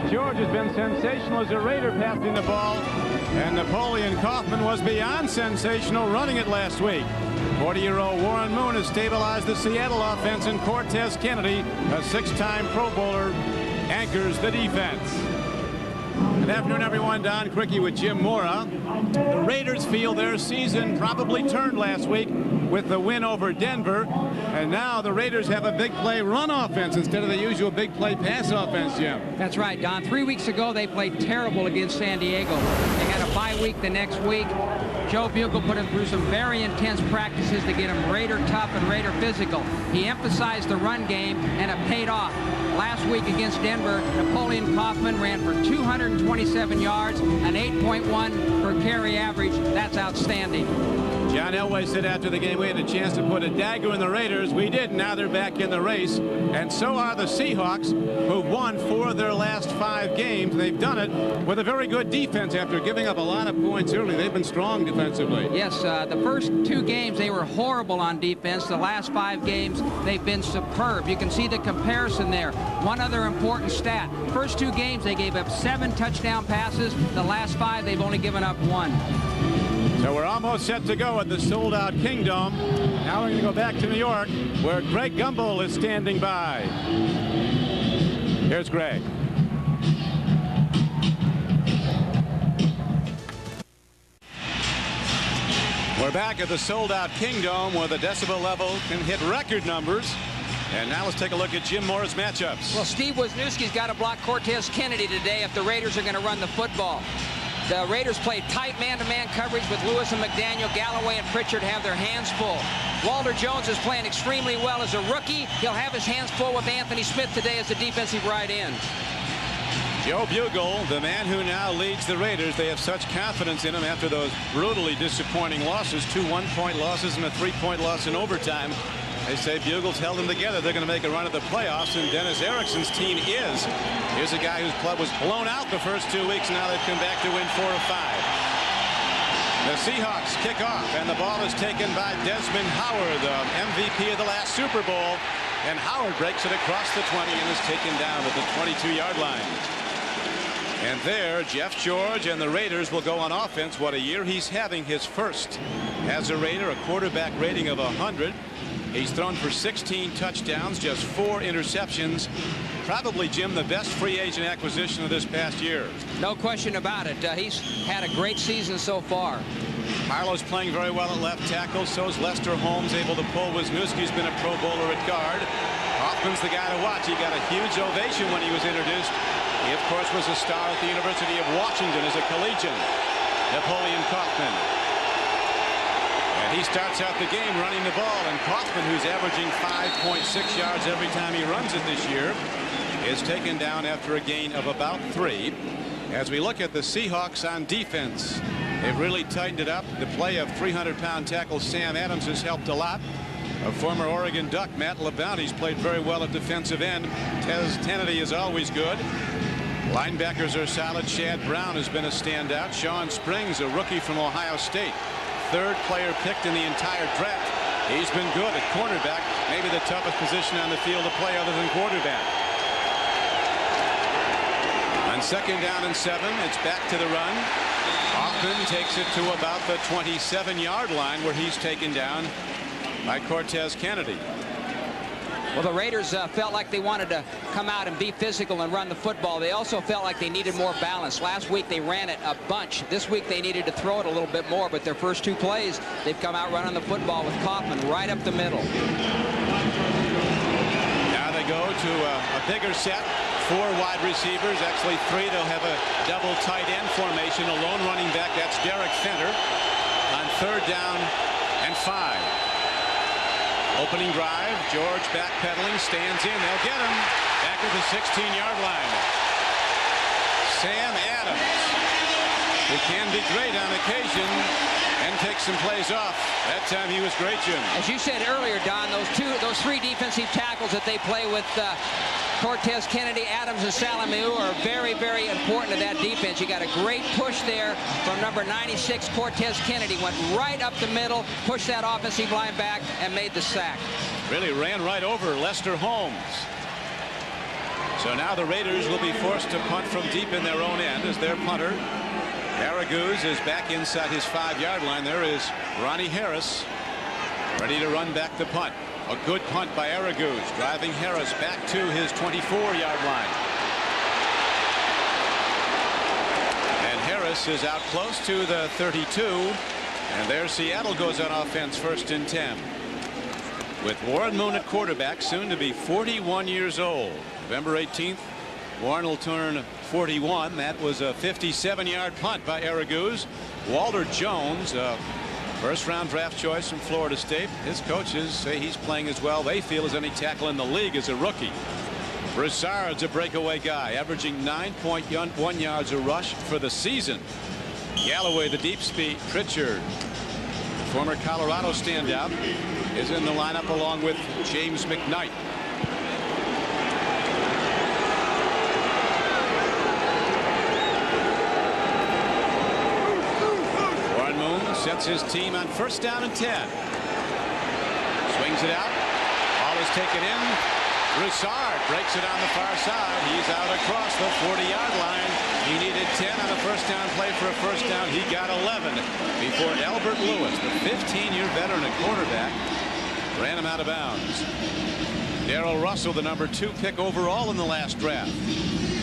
George has been sensational as a Raider passing the ball, and Napoleon Kaufman was beyond sensational running it last week. 40-year-old Warren Moon has stabilized the Seattle offense, and Cortez Kennedy, a 6-time Pro Bowler, anchors the defense. Good afternoon, everyone. Don Criqui with Jim Mora. The Raiders feel their season probably turned last week with the win over Denver, and now the Raiders have a big play run offense instead of the usual big play pass offense, Jim. That's right, Don. 3 weeks ago, they played terrible against San Diego. They had a bye week the next week. Joe Bugle put him through some very intense practices to get him Raider tough and Raider physical. He emphasized the run game, and it paid off. Last week against Denver, Napoleon Kaufman ran for 227 yards, an 8.1 per carry average. That's outstanding. John Elway said after the game we had a chance to put a dagger in the Raiders. We did. Now they're back in the race, and so are the Seahawks, who've won 4 of their last 5 games. They've done it with a very good defense after giving up a lot of points early. They've been strong defensively. Yes, the first 2 games they were horrible on defense. The last 5 games they've been superb. You can see the comparison there. One other important stat: first 2 games they gave up 7 touchdown passes. The last 5 they've only given up 1. So we're almost set to go at the sold-out Kingdom. Now we're going to go back to New York, where Greg Gumbel is standing by. Here's Greg. We're back at the sold-out Kingdom, where the decibel level can hit record numbers. And now let's take a look at Jim Mora's matchups. Well, Steve Wisniewski's got to block Cortez Kennedy today if the Raiders are going to run the football. The Raiders played tight man-to-man coverage with Lewis and McDaniel. Galloway and Pritchard have their hands full. Walter Jones is playing extremely well as a rookie. He'll have his hands full with Anthony Smith today as the defensive right end. Joe Bugle, the man who now leads the Raiders, they have such confidence in him after those brutally disappointing losses, 2 one-point losses and a 3-point loss in overtime. They say Bugle's held them together. They're going to make a run at the playoffs, and Dennis Erickson's team is. Here's a guy whose club was blown out the first 2 weeks. Now they've come back to win 4 of 5. The Seahawks kick off, and the ball is taken by Desmond Howard, the MVP of the last Super Bowl. And Howard breaks it across the 20 and is taken down at the 22-yard line. And there, Jeff George and the Raiders will go on offense. What a year he's having, his first as a Raider, a quarterback rating of 100. He's thrown for 16 touchdowns, just 4 interceptions. Probably, Jim, the best free agent acquisition of this past year. No question about it. He's had a great season so far. Marlowe's playing very well at left tackle. So is Lester Holmes, able to pull. Wisniewski's been a Pro Bowler at guard. Hoffman's the guy to watch. He got a huge ovation when he was introduced. He, of course, was a star at the University of Washington as a collegiate. Napoleon Kaufman. And he starts out the game running the ball. And Kaufman, who's averaging 5.6 yards every time he runs it this year, is taken down after a gain of about 3. As we look at the Seahawks on defense, they've really tightened it up. The play of 300-pound tackle Sam Adams has helped a lot. A former Oregon Duck, Matt LaBounty's played very well at defensive end. Tez Kennedy is always good. Linebackers are solid. Shad Brown has been a standout. Sean Springs, a rookie from Ohio State, 3rd player picked in the entire draft. He's been good at cornerback, maybe the toughest position on the field to play other than quarterback. On 2nd down and 7, it's back to the run. Hoffman takes it to about the 27-yard line, where he's taken down by Cortez Kennedy. Well, the Raiders felt like they wanted to come out and be physical and run the football. They also felt like they needed more balance. Last week they ran it a bunch. This week they needed to throw it a little bit more, but their first 2 plays, they've come out running the football with Kaufman right up the middle. Now they go to a bigger set. 4 wide receivers, actually 3. They'll have a double tight end formation. A lone running back, that's Derek Fenter, on 3rd down and 5. Opening drive, George backpedaling, stands in. They'll get him back at the 16-yard line. Sam Adams, who can be great on occasion and take some plays off. That time he was great, Jim. As you said earlier, Don, those 3 defensive tackles that they play with Cortez Kennedy, Adams, and Salamiu are very, very important to that defense. You got a great push there from number 96, Cortez Kennedy. Went right up the middle, pushed that offensive line back, and made the sack. Really ran right over Lester Holmes. So now the Raiders will be forced to punt from deep in their own end as their punter. Araguz is back inside his 5-yard line. There is Ronnie Harris ready to run back the punt. A good punt by Araguz, driving Harris back to his 24-yard line. And Harris is out close to the 32. And there Seattle goes on offense, 1st and 10. With Warren Moon at quarterback, soon to be 41 years old. November 18th, Warren will turn 41. That was a 57-yard punt by Araguz. Walter Jones, a first-round draft choice from Florida State. His coaches say he's playing as well they feel as any tackle in the league as a rookie. Broussard's a breakaway guy, averaging 9.1 yards a rush for the season. Galloway, the deep speed. Pritchard, former Colorado standout, is in the lineup along with James McKnight. Warren Moon sets his team on 1st down and 10. Swings it out. Ball is taken in. Broussard breaks it on the far side. He's out across the 40-yard line. He needed 10 on a 1st down play for a 1st down. He got 11 before Albert Lewis, the 15-year veteran at quarterback, ran him out of bounds. Darrell Russell, the number 2 pick overall in the last draft,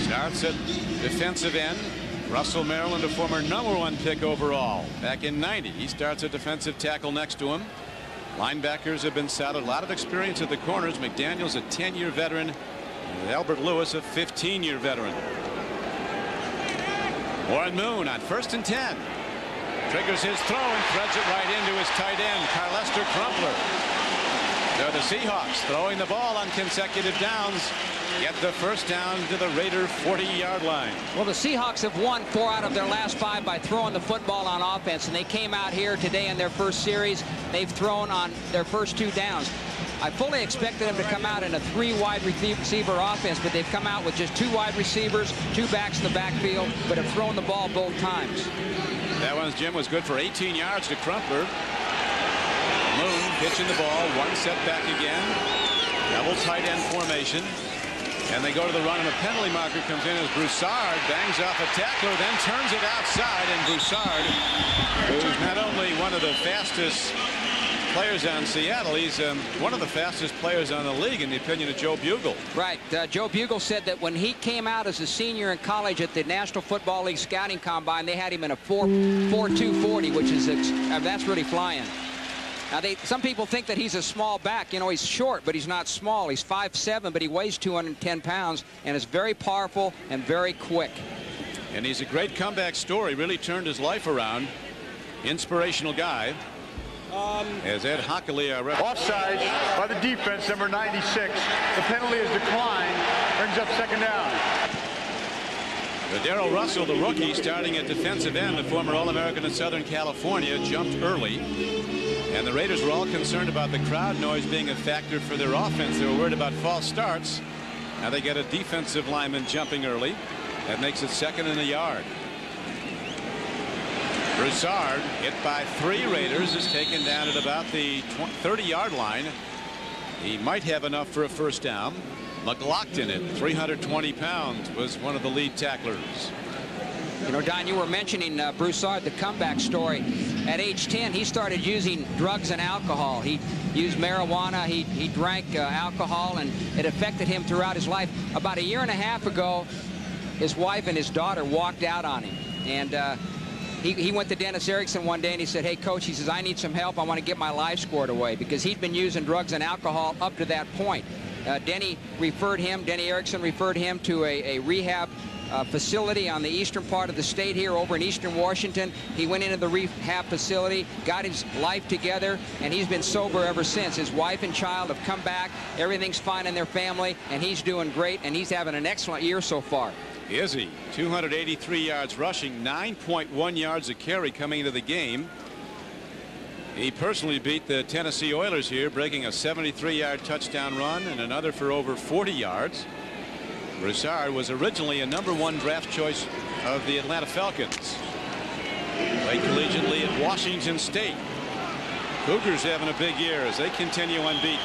starts at defensive end. Russell, Maryland, a former number 1 pick overall back in '90. He starts at defensive tackle next to him. Linebackers have been saddled. A lot of experience at the corners. McDaniel's a 10-year veteran. And Albert Lewis, a 15-year veteran. Warren Moon on 1st and 10. Triggers his throw and threads it right into his tight end, Carlester Crumpler. So the Seahawks throwing the ball on consecutive downs. Get the 1st down to the Raider 40-yard line. Well, the Seahawks have won 4 out of their last 5 by throwing the football on offense, and they came out here today in their first series. They've thrown on their first 2 downs. I fully expected them to come out in a 3 wide receiver offense, but they've come out with just 2 wide receivers, 2 backs in the backfield, but have thrown the ball both times. That one, Jim, was good for 18 yards to Crumpler. Moon pitching the ball, 1 setback again. Double tight end formation. And they go to the run, and a penalty marker comes in as Broussard bangs off a tackler, then turns it outside. And Broussard, who's not only one of the fastest players on Seattle, he's one of the fastest players on the league, in the opinion of Joe Bugle. Right. Joe Bugle said that when he came out as a senior in college at the National Football League scouting combine, they had him in a 4.42 40, which is that's really flying. Now, some people think that he's a small back. You know, he's short, but he's not small. He's 5'7", but he weighs 210 pounds and is very powerful and very quick. And he's a great comeback story. Really turned his life around. Inspirational guy. As Ed Hockley, offside by the defense, number 96. The penalty is declined. Brings up 2nd down. Darrell Russell, the rookie, starting at defensive end, the former All-American in Southern California, jumped early. And the Raiders were all concerned about the crowd noise being a factor for their offense. They were worried about false starts. Now they get a defensive lineman jumping early. That makes it 2nd and a yard. Broussard, hit by 3 Raiders, is taken down at about the 30-yard line. He might have enough for a 1st down. McLaughlin, at 320 pounds, was one of the lead tacklers. You know, Don, you were mentioning Broussard, the comeback story. At age 10, he started using drugs and alcohol. He used marijuana. He drank alcohol, and it affected him throughout his life. About a year and a half ago, his wife and his daughter walked out on him. And he went to Dennis Erickson one day, and he said, "Hey, Coach," he says, "I need some help. I want to get my life squared away," because he'd been using drugs and alcohol up to that point. Denny Erickson referred him to a rehab facility on the eastern part of the state here over in eastern Washington. He went into the rehab facility, got his life together, and he's been sober ever since. His wife and child have come back. Everything's fine in their family, and he's doing great, and he's having an excellent year so far. Is he? 283 yards rushing, 9.1 yards a carry coming into the game. He personally beat the Tennessee Oilers here, breaking a 73-yard touchdown run and another for over 40 yards. Broussard was originally a number 1 draft choice of the Atlanta Falcons. Played collegiately at Washington State. Cougars having a big year as they continue unbeaten.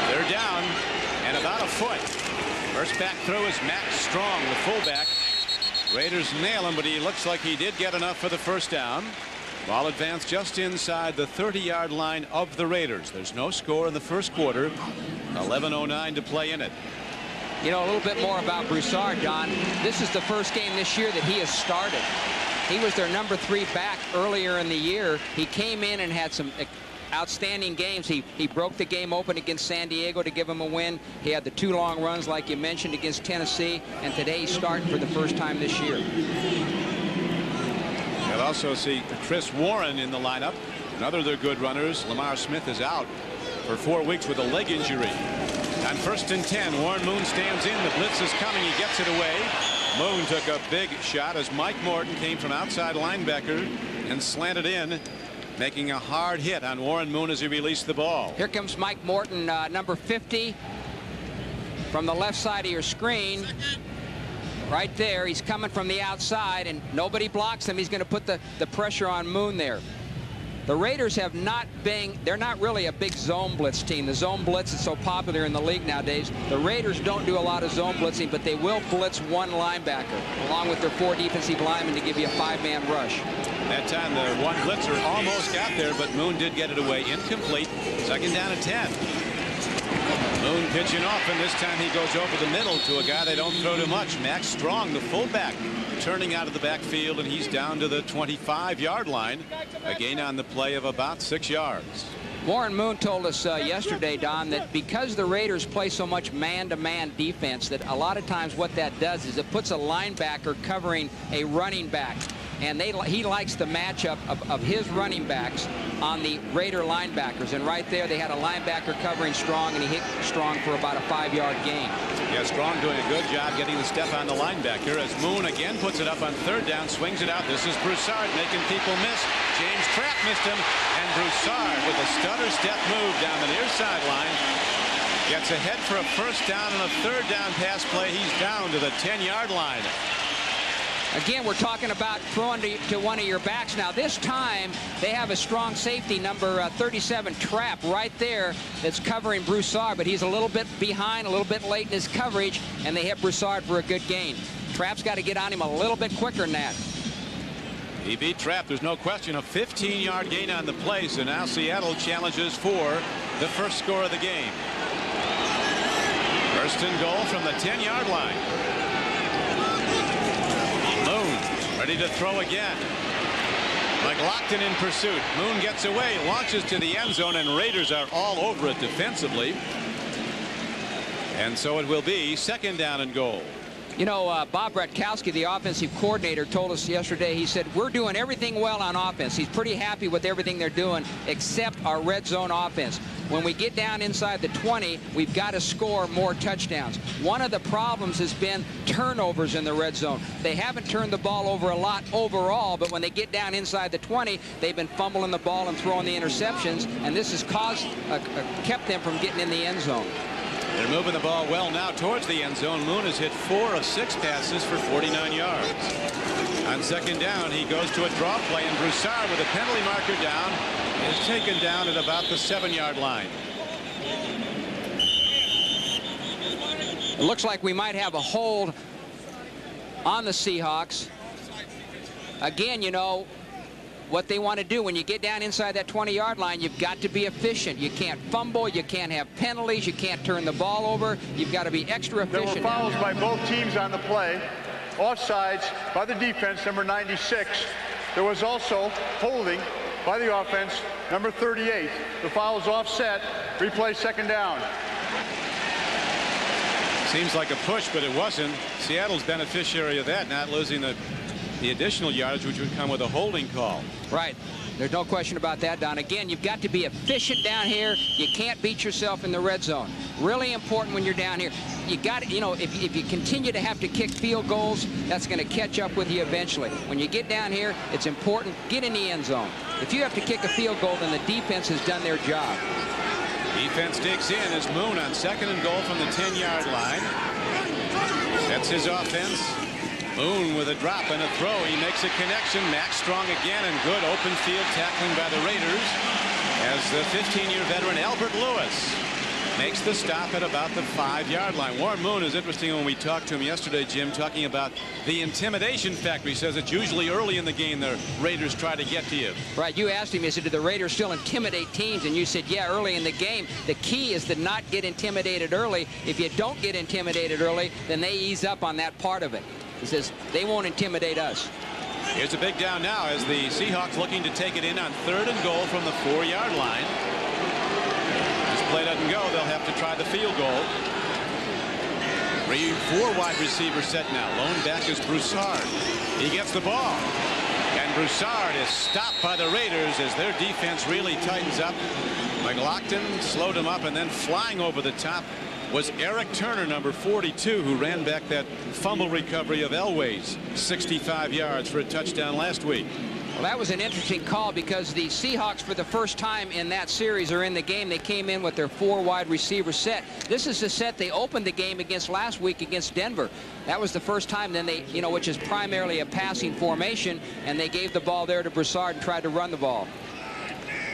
They're down. foot. First back throw is Max Strong, the fullback. Raiders nail him, but he looks like he did get enough for the first down. Ball advanced just inside the 30-yard line of the Raiders. There's no score in the first quarter. 11:09 to play in it. You know, a little bit more about Broussard, Don. This is the first game this year that he has started. He was their number 3 back earlier in the year. He came in and had some outstanding games. He broke the game open against San Diego to give him a win. He had the 2 long runs, like you mentioned, against Tennessee. And today he's starting for the first time this year. You'll also see Chris Warren in the lineup. Another of their good runners. Lamar Smith is out for 4 weeks with a leg injury. On 1st and 10, Warren Moon stands in. The blitz is coming. He gets it away. Moon took a big shot as Mike Morton came from outside linebacker and slanted in, making a hard hit on Warren Moon as he released the ball. Here comes Mike Morton, number 50, from the left side of your screen. Right there, he's coming from the outside, and nobody blocks him. He's going to put the pressure on Moon there. The Raiders have not been, they're not really a big zone blitz team. The zone blitz is so popular in the league nowadays. The Raiders don't do a lot of zone blitzing, but they will blitz 1 linebacker along with their 4 defensive linemen to give you a 5-man rush. That time the 1 blitzer almost got there, but Moon did get it away. Incomplete. 2nd down and 10. Moon pitching off, and this time he goes over the middle to a guy they don't throw to much. Max Strong, the fullback, turning out of the backfield, and he's down to the 25-yard line. A gain on the play of about 6 yards. Warren Moon told us yesterday, Don, that because the Raiders play so much man-to-man defense, that a lot of times what that does is it puts a linebacker covering a running back. And he likes the matchup of his running backs on the Raider linebackers. And right there, they had a linebacker covering Strong, and he hit Strong for about a 5-yard gain. Yeah, Strong doing a good job getting the step on the linebacker as Moon again puts it up on 3rd down, swings it out. This is Broussard making people miss. James Trapp missed him, and Broussard with a stutter step move down the near sideline gets ahead for a 1st down and a 3rd down pass play. He's down to the 10-yard line. Again, we're talking about throwing to one of your backs. Now, this time, they have a strong safety, number 37, Trapp, right there, that's covering Broussard. But he's a little bit behind, a little bit late in his coverage, and they hit Broussard for a good gain. Trapp's got to get on him a little bit quicker than that. He beat Trapp. There's no question. A 15-yard gain on the play. So now Seattle challenges for the first score of the game. 1st and goal from the 10-yard line. Moon ready to throw again. McLaughlin in pursuit. Moon gets away, launches to the end zone, and Raiders are all over it defensively. And so it will be 2nd down and goal. You know, Bob Bratkowski, the offensive coordinator, told us yesterday, he said, we're doing everything well on offense. He's pretty happy with everything they're doing except our red zone offense. When we get down inside the 20, we've got to score more touchdowns. One of the problems has been turnovers in the red zone. They haven't turned the ball over a lot overall, but when they get down inside the 20, they've been fumbling the ball and throwing the interceptions, and this has kept them from getting in the end zone. They're moving the ball well now towards the end zone. Moon has hit 4 of 6 passes for 49 yards. On 2nd down, he goes to a draw play, and Broussard with a penalty marker down is taken down at about the 7-yard line. It looks like we might have a hold on the Seahawks. Again, you know, what they want to do when you get down inside that 20-yard line, you've got to be efficient. You can't fumble, you can't have penalties, you can't turn the ball over. You've got to be extra efficient. There were fouls by both teams on the play. Offsides by the defense, number 96. There was also holding by the offense, number 38. The foul is offset. Replay 2nd down. Seems like a push, but it wasn't. Seattle's beneficiary of that, not losing the additional yardage, which would come with a holding call. Right. There's no question about that, Don. Again, you've got to be efficient down here. You can't beat yourself in the red zone. Really important when you're down here. You got to, you know, if you continue to have to kick field goals, that's going to catch up with you eventually. When you get down here, it's important. Get in the end zone. If you have to kick a field goal, then the defense has done their job. Defense digs in as Moon on 2nd and goal from the 10-yard line. That's his offense. Moon with a drop and a throw. He makes a connection. Max Strong again, and good open field tackling by the Raiders as the 15-year veteran Albert Lewis makes the stop at about the 5-yard line. Warren Moon is interesting. When we talked to him yesterday, Jim, talking about the intimidation factor. He says it's usually early in the game the Raiders try to get to you. Right. You asked him, he said, do the Raiders still intimidate teams? And you said, yeah, early in the game. The key is to not get intimidated early. If you don't get intimidated early, then they ease up on that part of it. He says they won't intimidate us. Here's a big down now as the Seahawks looking to take it in on 3rd and goal from the 4-yard line. This play doesn't go. They'll have to try the field goal. 4 wide receiver set now. Lone back is Broussard. He gets the ball. And Broussard is stopped by the Raiders as their defense really tightens up. McLaughlin slowed him up, and then flying over the top was Eric Turner, number 42, who ran back that fumble recovery of Elway's 65 yards for a touchdown last week. Well, that was an interesting call because the Seahawks, for the first time in that series or in the game, they came in with their 4 wide receiver set. This is the set they opened the game against last week against Denver. That was the first time then they, which is primarily a passing formation, and they gave the ball there to Broussard and tried to run the ball.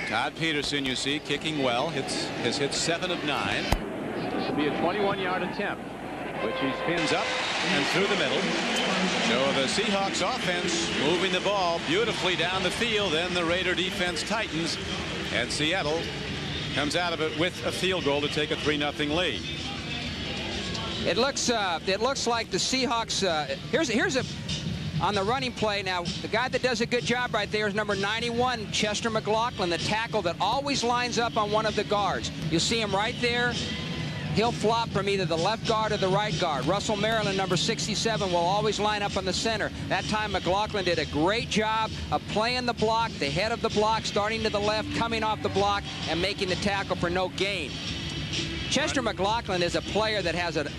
Todd Peterson, you see, kicking well, has hit 7 of 9. This will be a 21-yard attempt, which he spins up and through the middle. So the Seahawks offense moving the ball beautifully down the field. Then the Raider defense tightens, and Seattle comes out of it with a field goal to take a 3-0 lead. It looks like the Seahawks. Here's a on the running play. Now, the guy that does a good job right there is number 91, Chester McLaughlin, the tackle that always lines up on one of the guards. You see him right there. He'll flop from either the left guard or the right guard. Russell Maryland, number 67, will always line up on the center. That time, McLaughlin did a great job of playing the block, the head of the block, starting to the left, coming off the block, and making the tackle for no gain. Chester McLaughlin is a player that has a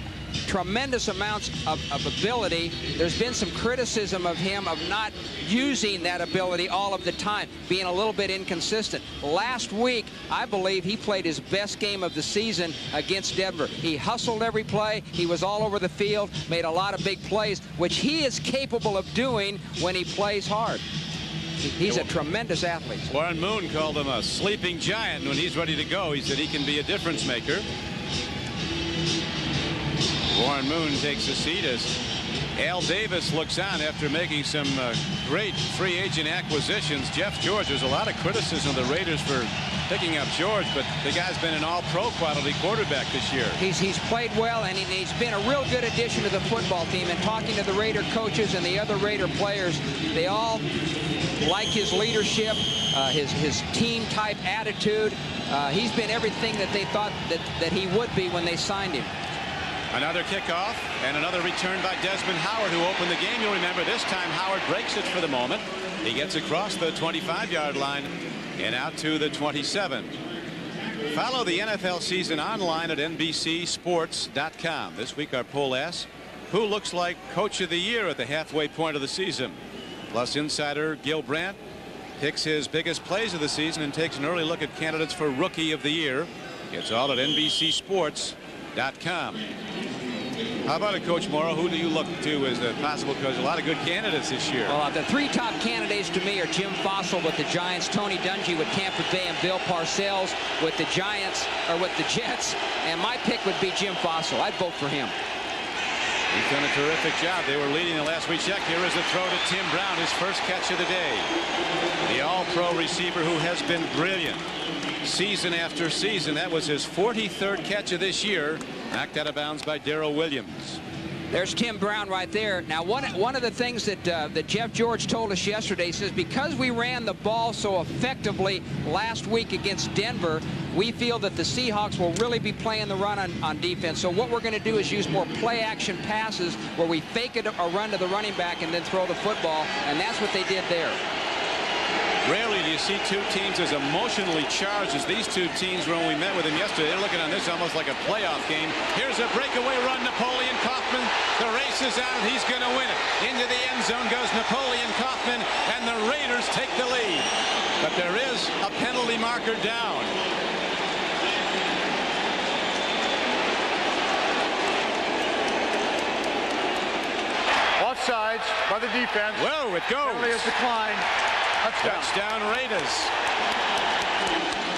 tremendous amounts of ability. There's been some criticism of him of not using that ability all of the time, being a little bit inconsistent. Last week, I believe he played his best game of the season against Denver. He hustled every play. He was all over the field, made a lot of big plays, which he is capable of doing when he plays hard. He's a tremendous athlete. Warren Moon called him a sleeping giant. When he's ready to go, he said he can be a difference maker. Warren Moon takes a seat as Al Davis looks on after making some great free agent acquisitions. Jeff George, there's a lot of criticism of the Raiders for picking up George, but the guy's been an all-pro quality quarterback this year. He's played well, and he's been a real good addition to the football team. And talking to the Raider coaches and the other Raider players, they all like his leadership, his team-type attitude. He's been everything that they thought that he would be when they signed him. Another kickoff and another return by Desmond Howard, who opened the game. You'll remember this time Howard breaks it for the moment. He gets across the 25-yard line and out to the 27. Follow the NFL season online at NBCSports.com. This week our poll asks, who looks like Coach of the Year at the halfway point of the season? Plus, insider Gil Brandt picks his biggest plays of the season and takes an early look at candidates for Rookie of the Year. It's all at NBCSports.com. How about it, Coach Morrow? Who do you look to as a possible coach? A lot of good candidates this year. Well, the 3 top candidates to me are Jim Fossil with the Giants, Tony Dungy with Tampa Bay, and Bill Parcells with the Giants, or with the Jets. And my pick would be Jim Fossil. I'd vote for him. He's done a terrific job. They were leading the last we checked. Here is a throw to Tim Brown, his first catch of the day. The all-pro receiver who has been brilliant season after season. That was his 43rd catch of this year, knocked out of bounds by Darrell Williams. There's Tim Brown right there. Now, one of the things that Jeff George told us yesterday, he says, because we ran the ball so effectively last week against Denver, we feel that the Seahawks will really be playing the run on defense. So what we're going to do is use more play-action passes where we fake it a run to the running back and then throw the football, and that's what they did there. Rarely do you see two teams as emotionally charged as these two teams were when we met with them yesterday. They're looking on this almost like a playoff game. Here's a breakaway run. Napoleon Kaufman. The race is out. He's going to win it. Into the end zone goes Napoleon Kaufman, and the Raiders take the lead. But there is a penalty marker down. Offsides by the defense. Whoa, it goes. Penalty is declined. Touchdown Raiders.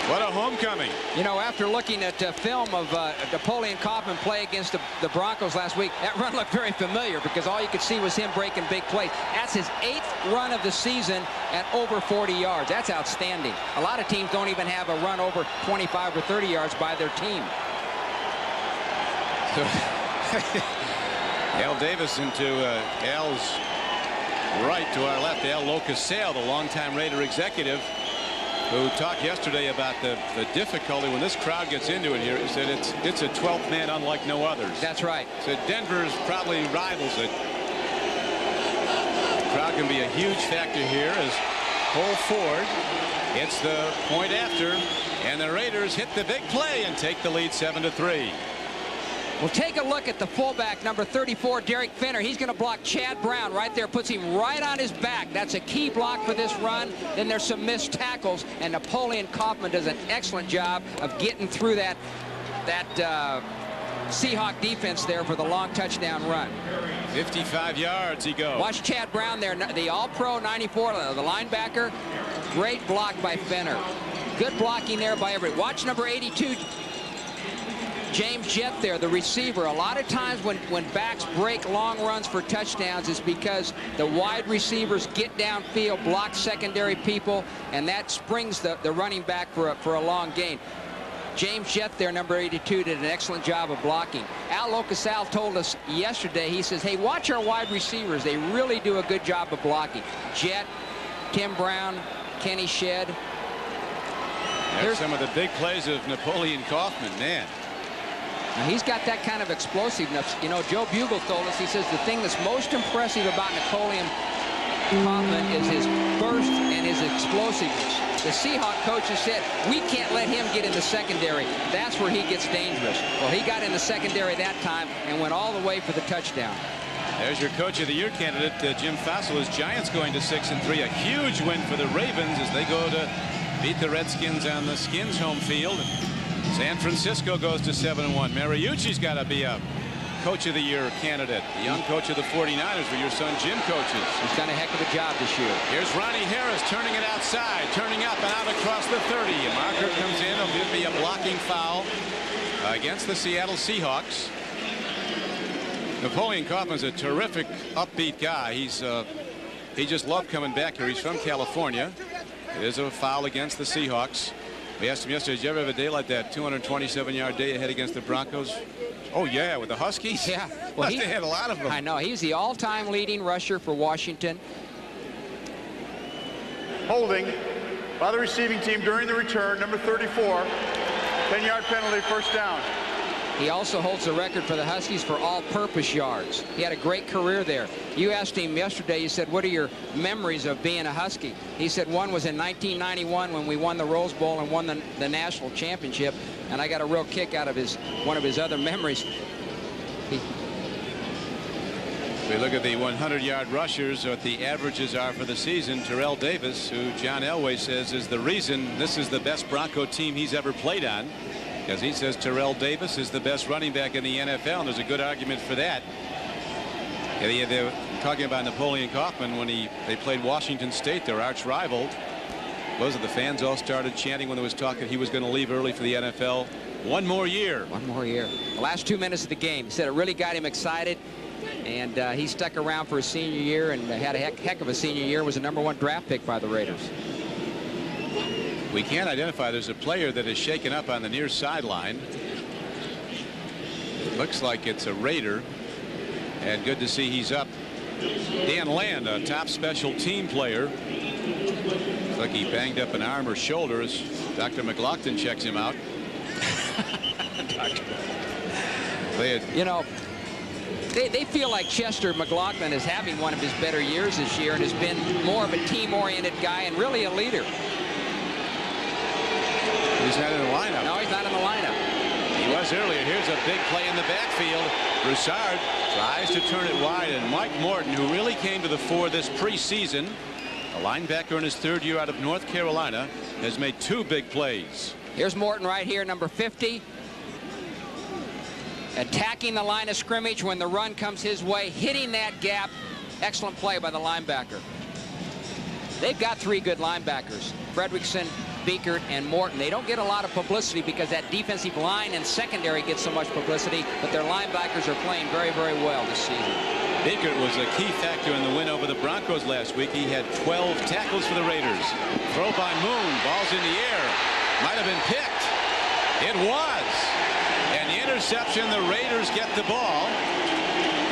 What a homecoming. You know, after looking at film of Napoleon Kaufman play against the Broncos last week, that run looked very familiar because all you could see was him breaking big plays. That's his 8th run of the season at over 40 yards. That's outstanding. A lot of teams don't even have a run over 25 or 30 yards by their team. Al Davis into Al's right, to our left. Al Locasale, the longtime Raider executive, who talked yesterday about the difficulty when this crowd gets into it here. He said it's a 12th man unlike no others. That's right. He said Denver's probably rivals it. The crowd can be a huge factor here as Cole Ford hits the point after, and the Raiders hit the big play and take the lead 7-3. Well, take a look at the fullback, number 34, Derek Finner. He's going to block Chad Brown right there, puts him right on his back. That's a key block for this run. Then there's some missed tackles, and Napoleon Kaufman does an excellent job of getting through that Seahawk defense there for the long touchdown run. 55 yards he goes. Watch Chad Brown there, the All-Pro 94, the linebacker. Great block by Finner. Good blocking there by everybody. Watch number 82. James Jett there, the receiver. A lot of times when backs break long runs for touchdowns, it's because the wide receivers get downfield, block secondary people, and that springs the running back for a long gain. James Jett there, number 82, did an excellent job of blocking. Al Locasale told us yesterday, he says, hey, watch our wide receivers. They really do a good job of blocking. Jett, Tim Brown, Kenny Shedd. There's some of the big plays of Napoleon Kaufman, man. Now he's got that kind of explosiveness. You know, Joe Bugle told us, he says the thing that's most impressive about Napoleon Kaufman is his burst and his explosiveness. The Seahawk coaches said, we can't let him get in the secondary. That's where he gets dangerous. Well, he got in the secondary that time and went all the way for the touchdown. There's your Coach of the Year candidate, Jim Fassel. His Giants going to 6-3. A huge win for the Ravens as they go to beat the Redskins on the Skins home field. San Francisco goes to 7-1. Mariucci's got to be a Coach of the Year candidate. The young coach of the 49ers, where your son Jim coaches. He's done a heck of a job this year. Here's Ronnie Harris turning it outside, turning up and out across the 30. A marker comes in. It'll be a blocking foul against the Seattle Seahawks. Napoleon Kaufman's a terrific, upbeat guy. He just loved coming back here. He's from California. It is a foul against the Seahawks. We asked him yesterday, did you ever have a day like that, 227-yard day ahead against the Broncos? Oh, yeah, with the Huskies? Yeah. Well, they had a lot of them. I know. He's the all-time leading rusher for Washington. Holding by the receiving team during the return, number 34. 10-yard penalty, first down. He also holds the record for the Huskies for all-purpose yards. He had a great career there. You asked him yesterday, you said, what are your memories of being a Husky? He said one was in 1991 when we won the Rose Bowl and won the national championship, and I got a real kick out of one of his other memories. We look at the 100-yard rushers, what the averages are for the season. Terrell Davis, who John Elway says is the reason this is the best Bronco team he's ever played on, because he says Terrell Davis is the best running back in the NFL, and there's a good argument for that. They're talking about Napoleon Kaufman when they played Washington State, their arch rival. Those are the fans all started chanting when there was talk that he was going to leave early for the NFL. One more year. One more year. The last 2 minutes of the game, he said it really got him excited, and he stuck around for his senior year and had a heck of a senior year. Was a #1 draft pick by the Raiders. We can't identify. There's a player that is shaken up on the near sideline. It looks like it's a Raider, and good to see he's up. Dan Land, a top special team player. Looks like he banged up an arm or shoulder as Dr. McLaughlin checks him out. You know, they feel like Chester McLaughlin is having one of his better years this year and has been more of a team-oriented guy and really a leader. He's not in the lineup. No, he's not in the lineup. He was earlier. Here's a big play in the backfield. Broussard tries to turn it wide, and Mike Morton, who really came to the fore this preseason, a linebacker in his 3rd year out of North Carolina, has made 2 big plays. Here's Morton right here, number 50. Attacking the line of scrimmage when the run comes his way, hitting that gap. Excellent play by the linebacker. They've got 3 good linebackers. Fredrickson, Beekert and Morton. They don't get a lot of publicity because that defensive line and secondary gets so much publicity, but their linebackers are playing very, very well this season. Beekert was a key factor in the win over the Broncos last week. He had 12 tackles for the Raiders. Throw by Moon. Ball's in the air. Might have been picked. It was. And the interception, the Raiders get the ball.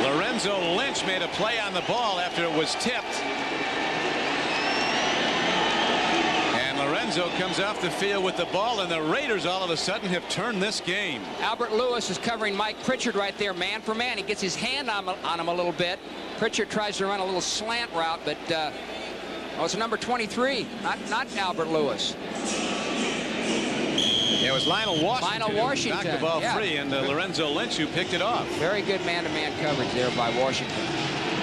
Lorenzo Lynch made a play on the ball after it was tipped. And Lorenzo comes off the field with the ball, and the Raiders all of a sudden have turned this game. Albert Lewis is covering Mike Pritchard right there, man for man. He gets his hand on him a little bit. Pritchard tries to run a little slant route, but it's number 23, not Albert Lewis. It was Lionel Washington. Lionel Washington. Knocked the ball free, and Lorenzo Lynch who picked it off. Very good man-to-man coverage there by Washington.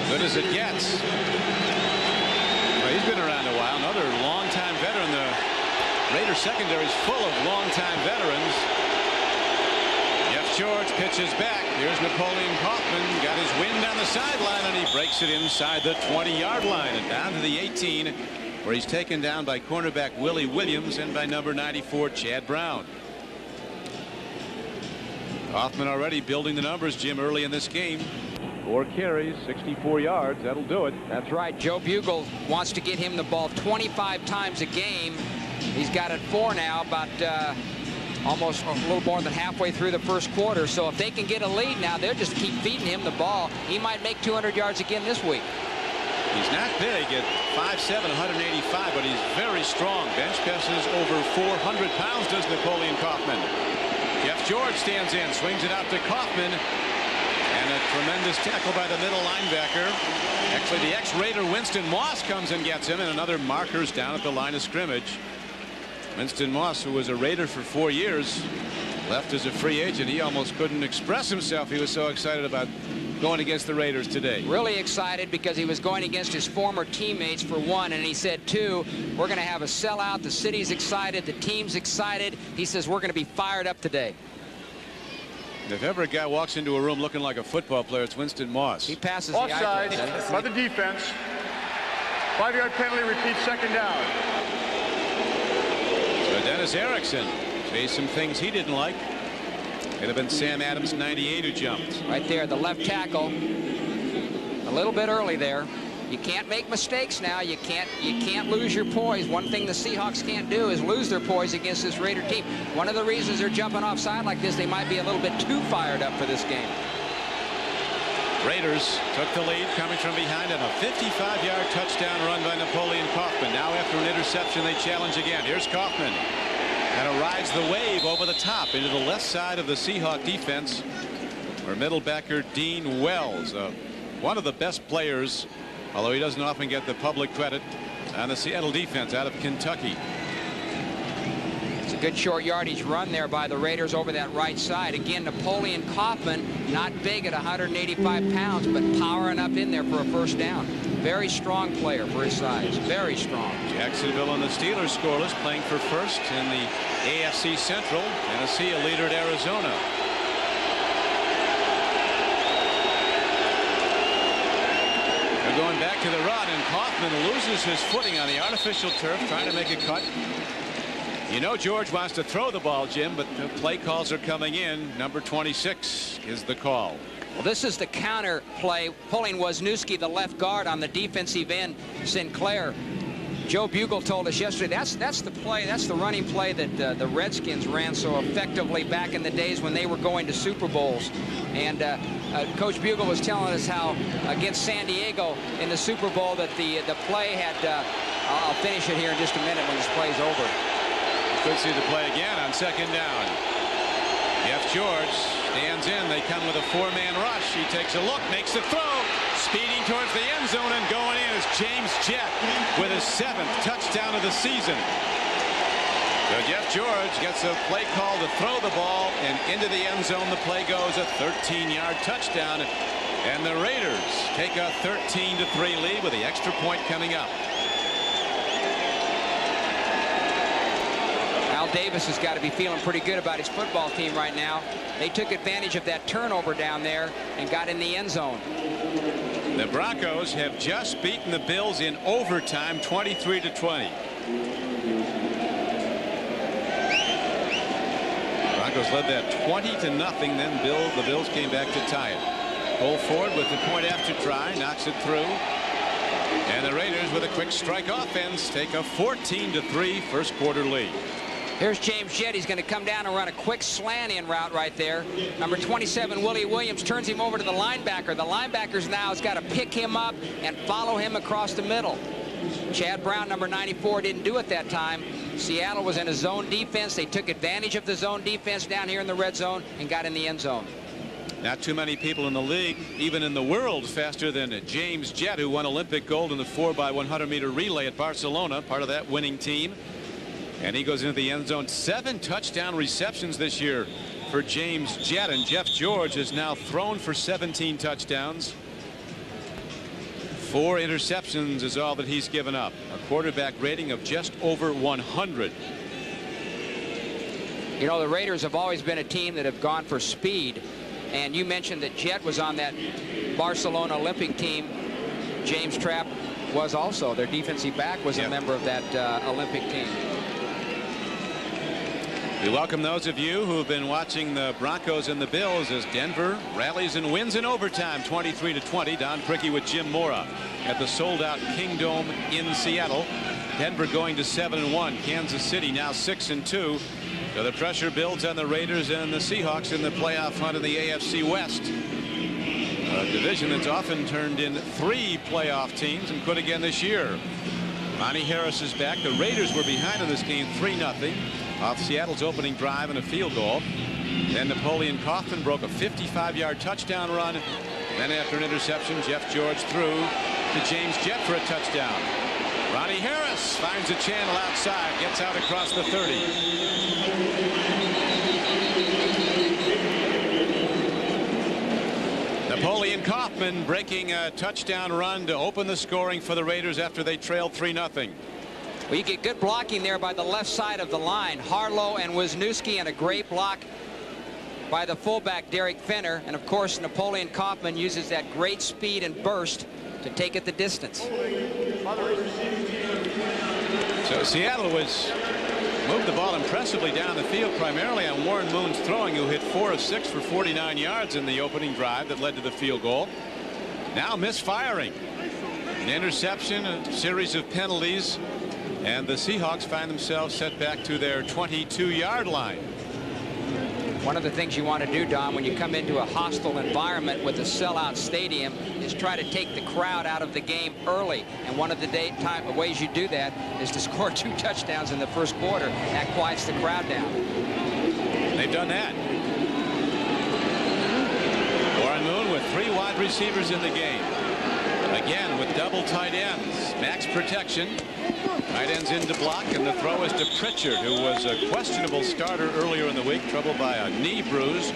Good as it gets. Well, he's been around a while. Another longtime veteran. The Raiders secondary is full of longtime veterans. Jeff George pitches back. Here's Napoleon Kaufman. Got his wind on the sideline, and he breaks it inside the 20-yard line and down to the 18. Where he's taken down by cornerback Willie Williams and by number 94 Chad Brown. Kaufman already building the numbers, Jim, early in this game. 4 carries, 64 yards. That'll do it. That's right. Joe Bugle wants to get him the ball 25 times a game. He's got it 4 now, about almost a little more than halfway through the first quarter. So if they can get a lead now, they'll just keep feeding him the ball. He might make 200 yards again this week. He's not big at 5'7", 185, but he's very strong. Bench presses over 400 pounds, does Napoleon Kaufman. Jeff George stands in, swings it out to Kaufman, and a tremendous tackle by the middle linebacker. Actually, the ex-Raider Winston Moss comes and gets him, and another marker's down at the line of scrimmage. Winston Moss, who was a Raider for 4 years, left as a free agent. He almost couldn't express himself. He was so excited about going against the Raiders today. Really excited because he was going against his former teammates for 1, and he said 2, we're going to have a sellout. The city's excited. The team's excited. He says we're going to be fired up today. If ever a guy walks into a room looking like a football player, it's Winston Moss. He passes offside the by the defense. 5-yard penalty, repeat, second down. So Dennis Erickson says some things he didn't like. Could have been Sam Adams, 98, who jumped. Right there, the left tackle. A little bit early there. You can't make mistakes now. You can't lose your poise. One thing the Seahawks can't do is lose their poise against this Raider team. One of the reasons they're jumping offside like this, they might be a little bit too fired up for this game. Raiders took the lead coming from behind on a 55-yard touchdown run by Napoleon Kaufman. Now after an interception, they challenge again. Here's Kaufman. And rides the wave over the top into the left side of the Seahawk defense, where middle backer Dean Wells, one of the best players, although he doesn't often get the public credit, on the Seattle defense out of Kentucky. It's a good short yardage run there by the Raiders over that right side. Again, Napoleon Kaufman, not big at 185 pounds, but powering up in there for a first down. Very strong player for his size. Very strong. Jacksonville and the Steelers scoreless, playing for first in the AFC Central. Tennessee a leader at Arizona. They're going back to the run, and Kaufman loses his footing on the artificial turf, trying to make a cut. You know George wants to throw the ball, Jim, but the play calls are coming in. Number 26 is the call. Well, this is the counter play, pulling Wisniewski, the left guard, on the defensive end, Sinclair. Joe Bugle told us yesterday that's the play, that's the running play that the Redskins ran so effectively back in the days when they were going to Super Bowls. And Coach Bugle was telling us how against San Diego in the Super Bowl that the play had, I'll finish it here in just a minute when this play's over. Could see the play again on second down. Jeff George stands in. They come with a 4-man rush. He takes a look, makes the throw, speeding towards the end zone, and going in is James Jett with his 7th touchdown of the season. So Jeff George gets a play call to throw the ball, and into the end zone the play goes, a 13-yard touchdown, and the Raiders take a 13-3 lead with the extra point coming up. Al Davis has got to be feeling pretty good about his football team right now. They took advantage of that turnover down there and got in the end zone. The Broncos have just beaten the Bills in overtime, 23-20. Broncos led that 20-0. Then the Bills came back to tie it. Cole Ford with the point after try knocks it through. And the Raiders with a quick strike offense take a 14-3 first quarter lead. Here's James Jett. He's going to come down and run a quick slant-in route right there. Number 27, Willie Williams, turns him over to the linebacker. The linebackers now has got to pick him up and follow him across the middle. Chad Brown, number 94, didn't do it that time. Seattle was in a zone defense. They took advantage of the zone defense down here in the red zone and got in the end zone. Not too many people in the league, even in the world, faster than James Jett, who won Olympic gold in the 4x100-meter relay at Barcelona, part of that winning team. And he goes into the end zone. 7 touchdown receptions this year for James Jett. And Jeff George has now thrown for 17 touchdowns. 4 interceptions is all that he's given up. A quarterback rating of just over 100. You know, the Raiders have always been a team that have gone for speed. And you mentioned that Jett was on that Barcelona Olympic team. James Trapp was also. Their defensive back was a member of that Olympic team. We welcome those of you who have been watching the Broncos and the Bills as Denver rallies and wins in overtime 23-20. Don Criqui with Jim Mora at the sold-out Kingdome in Seattle. Denver going to 7-1. Kansas City now 6-2. So the pressure builds on the Raiders and the Seahawks in the playoff hunt in the AFC West. A division that's often turned in 3 playoff teams and could again this year. Ronnie Harris is back. The Raiders were behind in this game 3-0 off Seattle's opening drive and a field goal. Then Napoleon Kaufman broke a 55-yard touchdown run. Then after an interception, Jeff George threw to James Jett for a touchdown. Ronnie Harris finds a channel outside, gets out across the 30. Napoleon Kaufman breaking a touchdown run to open the scoring for the Raiders after they trailed 3-0. Well, you get good blocking there by the left side of the line. Harlow and Wisniewski, and a great block by the fullback Derek Fenner. And of course, Napoleon Kaufman uses that great speed and burst to take it the distance. So Seattle moved the ball impressively down the field, primarily on Warren Moon's throwing, who hit 4 of 6 for 49 yards in the opening drive that led to the field goal. Now misfiring. An interception, a series of penalties, and the Seahawks find themselves set back to their 22-yard line. One of the things you want to do, Don, when you come into a hostile environment with a sellout stadium is try to take the crowd out of the game early. And one of the ways you do that is to score 2 touchdowns in the first quarter. That quiets the crowd down. They've done that. Warren Moon with 3 wide receivers in the game. Again with double tight ends. Max protection. Tight ends in to block, and the throw is to Pritchard, who was a questionable starter earlier in the week, troubled by a knee bruise.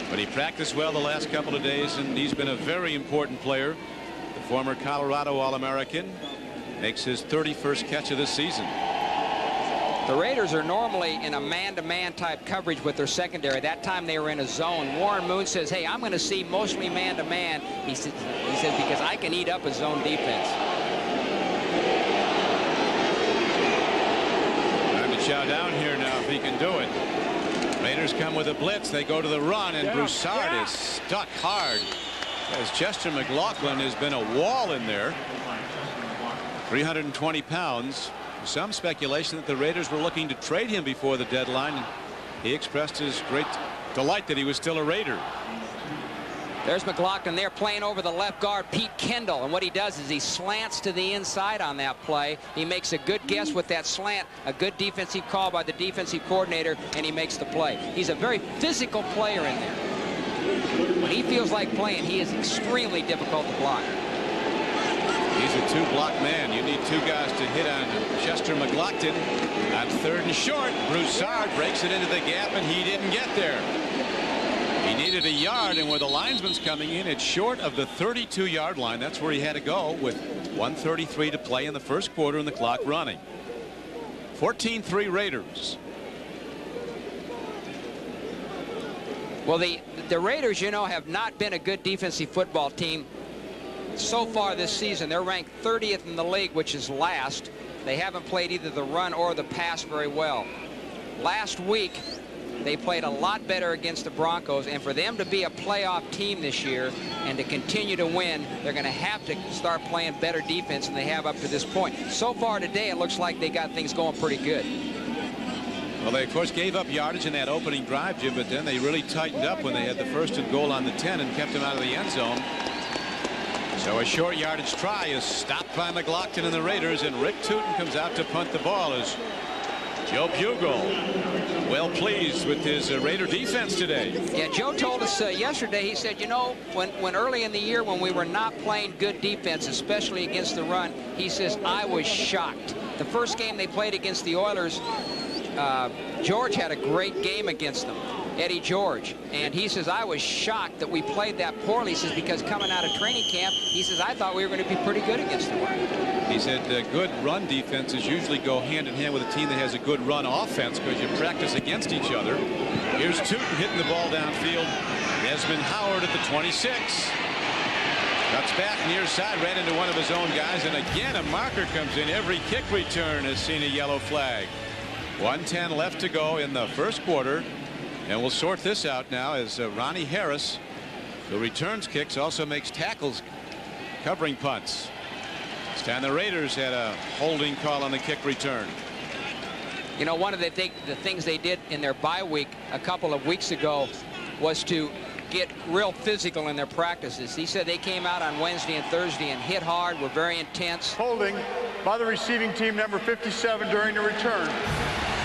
But he practiced well the last couple of days, and he's been a very important player. The former Colorado All-American makes his 31st catch of this season. The Raiders are normally in a man-to-man type coverage with their secondary. That time they were in a zone. Warren Moon says, hey, I'm going to see mostly man-to-man. He says, because I can eat up a zone defense. Chow down here now if he can do it. Raiders come with a blitz. They go to the run, and Broussard is stuck hard as Chester McLaughlin has been a wall in there. 320 pounds. Some speculation that the Raiders were looking to trade him before the deadline. He expressed his great delight that he was still a Raider. There's McLaughlin there playing over the left guard, Pete Kendall. And what he does is he slants to the inside on that play. He makes a good guess with that slant, a good defensive call by the defensive coordinator, and he makes the play. He's a very physical player in there. When he feels like playing, he is extremely difficult to block. He's a 2-block man. You need 2 guys to hit on Chester McLaughlin. On 3rd and short, Broussard breaks it into the gap, and he didn't get there. He needed a yard, and where the linesman's coming in, it's short of the 32-yard line. That's where he had to go with 1:33 to play in the first quarter and the clock running. 14-3 Raiders. Well, the Raiders, you know, have not been a good defensive football team so far this season. They're ranked 30th in the league, which is last. They haven't played either the run or the pass very well. Last week, They played a lot better against the Broncos, and for them to be a playoff team this year and to continue to win, they're going to have to start playing better defense than they have up to this point. So far today, it looks like they got things going pretty good. Well, they, of course, gave up yardage in that opening drive, Jim, but then they really tightened up when they had the 1st and goal on the 10 and kept him out of the end zone. So a short yardage try is stopped by McLaughlin and the Raiders, and Rick Tootin comes out to punt the ball as Joe Bugle well pleased with his Raider defense today. Yeah, Joe told us yesterday, he said, you know, when early in the year when we were not playing good defense, especially against the run, he says, I was shocked. The first game they played against the Oilers, George had a great game against them, Eddie George, and he says, I was shocked that we played that poorly. He says, because coming out of training camp, he says, I thought we were going to be pretty good against the run. He said good run defenses usually go hand in hand with a team that has a good run offense because you practice against each other. Here's Tootin hitting the ball downfield. Desmond Howard at the 26. Cuts back near side, ran into one of his own guys, and again a marker comes in. Every kick return has seen a yellow flag. 1:10 left to go in the first quarter. And we'll sort this out now as Ronnie Harris, who returns kicks, also makes tackles covering punts. This time the Raiders had a holding call on the kick return. You know, one of the things they did in their bye week a couple of weeks ago was to get real physical in their practices. He said they came out on Wednesday and Thursday and hit hard, were very intense. Holding by the receiving team, number 57, during the return.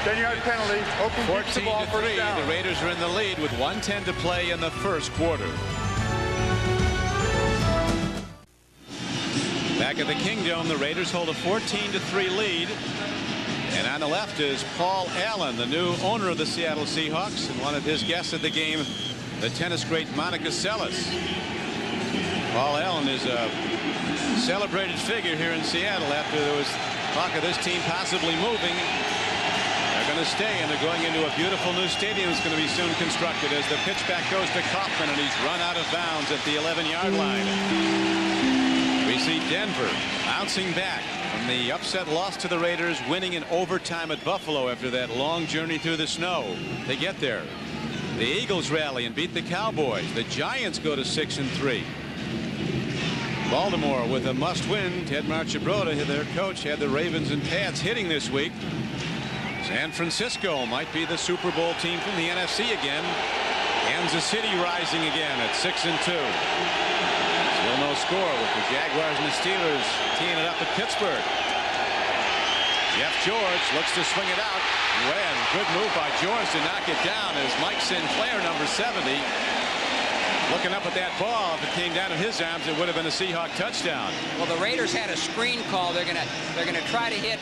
10-yard penalty. Oakland keeps the ball 14-3. down. The Raiders are in the lead with 1:10 to play in the first quarter. Back at the Kingdome, the Raiders hold a 14-3 lead. And on the left is Paul Allen, the new owner of the Seattle Seahawks, and one of his guests at the game, the tennis great Monica Seles. Paul Allen is a celebrated figure here in Seattle after there was talk of this team possibly moving. They're going to stay, and they're going into a beautiful new stadium that's going to be soon constructed as the pitch back goes to Kaufman, and he's run out of bounds at the 11-yard line. We see Denver bouncing back from the upset loss to the Raiders, winning in overtime at Buffalo after that long journey through the snow to get there. The Eagles rally and beat the Cowboys. The Giants go to 6-3. Baltimore with a must-win. Ted Marchibroda, their coach, had the Ravens and Pats hitting this week. San Francisco might be the Super Bowl team from the NFC again. Kansas City rising again at 6-2. Still no score with the Jaguars and the Steelers teeing it up at Pittsburgh. Jeff George looks to swing it out. When good move by George to knock it down as Mike Sinclair, number 70, looking up at that ball. If it came down in his arms, it would have been a Seahawk touchdown. Well, the Raiders had a screen call. They're gonna try to hit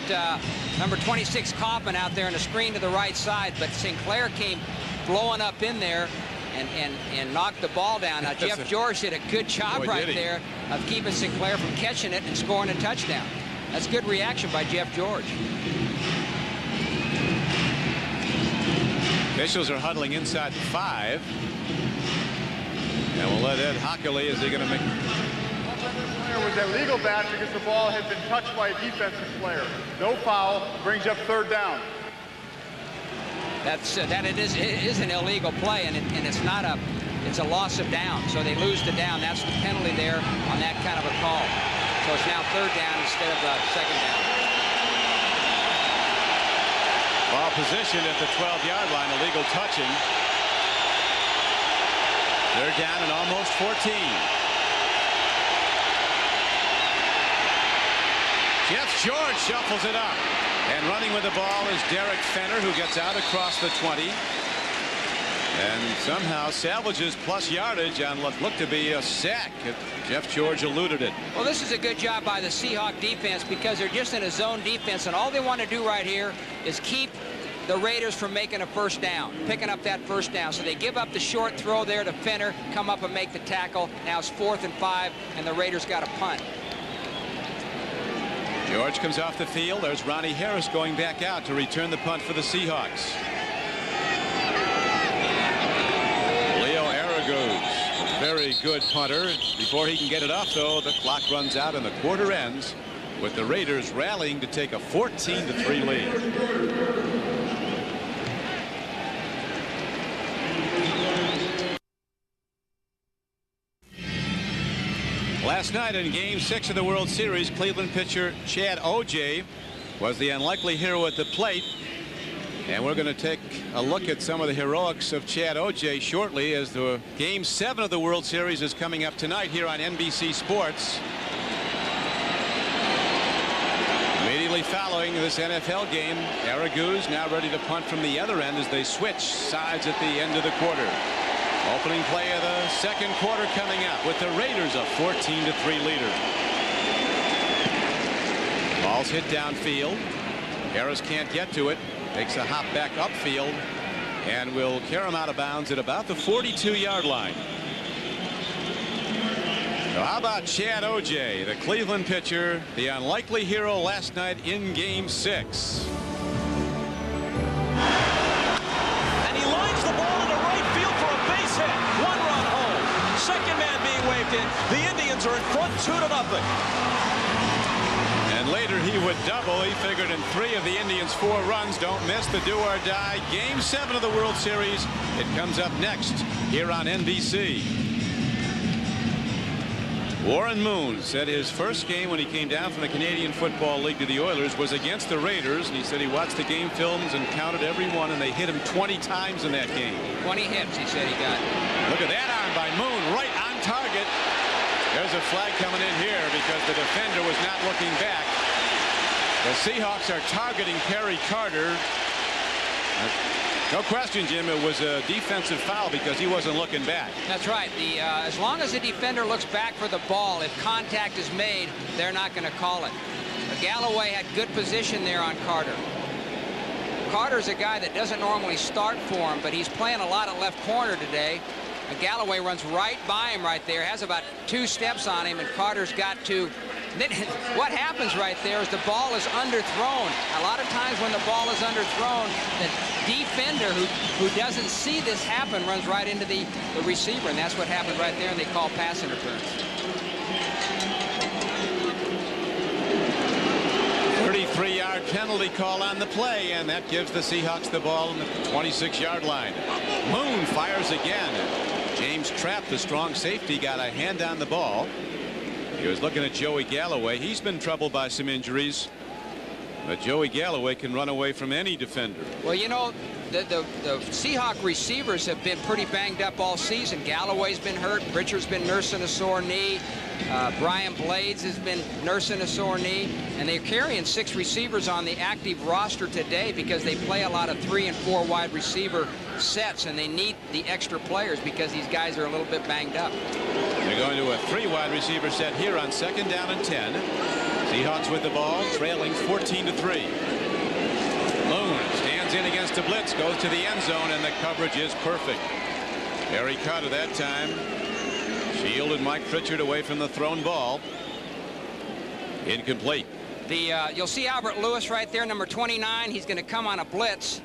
number 26 Kaufman out there in the screen to the right side, but Sinclair came blowing up in there and knocked the ball down. Now Jeff George did a good job right there of keeping Sinclair from catching it and scoring a touchdown. That's good reaction by Jeff George. Officials are huddling inside the 5. And we'll let Ed Hockley, is he going to make... It was a legal bat because the ball had been touched by a defensive player. No foul, brings up 3rd down. That it is an illegal play, and it's a loss of down. So they lose the down. That's the penalty there on that kind of a call. So it's now 3rd down instead of 2nd down. Ball positioned at the 12-yard line, illegal touching. 3rd down and almost 14. Jeff George shuffles it up. And running with the ball is Derek Fenner, who gets out across the 20. And somehow salvages plus yardage on what looked to be a sack. Jeff George eluded it. Well, this is a good job by the Seahawk defense because they're just in a zone defense, and all they want to do right here is keep the Raiders from making a 1st down, picking up that 1st down. So they give up the short throw there to Fenner, come up and make the tackle. Now it's 4th and 5, and the Raiders got a punt. George comes off the field. There's Ronnie Harris going back out to return the punt for the Seahawks. Leo Araguz, very good punter. Before he can get it up, though, the clock runs out and the quarter ends with the Raiders rallying to take a 14-3 lead. Last night in Game 6 of the World Series, Cleveland pitcher Chad Ojai was the unlikely hero at the plate. And we're going to take a look at some of the heroics of Chad Ojai shortly, as the Game 7 of the World Series is coming up tonight here on NBC Sports. Immediately following this NFL game, Araguz now ready to punt from the other end as they switch sides at the end of the quarter. Opening play of the second quarter coming up with the Raiders a 14-3 leader. Ball's hit downfield. Harris can't get to it. Makes a hop back upfield and will carry him out of bounds at about the 42-yard line. So how about Chad Ojai, the Cleveland pitcher, the unlikely hero last night in Game 6. And he lines the ball into right field for a base hit. 1 run home. Second man being waved in. The Indians are in front 2-0. And later he would double. He figured in 3 of the Indians' 4 runs. Don't miss the do or die. Game 7 of the World Series. It comes up next here on NBC. Warren Moon said his first game when he came down from the Canadian Football League to the Oilers was against the Raiders, and he said he watched the game films and counted every one, and they hit him 20 times in that game. 20 hits, he said he got. Look at that arm by Moon, right on target. There's a flag coming in here because the defender was not looking back. The Seahawks are targeting Perry Carter. No question, Jim, it was a defensive foul because he wasn't looking back. That's right. As long as the defender looks back for the ball, if contact is made, they're not going to call it. Galloway had good position there on Carter. Carter's a guy that doesn't normally start for him, but he's playing a lot at left corner today. And Galloway runs right by him right there, has about 2 steps on him, and Carter's got to. What happens right there is the ball is underthrown. A lot of times when the ball is underthrown, the defender who doesn't see this happen runs right into the receiver, and that's what happened right there, and they call pass interference. 33-yard penalty call on the play, and that gives the Seahawks the ball on the 26-yard line. Moon fires again. James Trapp, the strong safety, got a hand on the ball. He was looking at Joey Galloway. He's been troubled by some injuries, but Joey Galloway can run away from any defender. Well, you know, the Seahawk receivers have been pretty banged up all season. Galloway's been hurt. Richard's been nursing a sore knee. Brian Blades has been nursing a sore knee. And they're carrying 6 receivers on the active roster today because they play a lot of 3 and 4 wide receiver sets, and they need the extra players because these guys are a little bit banged up. They're going to a 3 wide receiver set here on 2nd down and 10. Seahawks with the ball, trailing 14-3. Moon stands in against a blitz, goes to the end zone, and the coverage is perfect. Perry Carter that time shielded Mike Pritchard away from the thrown ball. Incomplete. You'll see Albert Lewis right there, number 29. He's going to come on a blitz.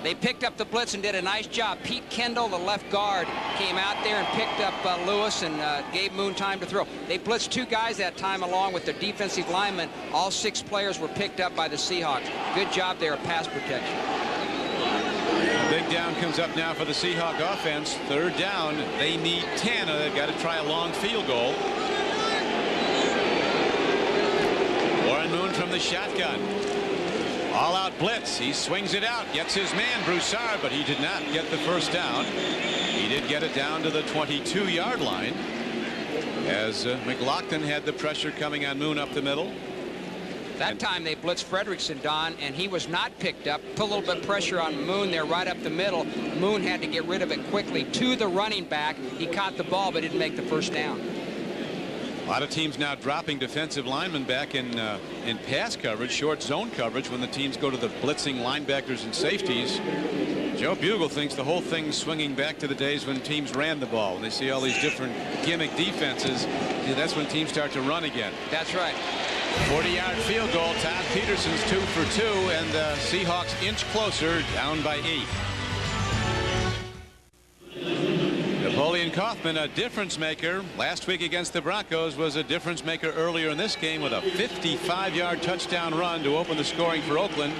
They picked up the blitz and did a nice job. Pete Kendall, the left guard, came out there and picked up Lewis and gave Moon time to throw. They blitzed 2 guys that time along with their defensive linemen. All 6 players were picked up by the Seahawks. Good job there of pass protection. A big down comes up now for the Seahawk offense. 3rd down. They need 10. They've got to try a long field goal. Warren Moon from the shotgun. All-out blitz. He swings it out, gets his man Broussard, but he did not get the first down. He did get it down to the 22-yard line as McLaughlin had the pressure coming on Moon up the middle. That time they blitzed Fredrickson, Don, and he was not picked up. Put a little bit of pressure on Moon there right up the middle. Moon had to get rid of it quickly to the running back. He caught the ball but didn't make the first down. A lot of teams now dropping defensive linemen back in pass coverage, short zone coverage, when the teams go to the blitzing linebackers and safeties. Joe Bugle thinks the whole thing's swinging back to the days when teams ran the ball. And they see all these different gimmick defenses. That's when teams start to run again. That's right. 40-yard field goal. Todd Peterson's 2 for 2, and the Seahawks inch closer, down by 8. Napoleon Kaufman, a difference maker last week against the Broncos, was a difference maker earlier in this game with a 55-yard touchdown run to open the scoring for Oakland.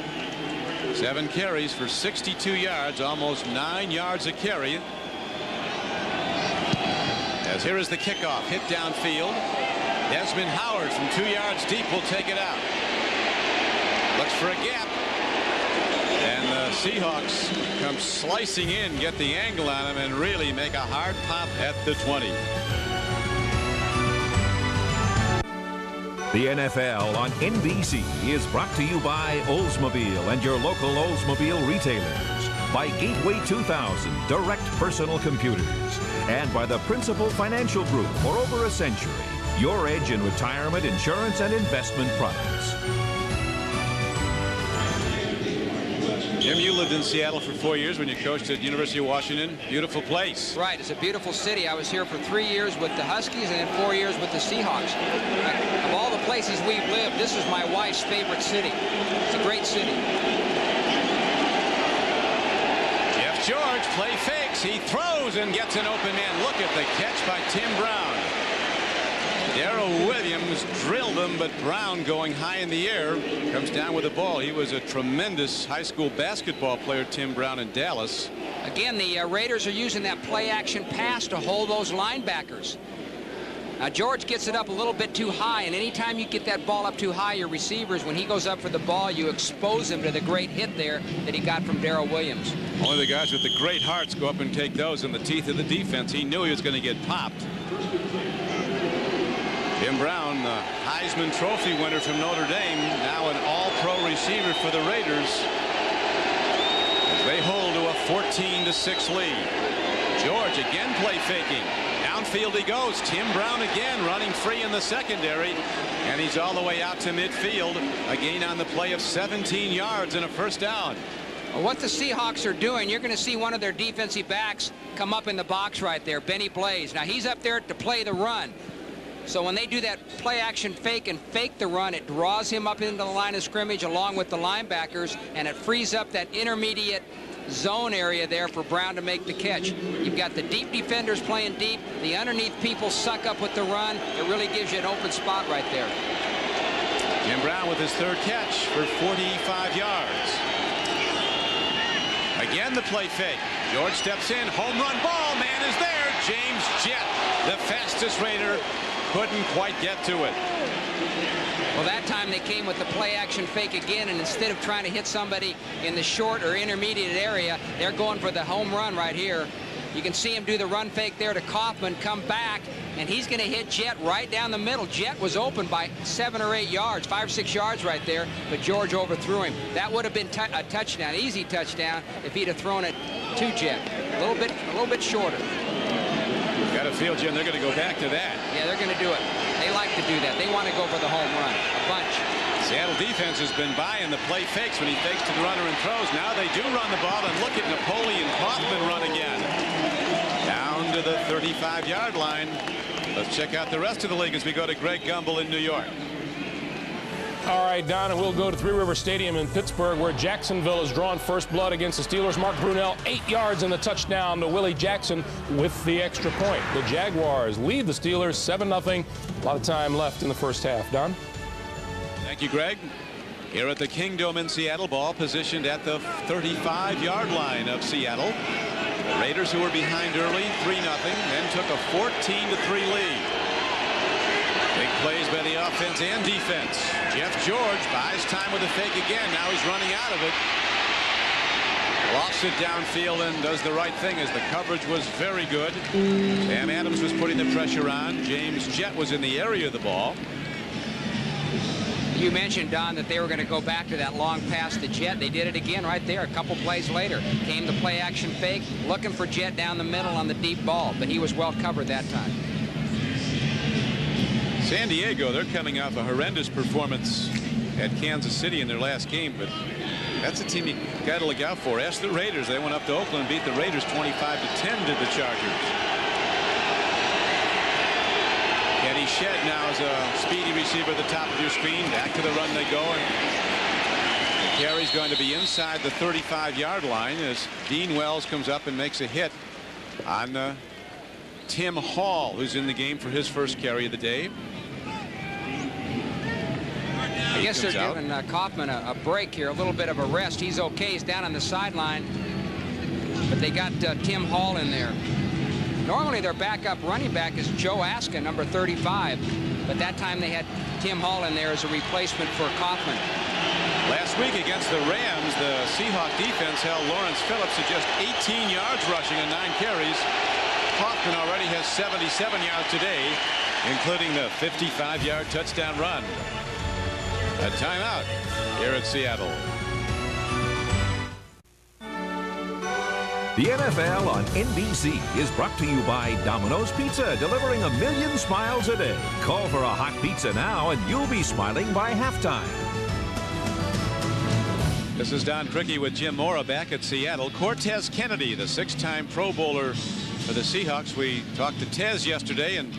7 carries for 62 yards, almost 9 yards a carry. As here is the kickoff, hit downfield. Desmond Howard from 2 yards deep will take it out. Looks for a gap. And the Seahawks come slicing in, get the angle on him, and really make a hard pop at the 20. The NFL on NBC is brought to you by Oldsmobile and your local Oldsmobile retailers. By Gateway 2000 Direct Personal Computers. And by the Principal Financial Group for over a century. Your edge in retirement, insurance, and investment products. Jim, you lived in Seattle for 4 years when you coached at University of Washington. Beautiful place. Right, it's a beautiful city. I was here for 3 years with the Huskies and then 4 years with the Seahawks. Of all the places we've lived, this is my wife's favorite city. It's a great city. Jeff George play fakes. He throws and gets an open man. Look at the catch by Tim Brown. Darrell Williams drilled him, but Brown, going high in the air, comes down with the ball. He was a tremendous high school basketball player, Tim Brown, in Dallas. Again, the Raiders are using that play-action pass to hold those linebackers. Now, George gets it up a little bit too high, and anytime you get that ball up too high, your receivers, when he goes up for the ball, you expose him to the great hit there that he got from Darrell Williams. Only the guys with the great hearts go up and take those in the teeth of the defense. He knew he was going to get popped. Tim Brown, the Heisman Trophy winner from Notre Dame, now an all-pro receiver for the Raiders as they hold to a 14-6 lead. George again play faking. Downfield he goes. Tim Brown again running free in the secondary, and he's all the way out to midfield. A gain on the play of 17 yards and a first down. Well, what the Seahawks are doing, you're going to see one of their defensive backs come up in the box right there, Benny Blaze. Now he's up there to play the run. So when they do that play-action fake and fake the run, it draws him up into the line of scrimmage along with the linebackers, and it frees up that intermediate zone area there for Brown to make the catch. You've got the deep defenders playing deep. The underneath people suck up with the run. It really gives you an open spot right there. Jim Brown with his third catch for 45 yards. Again the play fake. George steps in. Home run ball. Man is there. James Jett, the fastest Raider, couldn't quite get to it. Well, that time they came with the play-action fake again, and instead of trying to hit somebody in the short or intermediate area, they're going for the home run right here. You can see him do the run fake there to Kaufman, come back, and he's going to hit Jett right down the middle. Jett was open by 7 or 8 yards, 5 or 6 yards right there, but George overthrew him. That would have been a touchdown, easy touchdown, if he'd have thrown it to Jett. A little bit shorter. Got a feel, Jim, they're going to go back to that. Yeah, they're going to do it. They like to do that. They want to go for the home run, a bunch. Seattle defense has been buying the play fakes when he fakes to the runner and throws. Now they do run the ball, and look at Napoleon Kaufman run again. Down to the 35-yard line. Let's check out the rest of the league as we go to Greg Gumbel in New York. All right, Don, and we'll go to Three River Stadium in Pittsburgh, where Jacksonville has drawn first blood against the Steelers. Mark Brunell, 8 yards in the touchdown to Willie Jackson with the extra point. The Jaguars lead the Steelers 7-0. A lot of time left in the first half. Don? Thank you, Greg. Here at the Kingdome in Seattle, ball positioned at the 35-yard line of Seattle. The Raiders, who were behind early, 3-0, then took a 14-3 lead. Big plays by the offense and defense. Jeff George buys time with a fake again. Now he's running out of it. Lofts it downfield and does the right thing as the coverage was very good. Sam Adams was putting the pressure on. James Jett was in the area of the ball. You mentioned, Don, that they were going to go back to that long pass to Jett. They did it again right there. A couple plays later came the play-action fake, looking for Jett down the middle on the deep ball, but he was well covered that time. San Diego, they're coming off a horrendous performance at Kansas City in their last game, but that's a team you got to look out for. Ask the Raiders. They went up to Oakland and beat the Raiders 25-10 to the Chargers. Kenny Shedd now is a speedy receiver at the top of your screen. Back to the run they go, and the carry's going to be inside the 35-yard line as Dean Wells comes up and makes a hit on Tim Hall, who's in the game for his first carry of the day. I guess they're giving Kaufman a break here, a little bit of a rest. He's okay. He's down on the sideline, but they got Tim Hall in there. Normally their backup running back is Joe Aska, number 35, but that time they had Tim Hall in there as a replacement for Kaufman. Last week against the Rams, the Seahawk defense held Lawrence Phillips to just 18 yards rushing and 9 carries. Kaufman already has 77 yards today, including the 55-yard touchdown run. A timeout here at Seattle. The NFL on NBC is brought to you by Domino's Pizza, delivering 1 million smiles a day. Call for a hot pizza now and you'll be smiling by halftime. This is Don Criqui with Jim Mora back at Seattle. Cortez Kennedy, the 6-time Pro Bowler for the Seahawks. We talked to Tez yesterday, and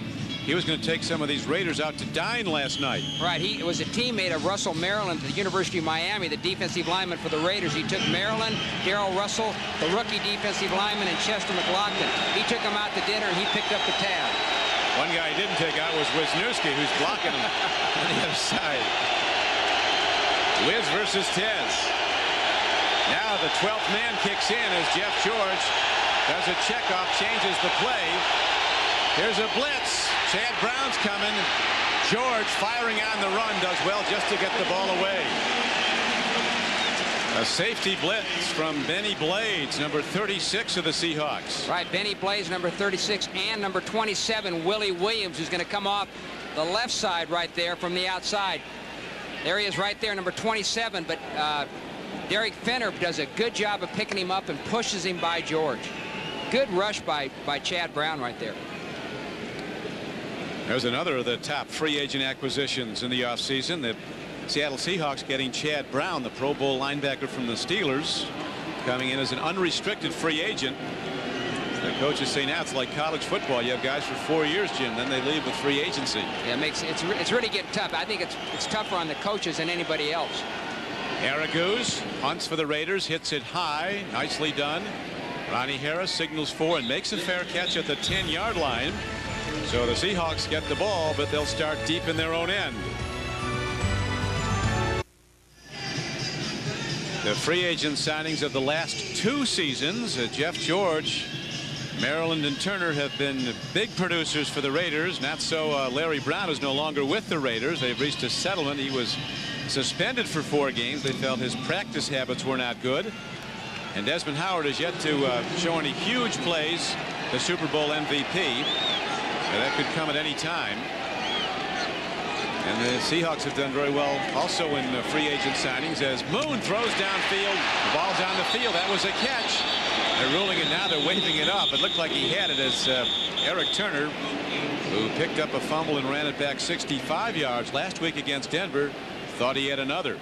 he was going to take some of these Raiders out to dine last night. Right. He was a teammate of Russell Maryland at the University of Miami, the defensive lineman for the Raiders. He took Maryland, Darrell Russell, the rookie defensive lineman, and Chester McLaughlin. He took them out to dinner, and he picked up the tab. One guy he didn't take out was Wisniewski, who's blocking him on the other side. Wiz versus Tez. Now the 12th man kicks in as Jeff George does a checkoff, changes the play. Here's a blitz. Chad Brown's coming. George firing on the run, does well just to get the ball away. A safety blitz from Benny Blades, number 36 of the Seahawks. Right, Benny Blades, number 36, and number 27, Willie Williams, who's going to come off the left side right there from the outside. There he is right there, number 27, but Derek Fenner does a good job of picking him up and pushes him by George. Good rush by Chad Brown right there. There's another of the top free agent acquisitions in the offseason. The Seattle Seahawks getting Chad Brown, the Pro Bowl linebacker from the Steelers, coming in as an unrestricted free agent. The coaches say now it's like college football. You have guys for 4 years, Jim, then they leave with free agency. Yeah, it's really getting tough. I think it's tougher on the coaches than anybody else. Araguz hunts for the Raiders, hits it high, nicely done. Ronnie Harris signals for and makes a fair catch at the 10-yard line. So the Seahawks get the ball, but they'll start deep in their own end. The free agent signings of the last 2 seasons, Jeff George, Maryland and Turner have been big producers for the Raiders. Not so Larry Brown is no longer with the Raiders. They've reached a settlement. He was suspended for 4 games. They felt his practice habits were not good. And Desmond Howard has yet to show any huge plays. The Super Bowl MVP. That could come at any time. And the Seahawks have done very well also in free agent signings as Moon throws downfield. The ball's on the field. That was a catch. They're ruling it now. They're waving it up. It looked like he had it as Eric Turner, who picked up a fumble and ran it back 65 yards last week against Denver, thought he had another.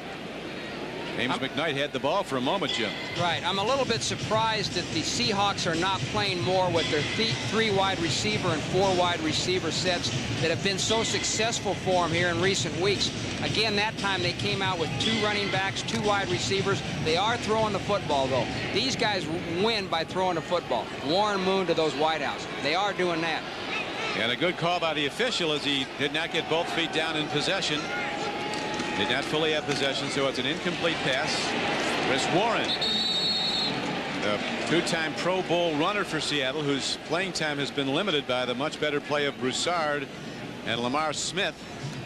James McKnight had the ball for a moment, Jim. Right. I'm a little bit surprised that the Seahawks are not playing more with their 3 wide receiver and 4 wide receiver sets that have been so successful for them here in recent weeks. Again, that time they came out with 2 running backs, 2 wide receivers. They are throwing the football, though. These guys win by throwing the football. Warren Moon to those wideouts. They are doing that. And a good call by the official as he did not get both feet down in possession. Did not fully have possession, so it's an incomplete pass. Chris Warren, the 2-time Pro Bowl runner for Seattle, whose playing time has been limited by the much better play of Broussard and Lamar Smith,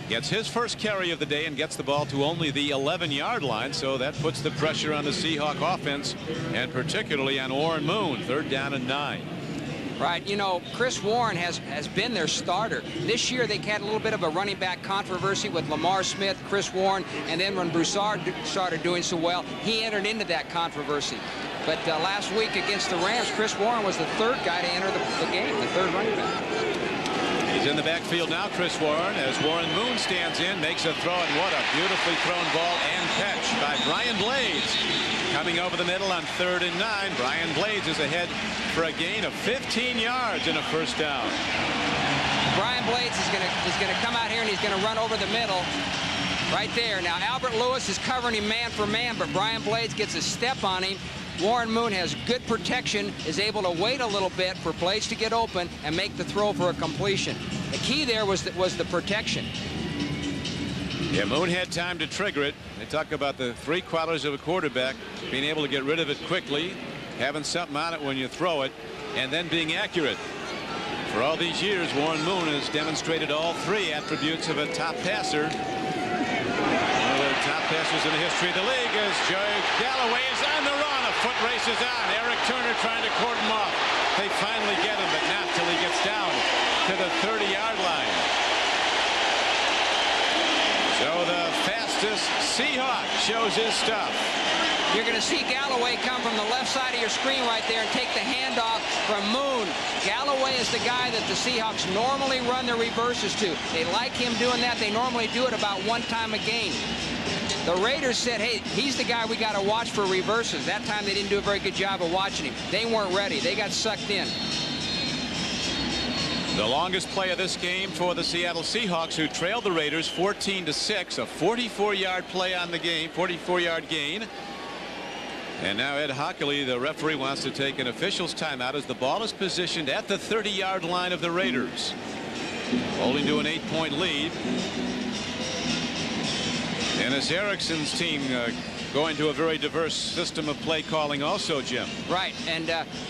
gets his first carry of the day and gets the ball to only the 11-yard line. So that puts the pressure on the Seahawk offense, and particularly on Warren Moon. 3rd down and 9. Right, you know, Chris Warren has been their starter. This year they had a little bit of a running back controversy with Lamar Smith, Chris Warren, and then when Broussard started doing so well, he entered into that controversy. But last week against the Rams, Chris Warren was the 3rd guy to enter the game, the 3rd running back. He's in the backfield now, Chris Warren, as Warren Moon stands in, makes a throw, and what a beautifully thrown ball and catch by Brian Blades. Coming over the middle on 3rd and 9. Brian Blades is ahead for a gain of 15 yards and a 1st down. Brian Blades is going to come out here and he's going to run over the middle right there. Now Albert Lewis is covering him man for man, but Brian Blades gets a step on him. Warren Moon has good protection, is able to wait a little bit for Blades to get open and make the throw for a completion. The key there was the protection. Yeah, Moon had time to trigger it. They talk about the 3 qualities of a quarterback: being able to get rid of it quickly, having something on it when you throw it, and then being accurate. For all these years, Warren Moon has demonstrated all three attributes of a top passer. One of the top passers in the history of the league as Joe Galloway is on the run. A foot race is on. Eric Turner trying to court him off. They finally get him, but not till he gets down to the 30-yard line. So the fastest Seahawk shows his stuff. You're going to see Galloway come from the left side of your screen right there and take the handoff from Moon. Galloway is the guy that the Seahawks normally run their reverses to. They like him doing that. They normally do it about one time a game. The Raiders said, hey, he's the guy we got to watch for reverses. That time they didn't do a very good job of watching him. They weren't ready. They got sucked in. The longest play of this game for the Seattle Seahawks, who trailed the Raiders 14-6, a 44-yard play on the game, 44-yard gain. And now Ed Hockley, the referee, wants to take an official's timeout as the ball is positioned at the 30-yard line of the Raiders, holding to an 8-point lead. And it's Erickson's team going to a very diverse system of play calling also, Jim. Right, and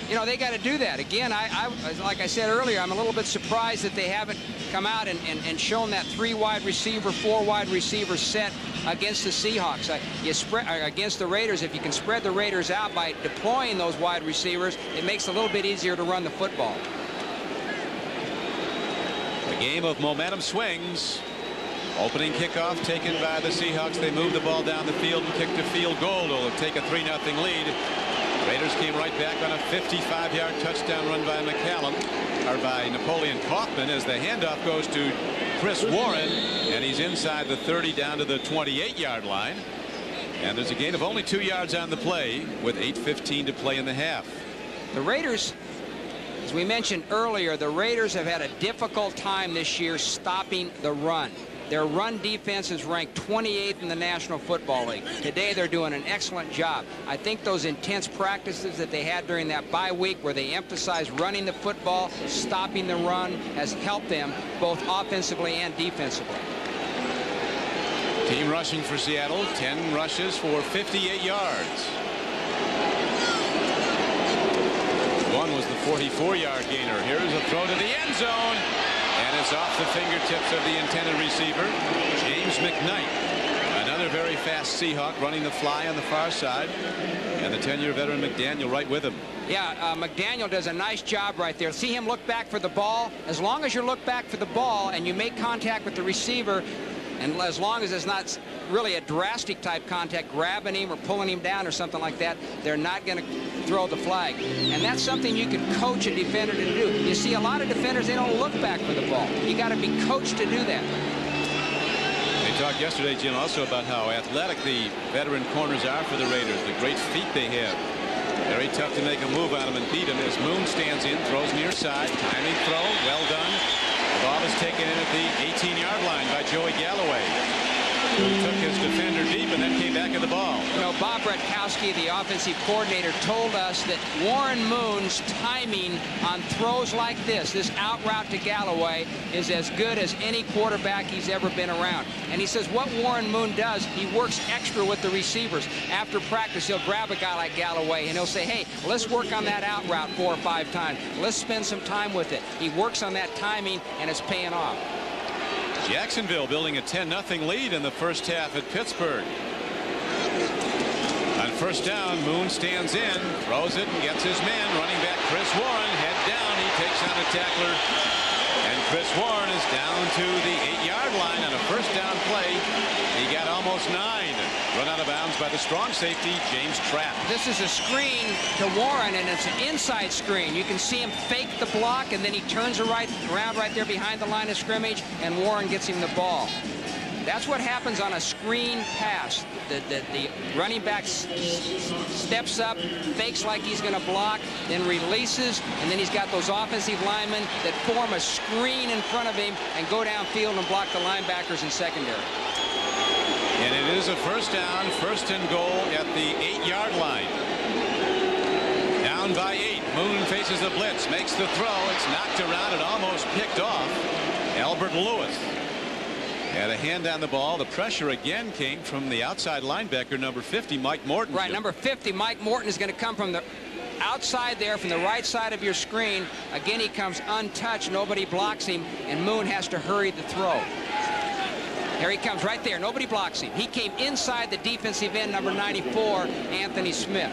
you know, they got to do that. Again, like I said earlier, I'm a little bit surprised that they haven't come out and shown that 3 wide receiver, 4 wide receiver set against the Seahawks. You spread against the Raiders. If you can spread the Raiders out by deploying those wide receivers, it makes it a little bit easier to run the football. A game of momentum swings. Opening kickoff taken by the Seahawks. They moved the ball down the field and kicked a field goal to take a 3-0 lead. Raiders came right back on a 55-yard touchdown run by McCallum, or by Napoleon Kaufman, as the handoff goes to Chris Warren, and he's inside the 30 down to the 28-yard line. And there's a gain of only 2 yards on the play with 8:15 to play in the half. The Raiders, as we mentioned earlier, the Raiders have had a difficult time this year stopping the run. Their run defense is ranked 28th in the National Football League. Today they're doing an excellent job. I think those intense practices that they had during that bye week where they emphasized running the football, stopping the run, has helped them both offensively and defensively. Team rushing for Seattle, 10 rushes for 58 yards. One was the 44-yard gainer. Here's a throw to the end zone. And it's off the fingertips of the intended receiver, James McKnight. Another very fast Seahawk running the fly on the far side. And the 10-year veteran McDaniel right with him. Yeah, McDaniel does a nice job right there. See him look back for the ball. As long as you look back for the ball and you make contact with the receiver, and as long as it's not really a drastic type contact, grabbing him or pulling him down or something like that, they're not going to throw the flag. And that's something you can coach a defender to do. You see a lot of defenders, they don't look back for the ball. You got to be coached to do that. They talked yesterday, Jim, also about how athletic the veteran corners are for the Raiders, the great feet they have. Very tough to make a move on him and beat him as Moon stands in, throws near side, timing throw, well done. The ball is taken in at the 18-yard line by Joey Galloway, who took his defender deep and then came back at the ball. You know, Bob Bratkowski, the offensive coordinator, told us that Warren Moon's timing on throws like this out route to Galloway, is as good as any quarterback he's ever been around. And he says what Warren Moon does, he works extra with the receivers. After practice, he'll grab a guy like Galloway and he'll say, hey, let's work on that out route 4 or 5 times. Let's spend some time with it. He works on that timing, and it's paying off. Jacksonville building a 10-0 lead in the first half at Pittsburgh. On first down, Moon stands in, throws it, and gets his man. Running back Chris Warren, head down. He takes on a tackler. And Chris Warren is down to the 8-yard line on a first down play. He got almost 9. Run out of bounds by the strong safety, James Trapp. This is a screen to Warren, and it's an inside screen. You can see him fake the block, and then he turns around right there behind the line of scrimmage, and Warren gets him the ball. That's what happens on a screen pass. The running back steps up, fakes like he's going to block, then releases, and then he's got those offensive linemen that form a screen in front of him and go downfield and block the linebackers in secondary. And it is a first down, first and goal at the 8-yard line. Down by 8. Moon faces a blitz, makes the throw. It's knocked around and almost picked off. Albert Lewis had a hand on the ball. The pressure again came from the outside linebacker, number 50, Mike Morton. Right, number 50, Mike Morton, is going to come from the outside there from the right side of your screen. Again, he comes untouched. Nobody blocks him, and Moon has to hurry the throw. Here he comes right there. Nobody blocks him. He came inside the defensive end, number 94, Anthony Smith.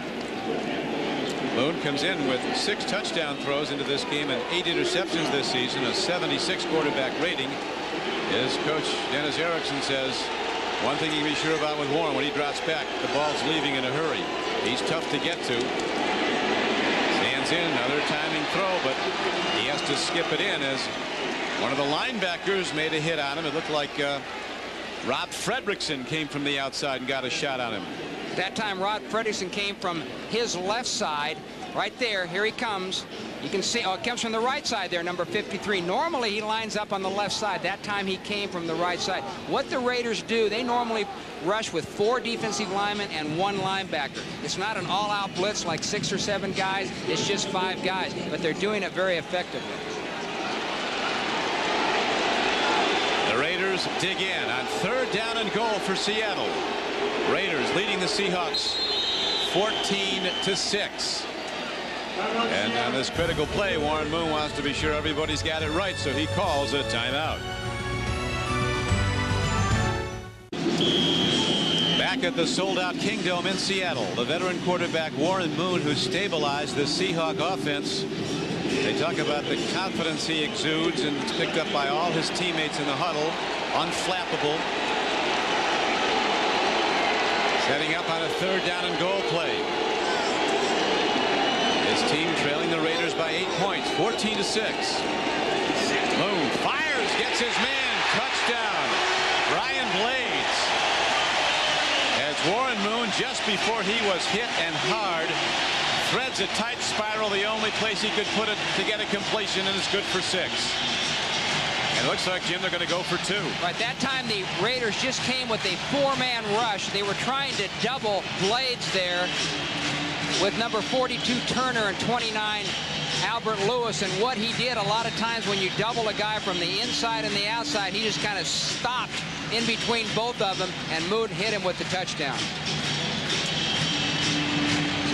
Moon comes in with 6 touchdown throws into this game and 8 interceptions this season, a 76 quarterback rating. His coach, Dennis Erickson, says one thing you can be sure about with Warren, when he drops back, the ball's leaving in a hurry. He's tough to get to. Stands in, another timing throw, but he has to skip it in as one of the linebackers made a hit on him. It looked like Rob Fredrickson came from the outside and got a shot on him. That time Rod Fredrickson came from his left side. Right there, here he comes. You can see, oh, it comes from the right side there, number 53. Normally he lines up on the left side. That time he came from the right side. What the Raiders do, they normally rush with 4 defensive linemen and 1 linebacker. It's not an all-out blitz like 6 or 7 guys. It's just 5 guys, but they're doing it very effectively. The Raiders dig in on 3rd down and goal for Seattle. Raiders leading the Seahawks 14-6. And on this critical play, Warren Moon wants to be sure everybody's got it right, so he calls a timeout. Back at the sold-out Kingdome in Seattle, the veteran quarterback Warren Moon, who stabilized the Seahawk offense. They talk about the confidence he exudes, and it's picked up by all his teammates in the huddle. Unflappable. Setting up on a 3rd down and goal play. His team trailing the Raiders by 8 points, 14-6. Moon fires, gets his man, touchdown. Brian Blades. As Warren Moon, just before he was hit and hard, threads a tight spiral, the only place he could put it to get a completion, and it's good for 6. It looks like, Jim, they're going to go for 2. Right, that time the Raiders just came with a 4-man rush. They were trying to double Blades there with number 42 Turner and 29 Albert Lewis. And what he did a lot of times when you double a guy from the inside and the outside, he just kind of stopped in between both of them, and Moon hit him with the touchdown.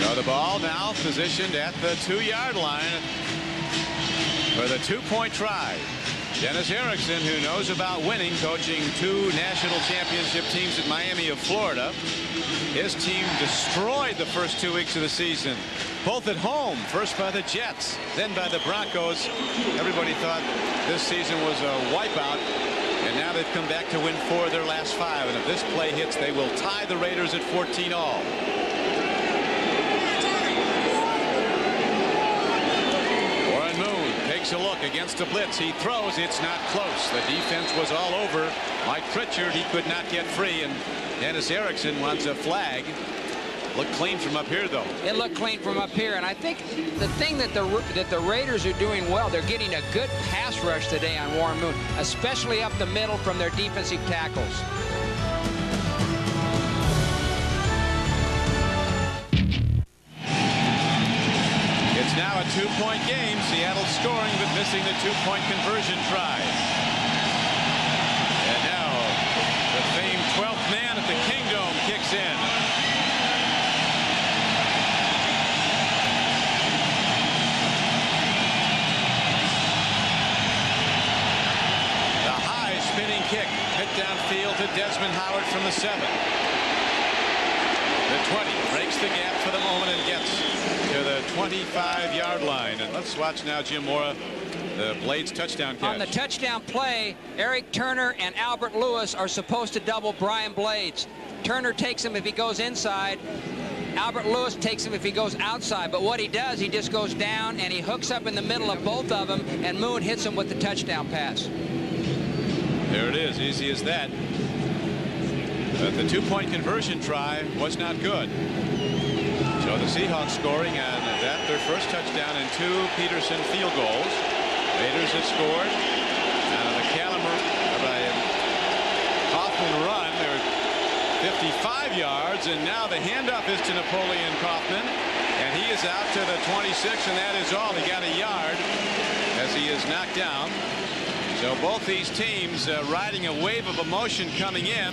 So the ball now positioned at the 2-yard line for the 2-point try. Dennis Erickson, who knows about winning, coaching 2 national championship teams at Miami of Florida. His team destroyed the first 2 weeks of the season, both at home, first by the Jets, then by the Broncos. Everybody thought this season was a wipeout, and now they've come back to win 4 of their last 5. And if this play hits, they will tie the Raiders at 14 all. Takes a look against the blitz. He throws. It's not close. The defense was all over Mike Pritchard. He could not get free, and Dennis Erickson wants a flag. Looked clean from up here, though. It looked clean from up here, and I think the thing that the Raiders are doing well, they're getting a good pass rush today on Warren Moon, especially up the middle from their defensive tackles. It's now a 2-point game. Seattle scoring, but missing the 2-point conversion try. And now the famed 12th man at the Kingdome kicks in. The high spinning kick hit downfield to Desmond Howard from the 7. The 20 breaks the gap for the moment and gets to the 25-yard line. And let's watch now, Jim Mora, the Blades touchdown catch. On the touchdown play, Eric Turner and Albert Lewis are supposed to double Brian Blades. Turner takes him if he goes inside. Albert Lewis takes him if he goes outside. But what he does, he just goes down and he hooks up in the middle of both of them, and Moon hits him with the touchdown pass. There it is, easy as that. But the 2-point conversion try was not good. So the Seahawks scoring on that, their first touchdown and 2 Peterson field goals. Raiders had scored on the Kaufman run. They're 55 yards, and now the handoff is to Napoleon Kaufman, and he is out to the 26, and that is all. He got a yard as he is knocked down. So both these teams riding a wave of emotion coming in.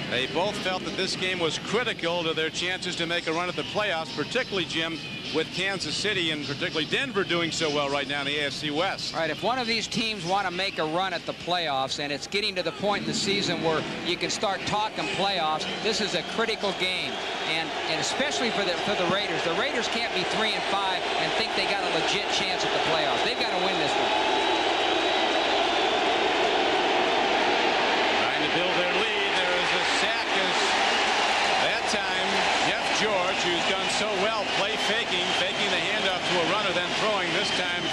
They both felt that this game was critical to their chances to make a run at the playoffs, particularly, Jim, with Kansas City and particularly Denver doing so well right now in the AFC West. All right, if one of these teams want to make a run at the playoffs, and it's getting to the point in the season where you can start talking playoffs, this is a critical game, and especially for the Raiders. The Raiders can't be 3-5 and think they got a legit chance at the playoffs. They've got to win this one. Trying to build their lead. There is a sack as that time Jeff George, who's done so well play faking the handoff to a runner, then throwing. This time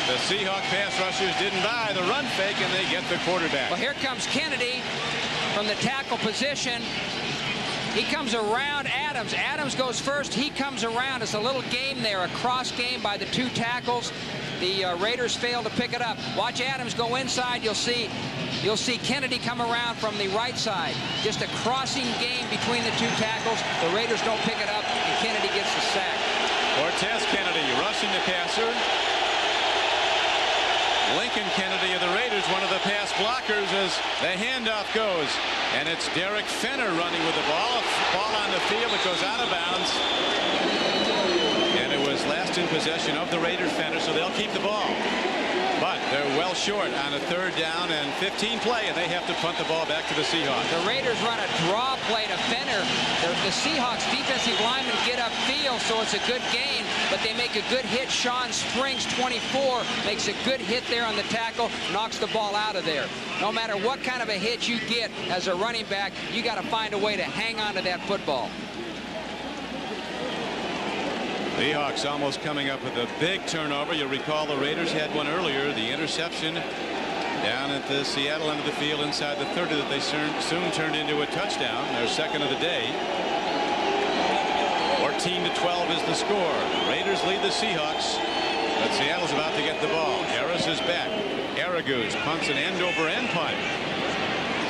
the Seahawk pass rushers didn't buy the run fake, and they get the quarterback. Well, here comes Kennedy from the tackle position. He comes around Adams. Adams goes first. He comes around. It's a little game there, a cross game by the two tackles. The Raiders fail to pick it up. Watch Adams go inside. You'll see Kennedy come around from the right side. Just a crossing game between the two tackles. The Raiders don't pick it up, and Kennedy gets the sack. Cortez Kennedy rushing the passer. Lincoln Kennedy of the Raiders, one of the pass blockers as the handoff goes. And it's Derek Fenner running with the ball. Ball on the field. It goes out of bounds. And it was last in possession of the Raiders, Fenner, so they'll keep the ball. But they're well short on a 3rd down and 15 play, and they have to punt the ball back to the Seahawks. The Raiders run a draw play to Fenner. The Seahawks defensive linemen get upfield, so it's a good gain, but they make a good hit. Sean Springs, 24, makes a good hit there on the tackle, knocks the ball out of there. No matter what kind of a hit you get as a running back, you got to find a way to hang on to that football. Seahawks almost coming up with a big turnover. You'll recall the Raiders had one earlier, the interception down at the Seattle end of the field inside the 30 that they soon turned into a touchdown, their second of the day. 14-12 is the score. The Raiders lead the Seahawks, but Seattle's about to get the ball. Harris is back. Araguz punts an end-over-end punt.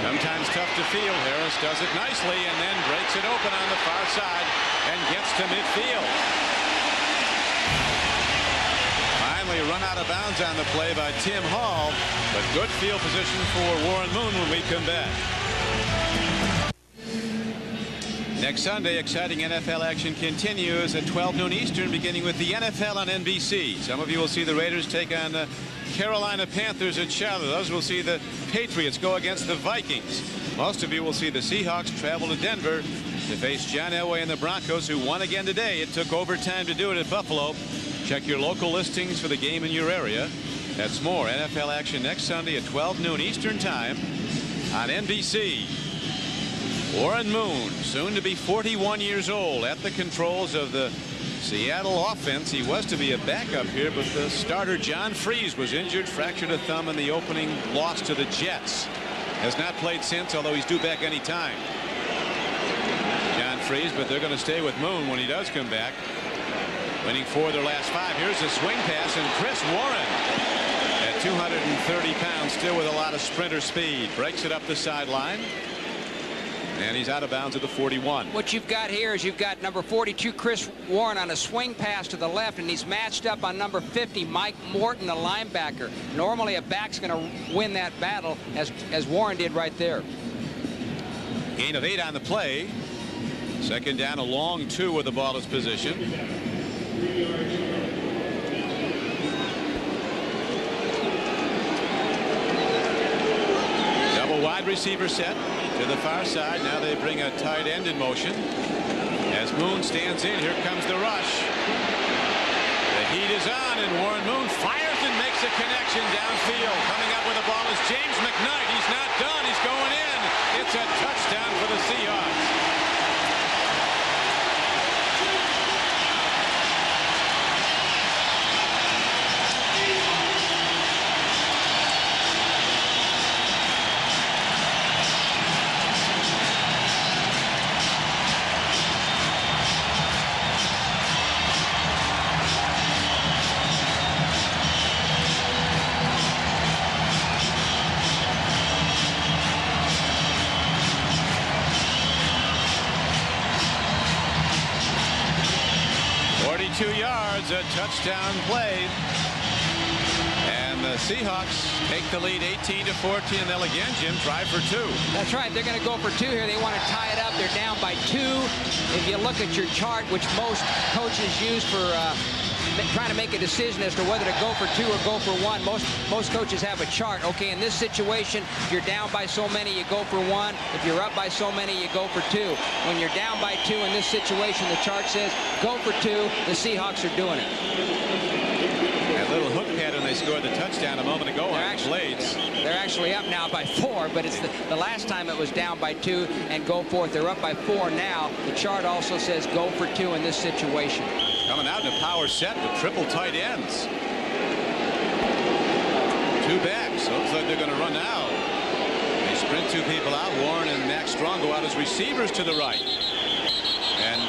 Sometimes tough to field. Harris does it nicely and then breaks it open on the far side and gets to midfield. Finally run out of bounds on the play by Tim Hall, but good field position for Warren Moon when we come back. Next Sunday, exciting NFL action continues at 12 noon Eastern, beginning with the NFL on NBC. Some of you will see the Raiders take on the Carolina Panthers at Charlotte. Others will see the Patriots go against the Vikings. Most of you will see the Seahawks travel to Denver to face John Elway and the Broncos, who won again today. It took overtime to do it at Buffalo. Check your local listings for the game in your area. That's more NFL action next Sunday at 12 noon Eastern time on NBC. Warren Moon, soon to be 41 years old, at the controls of the Seattle offense. He was to be a backup here, but the starter John Freeze was injured, fractured a thumb in the opening loss to the Jets. Has not played since, although he's due back any time. John Freeze, but they're going to stay with Moon when he does come back. Winning 4 of their last 5. Here's a swing pass, and Chris Warren at 230 pounds, still with a lot of sprinter speed, breaks it up the sideline. And he's out of bounds at the 41. What you've got here is you've got number 42, Chris Warren, on a swing pass to the left, and he's matched up on number 50, Mike Morton, a linebacker. Normally a back's going to win that battle, as Warren did right there. Gain of 8 on the play. Second down, a long 2 with the ball is positioned. Double wide receiver set to the far side. Now they bring a tight end in motion. As Moon stands in, here comes the rush. The heat is on, and Warren Moon fires and makes a connection downfield. Coming up with the ball is James McKnight. He's not done. He's going in. It's a touchdown for the Seahawks. A touchdown play, and the Seahawks take the lead 18-14, and they'll again, Jim, try for 2. That's right. They're going to go for 2 here. They want to tie it up. They're down by 2. If you look at your chart, which most coaches use for trying to make a decision as to whether to go for 2 or go for 1, most coaches have a chart. Okay, in this situation, if you're down by so many, you go for 1. If you're up by so many, you go for 2. When you're down by 2 in this situation, the chart says go for 2. The Seahawks are doing it. That little hook pattern they scored the touchdown a moment ago on Blades. They're actually up now by 4, but it's the last time it was down by 2 and go for it. They're up by 4 now. The chart also says go for 2 in this situation. Coming out in a power set with triple tight ends. 2 backs. Looks like they're going to run now. They sprint 2 people out. Warren and Max Strong go out as receivers to the right. And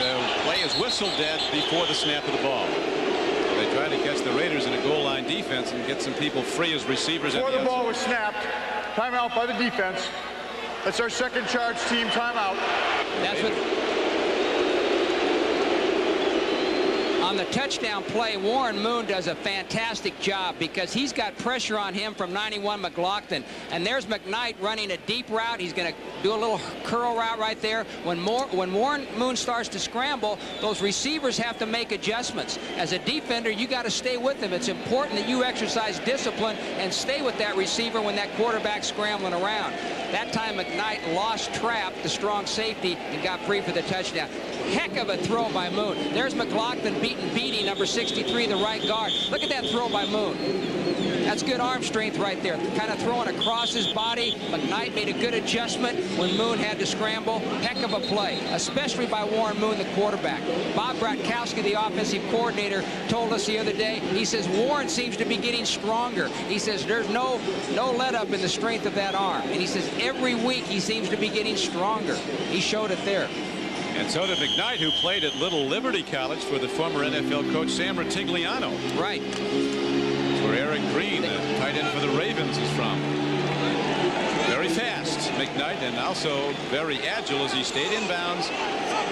play is whistled dead before the snap of the ball. They try to catch the Raiders in a goal line defense and get some people free as receivers. Before the ball was snapped, timeout by the defense. That's our second charge team timeout. That's what. On the touchdown play, Warren Moon does a fantastic job because he's got pressure on him from 91 McLaughlin. And there's McKnight running a deep route. He's going to do a little curl route right there. When Warren Moon starts to scramble, those receivers have to make adjustments. As a defender, you got to stay with them. It's important that you exercise discipline and stay with that receiver when that quarterback's scrambling around. That time McKnight lost Trap, the strong safety, and got free for the touchdown. Heck of a throw by Moon. There's McLaughlin beating Beatty, number 63, the right guard. Look at that throw by Moon. That's good arm strength right there. Kind of throwing across his body. McKnight made a good adjustment when Moon had to scramble. Heck of a play, especially by Warren Moon, the quarterback. Bob Bratkowski, the offensive coordinator, told us the other day, he says Warren seems to be getting stronger. He says there's no let up in the strength of that arm. And he says every week he seems to be getting stronger. He showed it there. And so did McKnight, who played at Little Liberty College for the former NFL coach Sam Ratigliano. Right. That's where Eric Green, the tight end for the Ravens, is from. Very fast, McKnight, and also very agile as he stayed in bounds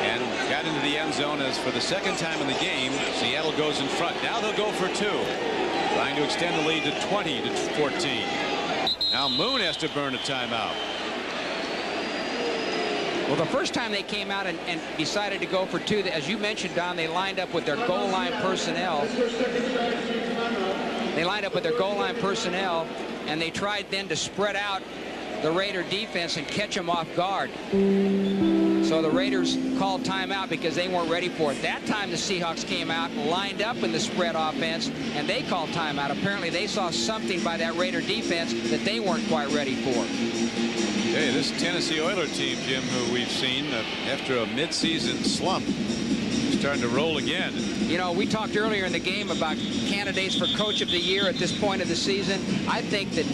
and got into the end zone as for the second time in the game, Seattle goes in front. Now they'll go for 2, trying to extend the lead to 20-14. Now Moon has to burn a timeout. Well, the first time they came out and decided to go for 2, as you mentioned, Don, they lined up with their goal line personnel. They lined up with their goal line personnel, and they tried then to spread out the Raider defense and catch them off guard. So the Raiders called timeout because they weren't ready for it. That time the Seahawks came out and lined up in the spread offense, and they called timeout. Apparently they saw something by that Raider defense that they weren't quite ready for. Hey, this Tennessee Oilers team, Jim, who we've seen after a midseason slump, starting to roll again. You know, we talked earlier in the game about candidates for Coach of the Year at this point of the season. I think that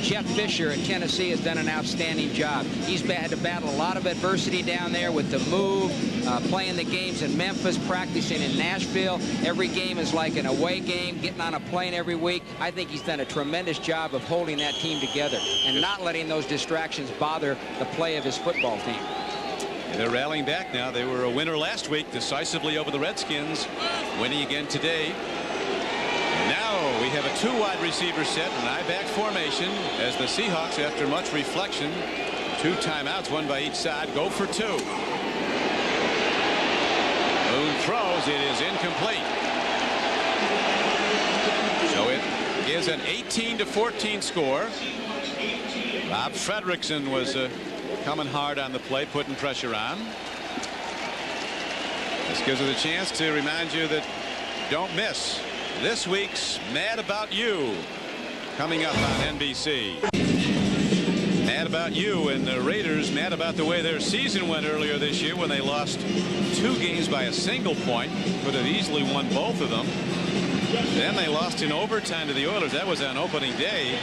Jeff Fisher at Tennessee has done an outstanding job. He's had to battle a lot of adversity down there with the move, playing the games in Memphis, practicing in Nashville. Every game is like an away game, getting on a plane every week. I think he's done a tremendous job of holding that team together and not letting those distractions bother the play of his football team. They're rallying back now. They were a winner last week decisively over the Redskins, winning again today. Now we have a 2 wide receiver set, an I-back formation as the Seahawks, after much reflection, 2 timeouts, 1 by each side, go for 2. Moon throws. It is incomplete. So it is an 18-14 score. Bob Fredrickson was coming hard on the play, putting pressure on. This gives us a chance to remind you that don't miss this week's Mad About You coming up on NBC. Mad about you and the Raiders mad about the way their season went earlier this year when they lost 2 games by a single point. Could have easily won both of them. Then they lost in overtime to the Oilers. That was on opening day.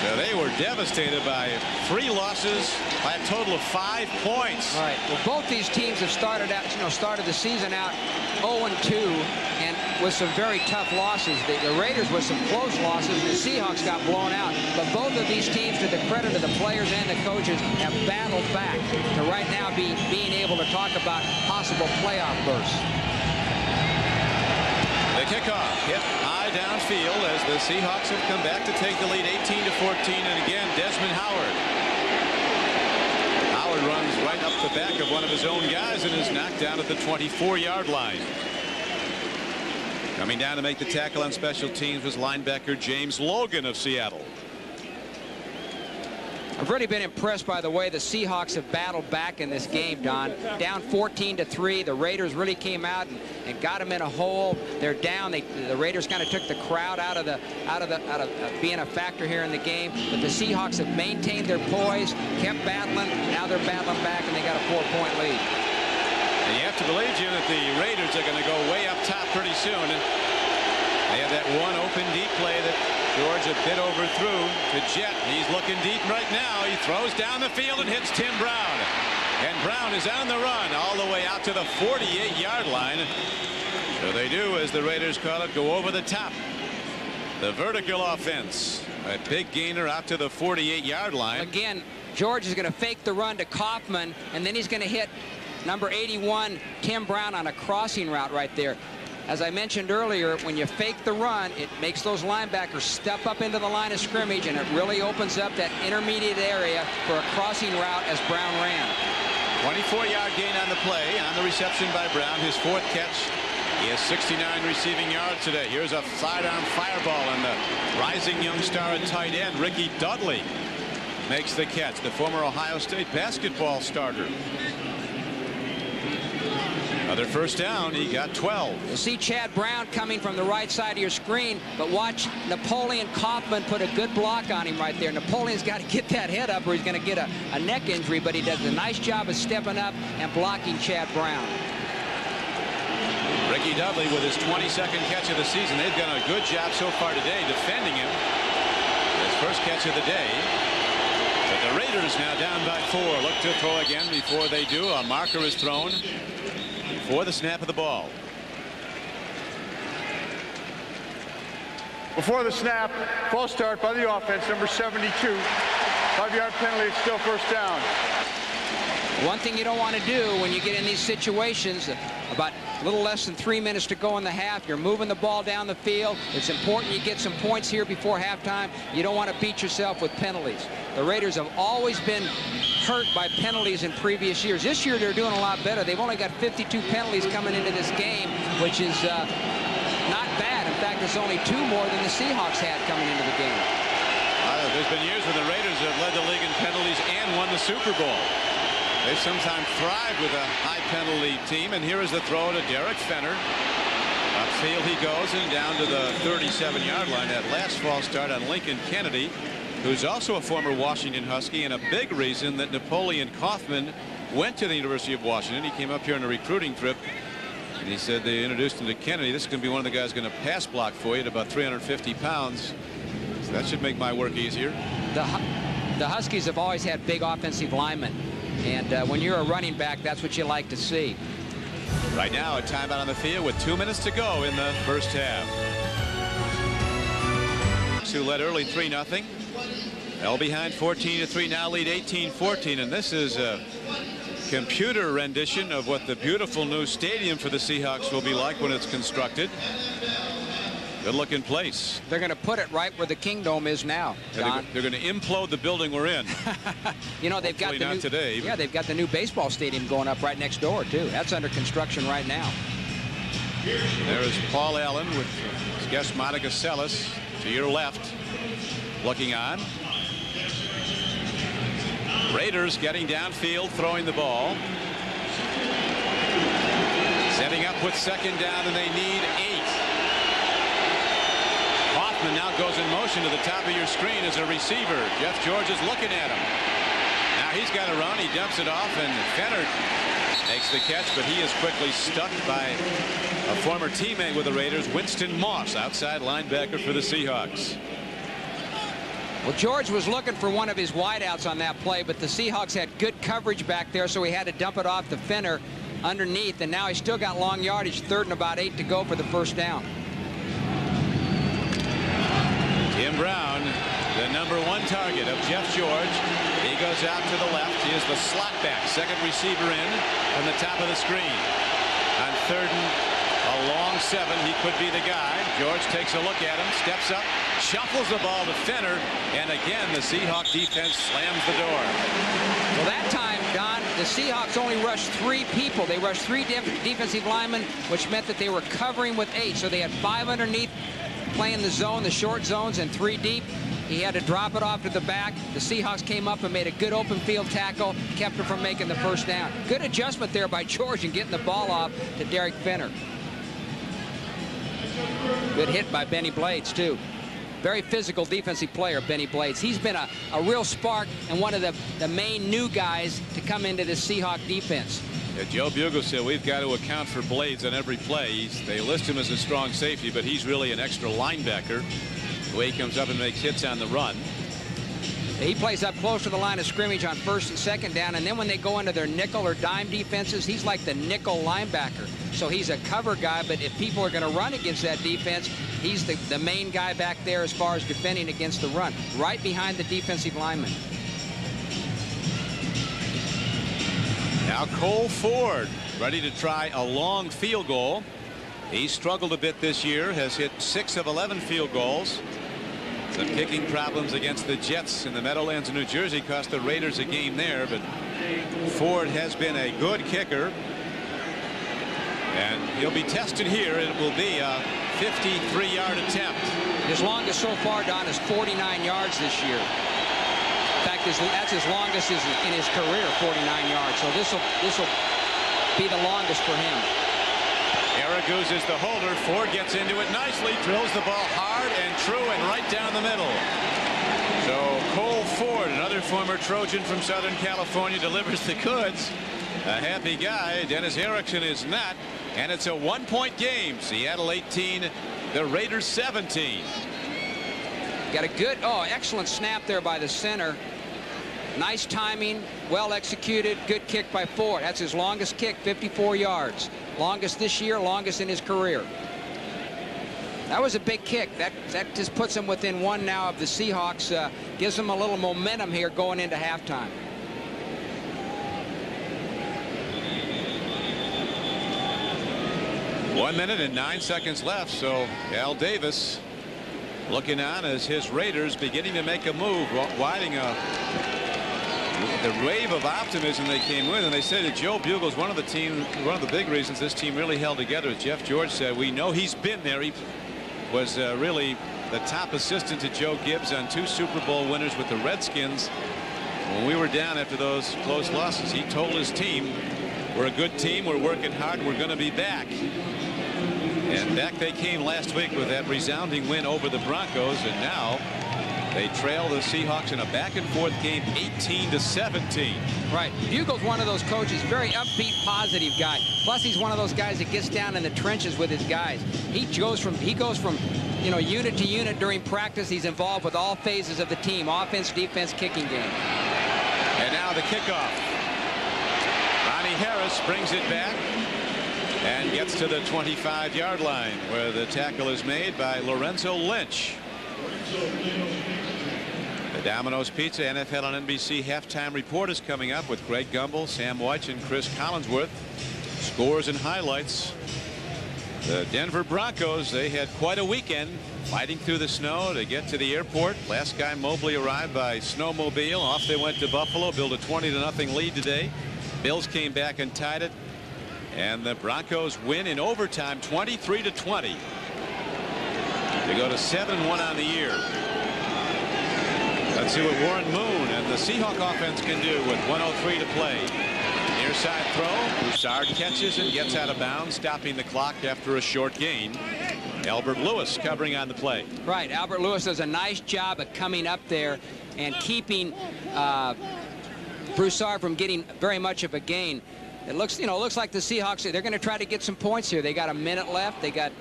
So they were devastated by 3 losses by a total of 5 points. All right. Well, both these teams have started the season out 0-2 and with some very tough losses. The Raiders with some close losses, and the Seahawks got blown out. But both of these teams, to the credit of the players and the coaches, have battled back to right now being able to talk about possible playoff berths. The kickoff hit high downfield as the Seahawks have come back to take the lead 18-14. And again, Desmond Howard. Howard runs right up the back of one of his own guys and is knocked down at the 24-yard line. Coming down to make the tackle on special teams was linebacker James Logan of Seattle. I've really been impressed by the way the Seahawks have battled back in this game, Don. Down 14-3. The Raiders really came out and got them in a hole. They're down. The Raiders kind of took the crowd out of being a factor here in the game. But the Seahawks have maintained their poise, kept battling. Now they're battling back, and they got a 4-point lead. And you have to believe, Jim, that the Raiders are going to go way up top pretty soon. And they have that one open deep play that George a bit overthrew to Jet. He's looking deep right now. He throws down the field and hits Tim Brown. And Brown is on the run all the way out to the 48-yard line. So they do, as the Raiders call it, go over the top. The vertical offense. A big gainer out to the 48-yard line. Again, George is going to fake the run to Kaufman, and then he's going to hit number 81, Tim Brown, on a crossing route right there. As I mentioned earlier, when you fake the run, it makes those linebackers step up into the line of scrimmage, and it really opens up that intermediate area for a crossing route as Brown ran. 24-yard gain on the play, on the reception by Brown. His fourth catch. He has 69 receiving yards today. Here's a sidearm fireball, and the rising young star at tight end, Ricky Dudley, makes the catch. The former Ohio State basketball starter. Another first down. He got 12. You'll see Chad Brown coming from the right side of your screen, but watch Napoleon Kaufman put a good block on him right there. Napoleon's got to get that head up or he's going to get a neck injury, but he does a nice job of stepping up and blocking Chad Brown. Ricky Dudley with his 22nd catch of the season. They've done a good job so far today defending him. His first catch of the day. But the Raiders now down by 4. Look to throw again before they do. A marker is thrown before the snap of the ball. Before the snap, false start by the offense, number 72. 5-yard penalty, it's still first down. One thing you don't want to do when you get in these situations, about a little less than 3 minutes to go in the half, you're moving the ball down the field. It's important you get some points here before halftime. You don't want to beat yourself with penalties. The Raiders have always been hurt by penalties in previous years. This year they're doing a lot better. They've only got 52 penalties coming into this game, which is not bad. In fact, it's only 2 more than the Seahawks had coming into the game. There's been years when the Raiders have led the league in penalties and won the Super Bowl. They've sometimes thrived with a high penalty team, and here is the throw to Derek Fenner. Upfield he goes and down to the 37-yard line. That last false start on Lincoln Kennedy, who's also a former Washington Husky, and a big reason that Napoleon Kaufman went to the University of Washington. He came up here on a recruiting trip, and he said they introduced him to Kennedy. This is going to be one of the guys going to pass block for you at about 350 pounds. So that should make my work easier. The Huskies have always had big offensive linemen. And when you're a running back, that's what you like to see. Right now, a timeout on the field with 2 minutes to go in the first half. Who led early 3-0. Held behind 14-3, now lead 18-14. And this is a computer rendition of what the beautiful new stadium for the Seahawks will be like when it's constructed. Good looking place. They're going to put it right where the Kingdome is now, Don. They're going to implode the building we're in. You know, they've got the new, today. Yeah, they've got the new baseball stadium going up right next door too. That's under construction right now. There is Paul Allen with his guest Monica Seles to your left, looking on. Raiders getting downfield, throwing the ball. Setting up with second down, and they need 8. Hoffman now goes in motion to the top of your screen as a receiver. Jeff George is looking at him. Now he's got to run. He dumps it off, and Fenner makes the catch, but he is quickly stuck by a former teammate with the Raiders, Winston Moss, outside linebacker for the Seahawks. Well, George was looking for one of his wideouts on that play, but the Seahawks had good coverage back there, so he had to dump it off to Fenner underneath, and now he's still got long yardage. 3rd and about 8 to go for the first down. Tim Brown, the number 1 target of Jeff George. He goes out to the left. He is the slot back, second receiver in from the top of the screen. On 3rd and a long strong 7. He could be the guy. George takes a look at him, steps up, shuffles the ball to Fenner, and again the Seahawk defense slams the door. Well, that time, Don, the Seahawks only rushed 3 people. They rushed 3 defensive linemen, which meant that they were covering with 8. So they had 5 underneath playing the zone, the short zones, and 3 deep. He had to drop it off to the back. The Seahawks came up and made a good open field tackle, kept him from making the first down. Good adjustment there by George and getting the ball off to Derek Fenner. Good hit by Benny Blades, too. Very physical defensive player, Benny Blades. He's been a real spark and one of the main new guys to come into the Seahawk defense. Yeah, Joe Bugle said we've got to account for Blades on every play. They list him as a strong safety, but he's really an extra linebacker. The way he comes up and makes hits on the run. He plays up close to the line of scrimmage on 1st and 2nd down, and then when they go into their nickel or dime defenses, he's like the nickel linebacker. So he's a cover guy, but if people are going to run against that defense, he's the main guy back there as far as defending against the run, right behind the defensive lineman. Now Cole Ford ready to try a long field goal. He struggled a bit this year, has hit 6 of 11 field goals. Some kicking problems against the Jets in the Meadowlands of New Jersey cost the Raiders a game there, but Ford has been a good kicker. And he'll be tested here. It will be a 53-yard attempt. His longest so far, Don, is 49 yards this year. In fact, that's his longest in his career, 49 yards. So this will be the longest for him. Araguz is the holder. Ford gets into it nicely, drills the ball hard and true and right down the middle. So Cole Ford, another former Trojan from Southern California, delivers the goods. A happy guy. Dennis Erickson is not, and it's a 1-point game. Seattle 18, the Raiders 17. Got a good, excellent snap there by the center. Nice timing, well executed, good kick by Ford. That's his longest kick, 54 yards. Longest this year, longest in his career. That was a big kick. That just puts him within 1 now of the Seahawks. Gives them a little momentum here going into halftime. One minute and 9 seconds left. So Al Davis looking on as his Raiders beginning to make a move, riding the wave of optimism they came with, and they said that Joe Bugle's one of the big reasons this team really held together. As Jeff George said, we know he's been there. He was really the top assistant to Joe Gibbs on 2 Super Bowl winners with the Redskins. When we were down after those close losses, he told his team, we're a good team, we're working hard, we're going to be back. And back they came last week with that resounding win over the Broncos, and now they trail the Seahawks in a back-and-forth game, 18-17. Right. Bugle's one of those coaches, very upbeat, positive guy. Plus, he's one of those guys that gets down in the trenches with his guys. He goes from unit to unit during practice. He's involved with all phases of the team: offense, defense, kicking game. And now the kickoff. Ronnie Harris brings it back and gets to the 25-yard line, where the tackle is made by Lorenzo Lynch. The Domino's Pizza NFL on NBC halftime report is coming up with Greg Gumbel, Sam Weich, and Chris Collinsworth. Scores and highlights. The Denver Broncos, they had quite a weekend fighting through the snow to get to the airport. Last guy Mobley arrived by snowmobile. Off they went to Buffalo, built a 20-0 lead today. Bills came back and tied it, and the Broncos win in overtime, 23-20. They go to 7-1 on the year. Let's see what Warren Moon and the Seahawk offense can do with 1:03 to play. Near side throw. Broussard catches and gets out of bounds, stopping the clock after a short gain. Albert Lewis covering on the play. Right. Albert Lewis does a nice job of coming up there and keeping Broussard from getting very much of a gain. It looks like the Seahawks, they're going to try to get some points here. They got a minute left. They got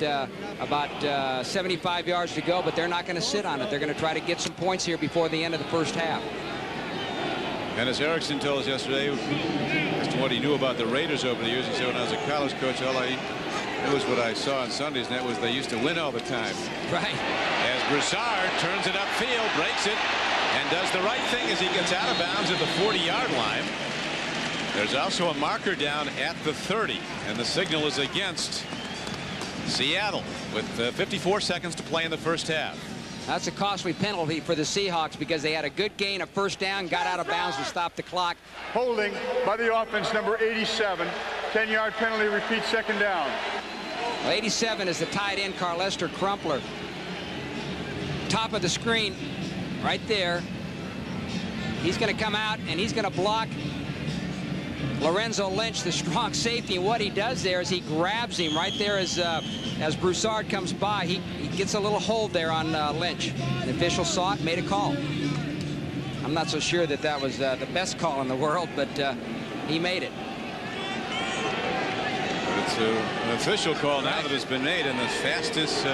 about 75 yards to go, but they're not going to sit on it. They're going to try to get some points here before the end of the first half. And as Erickson told us yesterday, as to what he knew about the Raiders over the years, he said, when I was a college coach, all I knew was what I saw on Sundays, and that was they used to win all the time. Right. As Broussard turns it upfield, breaks it, and does the right thing as he gets out of bounds at the 40-yard line. There's also a marker down at the 30, and the signal is against Seattle with 54 seconds to play in the first half. That's a costly penalty for the Seahawks because they had a good gain of first down, got out of bounds and stopped the clock. Holding by the offense, number 87. 10-yard penalty, repeat second down. Well, 87 is the tight end, Carlester Crumpler. Top of the screen, right there. He's going to come out and he's going to block Lorenzo Lynch, the strong safety. And what he does there is he grabs him right there as Broussard comes by. He gets a little hold there on Lynch. The official saw it, made a call. I'm not so sure that that was the best call in the world, but he made it. It's an official call now that has been made, and the fastest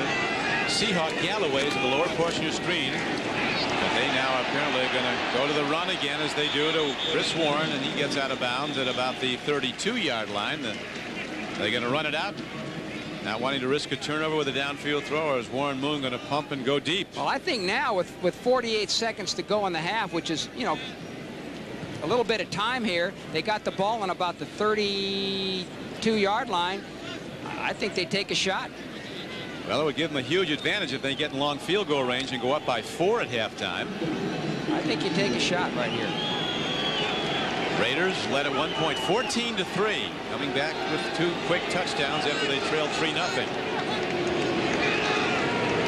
Seahawk Galloway is in the lower portion of your screen. But they now apparently are going to go to the run again as they do to Chris Warren, and he gets out of bounds at about the 32-yard line. They're going to run it out. Not wanting to risk a turnover with a downfield throw, or is Warren Moon going to pump and go deep? Well, I think now with 48 seconds to go in the half, which is, you know, a little bit of time here, they got the ball on about the 32-yard line. I think they take a shot. Well, it would give them a huge advantage if they get in long field goal range and go up by 4 at halftime. I think you take a shot right here. Raiders led at one point 14-3, coming back with 2 quick touchdowns after they trailed 3-0.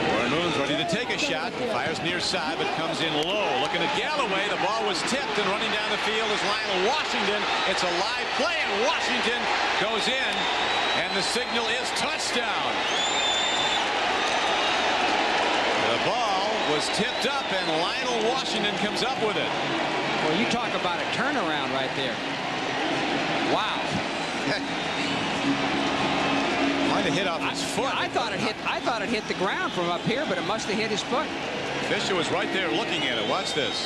Warren Moon's ready to take a shot. Fires near side, but comes in low. Looking at Galloway. The ball was tipped, and running down the field is Lionel Washington. It's a live play, and Washington goes in, and the signal is touchdown. The ball was tipped up, and Lionel Washington comes up with it. Well, you talk about a turnaround right there. Wow. Might have hit off his foot. I thought it hit the ground from up here, but it must have hit his foot. Fisher was right there looking at it. Watch this.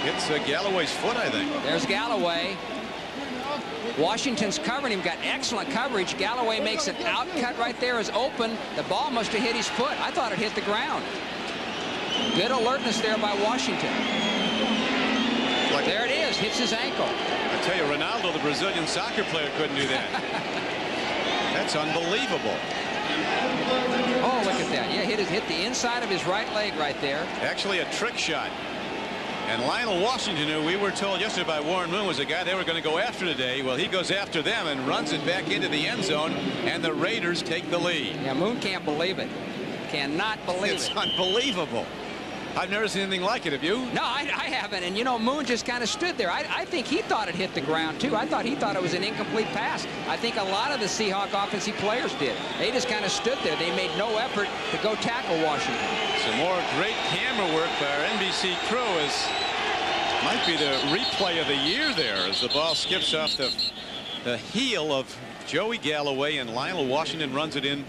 Hits Galloway's foot, I think. There's Galloway. Washington's covering him. Got excellent coverage. Galloway makes an out cut right there. Is open. The ball must have hit his foot. I thought it hit the ground. Good alertness there by Washington. There it is. Hits his ankle. I tell you, Ronaldo, the Brazilian soccer player, couldn't do that. That's unbelievable. Oh, look at that. Yeah, hit the inside of his right leg right there. Actually, a trick shot. And Lionel Washington, who we were told yesterday by Warren Moon was a guy they were going to go after today. Well, he goes after them and runs it back into the end zone, and the Raiders take the lead. Yeah, Moon can't believe it. Cannot believe it. It's unbelievable. I've never seen anything like it. Have you? No, I haven't. And, you know, Moon just kind of stood there. I think he thought it hit the ground, too. I thought he thought it was an incomplete pass. I think a lot of the Seahawk offensive players did. They just kind of stood there. They made no effort to go tackle Washington. Some more great camera work by our NBC crew. Might be the replay of the year there as the ball skips off the heel of Joey Galloway, and Lionel Washington runs it in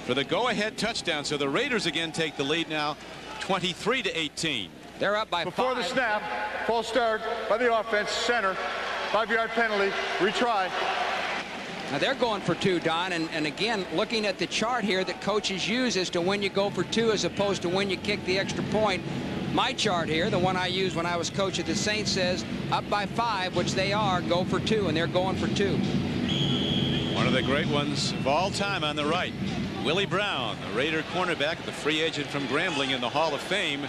for the go-ahead touchdown. So the Raiders again take the lead now, 23-18. They're up by 5. Before the snap, false start by the offense, center, 5-yard penalty, retry. Now they're going for 2, Don, and again, looking at the chart here that coaches use as to when you go for 2 as opposed to when you kick the extra point. My chart here, the one I used when I was coach at the Saints, says up by 5, which they are, go for 2, and they're going for 2. One of the great ones of all time on the right, Willie Brown, the Raider cornerback, the free agent from Grambling in the Hall of Fame.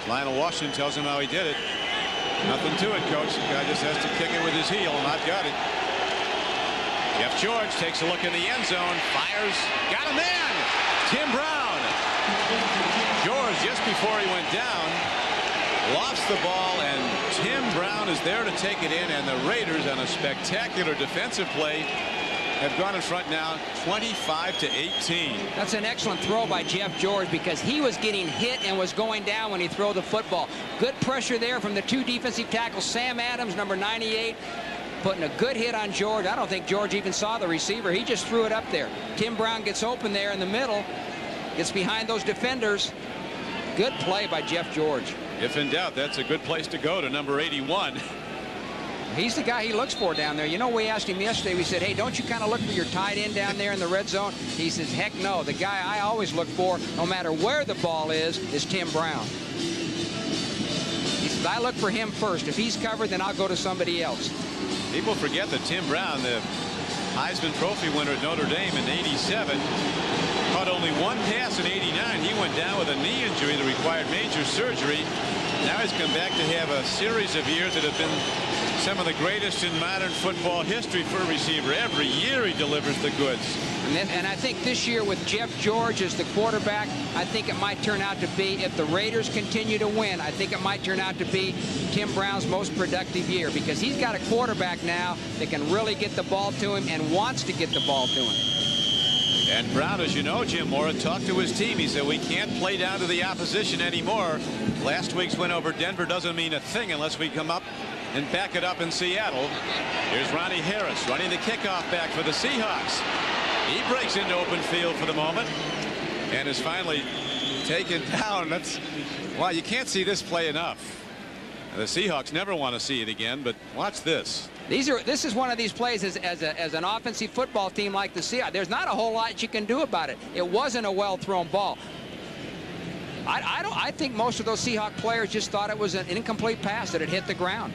Lionel Washington tells him how he did it. Nothing to it, coach. The guy just has to kick it with his heel, and I've got it. Jeff George takes a look in the end zone, fires, got a man, Tim Brown. George, just before he went down, lost the ball, and Tim Brown is there to take it in, and the Raiders, on a spectacular defensive play, have gone in front now 25-18. That's an excellent throw by Jeff George because he was getting hit and was going down when he threw the football. Good pressure there from the 2 defensive tackles. Sam Adams, number 98, putting a good hit on George. I don't think George even saw the receiver. He just threw it up there. Tim Brown gets open there in the middle, gets behind those defenders. Good play by Jeff George. If in doubt, that's a good place to go, to number 81. He's the guy he looks for down there. You know, we asked him yesterday, we said, hey, don't you kind of look for your tight end down there in the red zone? He says, heck no. The guy I always look for, no matter where the ball is Tim Brown. He says, I look for him first. If he's covered, then I'll go to somebody else. People forget that Tim Brown, the Heisman Trophy winner at Notre Dame in '87. Caught only one pass in '89. He went down with a knee injury that required major surgery. Now he's come back to have a series of years that have been some of the greatest in modern football history for a receiver. Every year he delivers the goods. And I think this year with Jeff George as the quarterback, I think it might turn out to be, if the Raiders continue to win, I think it might turn out to be Tim Brown's most productive year, because he's got a quarterback now that can really get the ball to him and wants to get the ball to him. And Brown, as you know, Jim Mora talked to his team. He said, we can't play down to the opposition anymore. Last week's win over Denver doesn't mean a thing unless we come up and back it up in Seattle. Here's Ronnie Harris running the kickoff back for the Seahawks. He breaks into open field for the moment and is finally taken down. That's why you can't see this play enough. The Seahawks never want to see it again, but watch this. This is one of these plays as an offensive football team like the Seahawks. There's not a whole lot you can do about it. It wasn't a well-thrown ball. I think most of those Seahawk players just thought it was an incomplete pass that had hit the ground.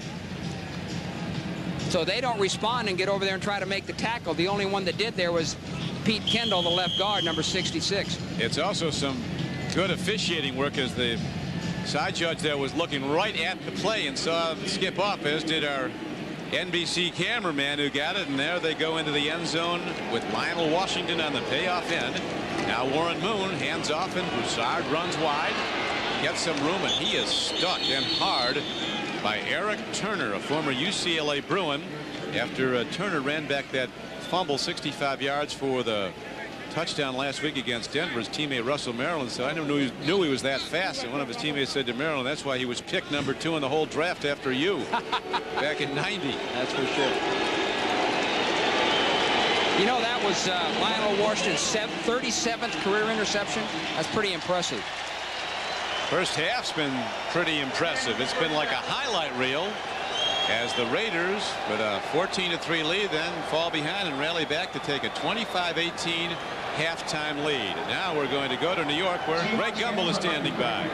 So they don't respond and get over there and try to make the tackle. The only one that did there was Pete Kendall, the left guard, number 66. It's also some good officiating work, as the side judge there was looking right at the play and saw him skip off, as did our NBC cameraman who got it. And there they go into the end zone with Lionel Washington on the payoff end. Now Warren Moon hands off and Broussard runs wide, gets some room, and he is stuck in hard by Eric Turner, a former UCLA Bruin, after Turner ran back that fumble 65 yards for the touchdown last week against Denver. His teammate Russell Maryland said, I never knew he was that fast. And one of his teammates said to Maryland, that's why he was picked number 2 in the whole draft after you back in '90. That's for sure. You know, that was Lionel Washington's 37th career interception. That's pretty impressive. First half's been pretty impressive. It's been like a highlight reel as the Raiders, with a 14-3 lead, then fall behind and rally back to take a 25-18 halftime lead. And now we're going to go to New York, where Greg Gumbel is standing by.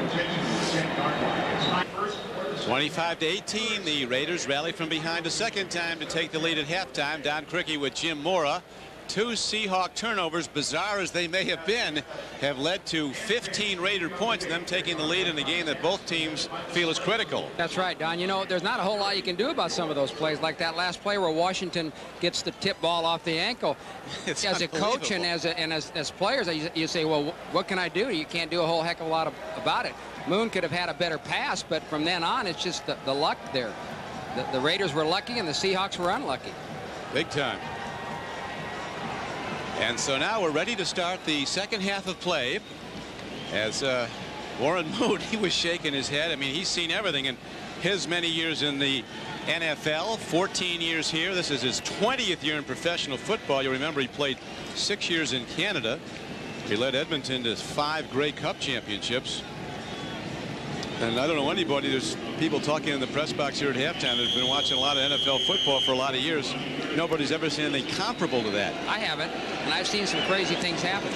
25-18, the Raiders rally from behind a second time to take the lead at halftime. Don Criqui with Jim Mora. 2 Seahawk turnovers, bizarre as they may have been, have led to 15 Raider points, and them taking the lead in a game that both teams feel is critical. That's right, Don. You know, there's not a whole lot you can do about some of those plays, like that last play where Washington gets the tip ball off the ankle. It's as a coach and as players, you say, well, what can I do? You can't do a whole heck of a lot about it. Moon could have had a better pass, but from then on, it's just the luck there. The Raiders were lucky and the Seahawks were unlucky. Big time. And so now we're ready to start the second half of play, as Warren Moon, he was shaking his head. I mean, he's seen everything in his many years in the NFL, 14 years here. This is his 20th year in professional football. You remember he played 6 years in Canada. He led Edmonton to 5 Grey Cup championships. And I don't know anybody, there's people talking in the press box here at halftime that have been watching a lot of NFL football for a lot of years. Nobody's ever seen anything comparable to that. I haven't, and I've seen some crazy things happen.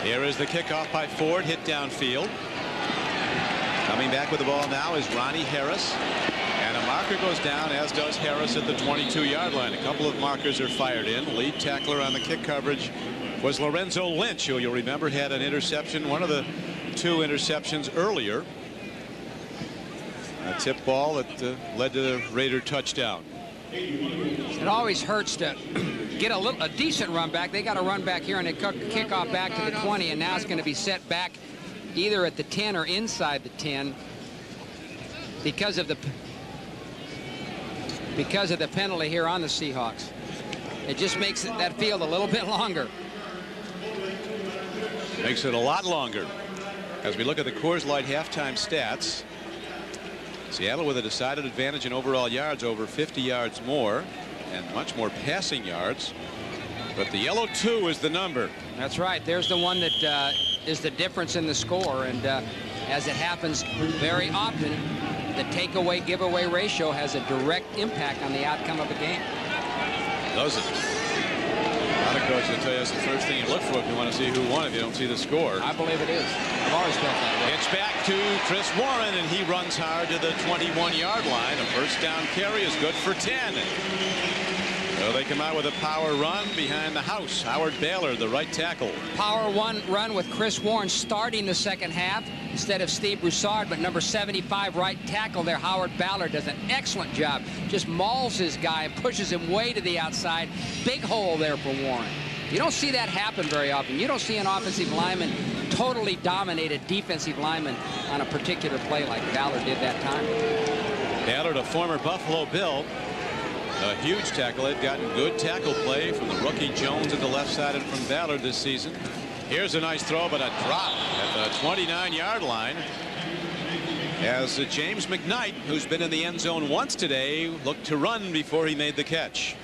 Here is the kickoff by Ford, hit downfield. Coming back with the ball now is Ronnie Harris. And a marker goes down, as does Harris at the 22-yard line. A couple of markers are fired in. Lead tackler on the kick coverage was Lorenzo Lynch, who you'll remember had an interception, one of the 2 interceptions earlier. A tip ball that led to the Raider touchdown. It always hurts to get a decent run back. They got a run back here, and they kick off back to the 20, and now it's going to be set back either at the 10 or inside the 10 because of the penalty here on the Seahawks. It just makes that field a little bit longer. Makes it a lot longer. As we look at the Coors Light halftime stats, Seattle with a decided advantage in overall yards, over 50 yards more, and much more passing yards. But the yellow 2 is the number. That's right. There's the one that is the difference in the score. And as it happens very often, the takeaway giveaway ratio has a direct impact on the outcome of a game. Does it? A lot of coaches will tell you that's the first thing you look for if you want to see who won, if you don't see the score. I believe it is. I've always felt that way. It's back to Chris Warren, and he runs hard to the 21-yard line. A first down carry is good for 10. So they come out with a power run behind the house. Howard Baylor, the right tackle. Power run with Chris Warren starting the second half instead of Steve Broussard, but number 75 right tackle there, Howard Ballard, does an excellent job. Just mauls his guy and pushes him way to the outside. Big hole there for Warren. You don't see that happen very often. You don't see an offensive lineman totally dominate a defensive lineman on a particular play like Ballard did that time. Ballard, a former Buffalo Bill, a huge tackle. Had gotten good tackle play from the rookie Jones at the left side and from Ballard this season. Here's a nice throw, but a drop at the 29-yard line as James McKnight, who's been in the end zone once today, looked to run before he made the catch.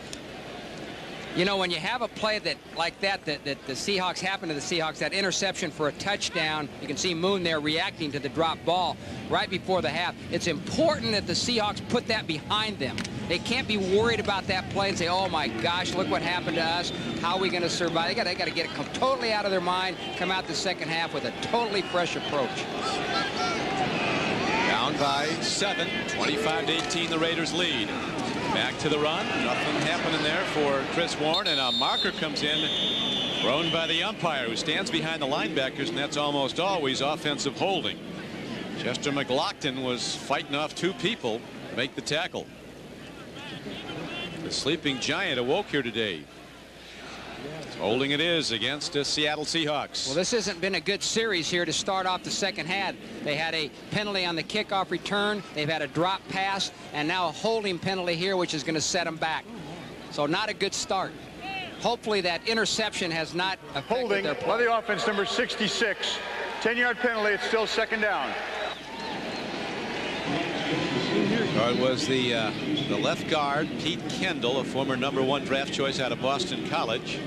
You know, when you have a play like that the Seahawks happened to the Seahawks, that interception for a touchdown, you can see Moon there reacting to the drop ball right before the half. It's important that the Seahawks put that behind them. They can't be worried about that play and say, oh my gosh, look what happened to us. How are we going to survive? They got to get it totally out of their mind, come out the second half with a totally fresh approach. Down by 7, 25-18, the Raiders lead. Back to the run. Nothing happening there for Chris Warren, and a marker comes in thrown by the umpire, who stands behind the linebackers, and that's almost always offensive holding. Chester McLaughlin was fighting off 2 people to make the tackle. The sleeping giant awoke here today. Holding it is against the Seattle Seahawks. Well, this hasn't been a good series here to start off the second half. They had a penalty on the kickoff return. They've had a drop pass, and now a holding penalty here, which is going to set them back. So not a good start. Hopefully that interception has not affected holding their play. by the offense, number 66. 10-yard penalty. It's still second down. It was the left guard, Pete Kendall, a former #1 draft choice out of Boston College.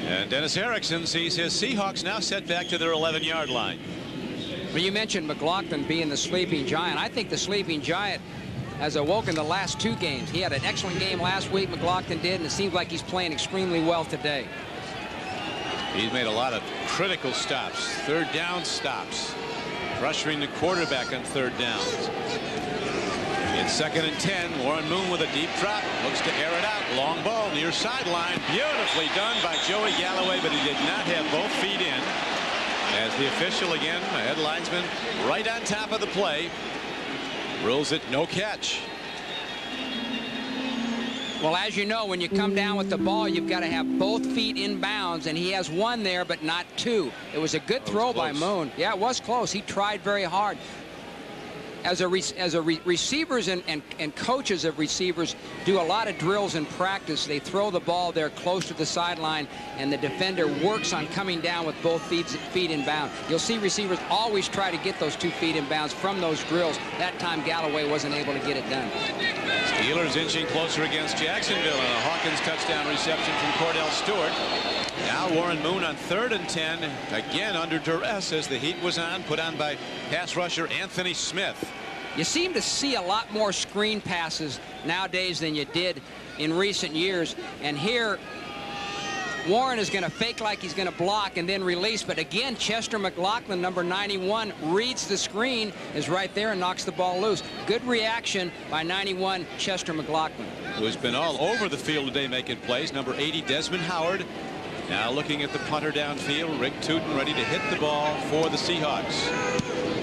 And Dennis Erickson sees his Seahawks now set back to their 11-yard line. Well, you mentioned McLaughlin being the sleeping giant. I think the sleeping giant has awoken the last 2 games. He had an excellent game last week, McLaughlin did, and it seems like he's playing extremely well today. He's made a lot of critical stops, third down stops, pressuring the quarterback on third downs. It's 2nd and 10. Warren Moon with a deep drop, looks to air it out. Long ball near sideline, beautifully done by Joey Galloway, but he did not have both feet in. As the official again, the head linesman, right on top of the play, rules it no catch. Well, as you know, when you come down with the ball, you've got to have both feet in bounds, and he has 1 there, but not 2. It was a good throw by Moon. Yeah, it was close. He tried very hard. Receivers and coaches of receivers do a lot of drills in practice. They throw the ball there close to the sideline, and the defender works on coming down with both feet in bounds. You'll see receivers always try to get those 2 feet in bounds from those drills. That time Galloway wasn't able to get it done. Steelers inching closer against Jacksonville, and a Hawkins touchdown reception from Cordell Stewart. Now Warren Moon on 3rd and 10, again under duress as the heat was on, put on by pass rusher Anthony Smith. You seem to see a lot more screen passes nowadays than you did in recent years, and here Warren is going to fake like he's going to block and then release, but again Chester McLaughlin, number 91, reads the screen, is right there and knocks the ball loose. Good reaction by 91 Chester McLaughlin, who's been all over the field today making plays. Number 80 Desmond Howard now looking at the punter downfield. Rick Tootin ready to hit the ball for the Seahawks.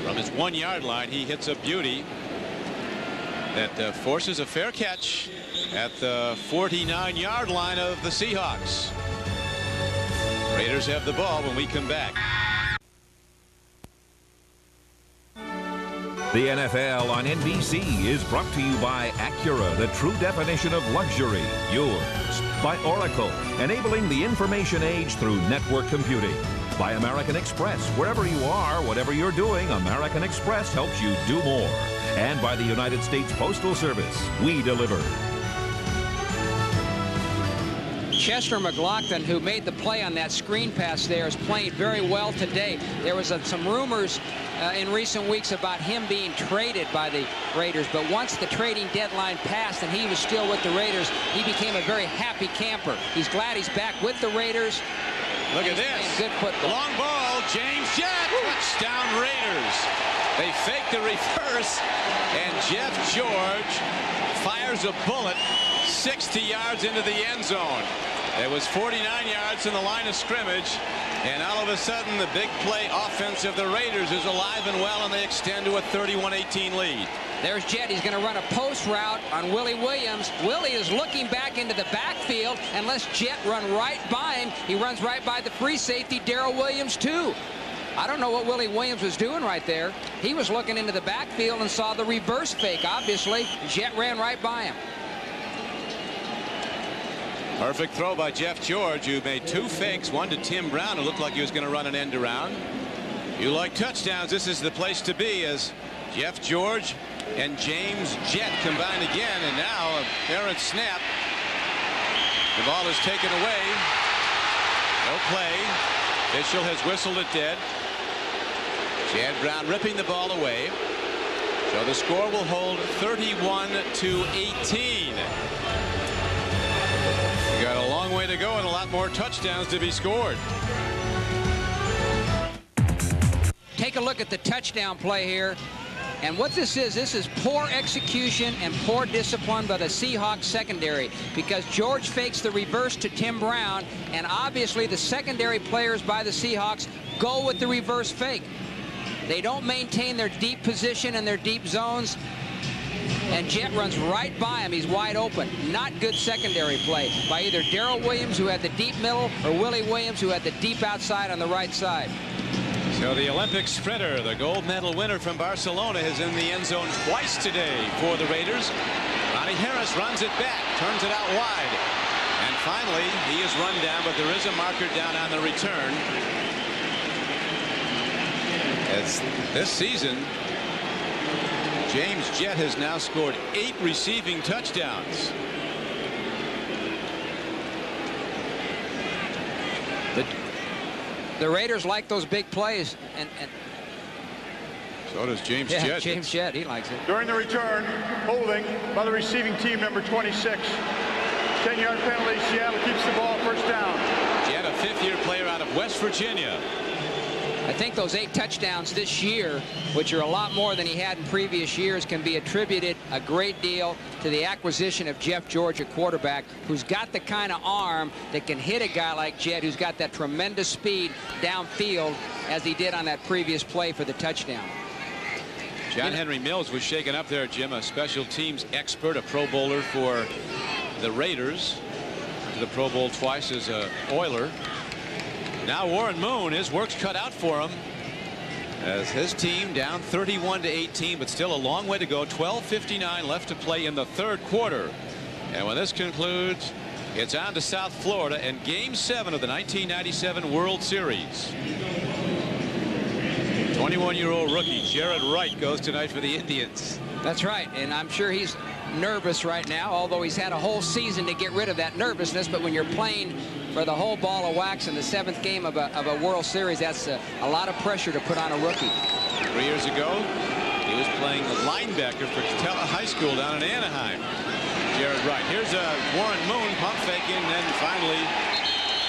From his 1-yard line, he hits a beauty that forces a fair catch at the 49-yard line of the Seahawks. Raiders have the ball when we come back. The NFL on NBC is brought to you by Acura, the true definition of luxury. Yours. By Oracle, enabling the information age through network computing. By American Express, wherever you are, whatever you're doing, American Express helps you do more. And by the United States Postal Service, we deliver. Chester McLaughlin, who made the play on that screen pass there, is playing very well today. There was some rumors in recent weeks about him being traded by the Raiders, but once the trading deadline passed and he was still with the Raiders, he became a very happy camper. He's glad he's back with the Raiders. Look at this. Good football. Long ball, James Jett, touchdown Raiders. They fake the reverse, and Jeff George fires a bullet 60 yards into the end zone. It was 49 yards in the line of scrimmage, and all of a sudden the big play offense of the Raiders is alive and well, and they extend to a 31-18 lead. There's Jet. He's going to run a post route on Willie Williams. Willie is looking back into the backfield, and lets Jet run right by him. He runs right by the free safety, Darrell Williams, too. I don't know what Willie Williams was doing right there. He was looking into the backfield and saw the reverse fake, obviously. Jet ran right by him. Perfect throw by Jeff George, who made 2 fakes, one to Tim Brown, who looked like he was going to run an end around. You like touchdowns, this is the place to be, as Jeff George and James Jett combine again, and now a errant snap. The ball is taken away. No play. Official has whistled it dead. Chad Brown ripping the ball away. So the score will hold 31-18. We got a long way to go and a lot more touchdowns to be scored. Take a look at the touchdown play here. And what this is poor execution and poor discipline by the Seahawks secondary, because George fakes the reverse to Tim Brown, and obviously the secondary players by the Seahawks go with the reverse fake. They don't maintain their deep position and their deep zones, and Jet runs right by him. He's wide open. Not good secondary play by either Darrell Williams, who had the deep middle, or Willie Williams, who had the deep outside on the right side. So the Olympic sprinter, the gold medal winner from Barcelona, is in the end zone twice today for the Raiders. Ronnie Harris runs it back, turns it out wide, and finally he is run down, but there is a marker down on the return. As this season, James Jett has now scored 8 receiving touchdowns. The Raiders like those big plays, and so does James Jett. James Jett, he likes it. During the return, holding by the receiving team, number 26. 10-yard penalty. Seattle keeps the ball, first down. Jett, a 5th-year player out of West Virginia. I think those 8 touchdowns this year, which are a lot more than he had in previous years, can be attributed a great deal to the acquisition of Jeff George, a quarterback who's got the kind of arm that can hit a guy like Jett, who's got that tremendous speed downfield, as he did on that previous play for the touchdown. John Henry Mills was shaken up there, Jim, a special teams expert, a Pro Bowler for the Raiders, to the Pro Bowl twice as a Oiler. Now Warren Moon, his work's cut out for him, as his team down 31-18, but still a long way to go. 12:59 left to play in the 3rd quarter. And when this concludes, it's on to South Florida and Game 7 of the 1997 World Series. 21-year-old rookie Jared Wright goes tonight for the Indians. That's right, and I'm sure he's nervous right now, although he's had a whole season to get rid of that nervousness. But when you're playing for the whole ball of wax in the 7th game of a World Series, that's a lot of pressure to put on a rookie. 3 years ago, he was playing linebacker for Catella High School down in Anaheim. Jared Wright. Here's a Warren Moon pump faking, and then finally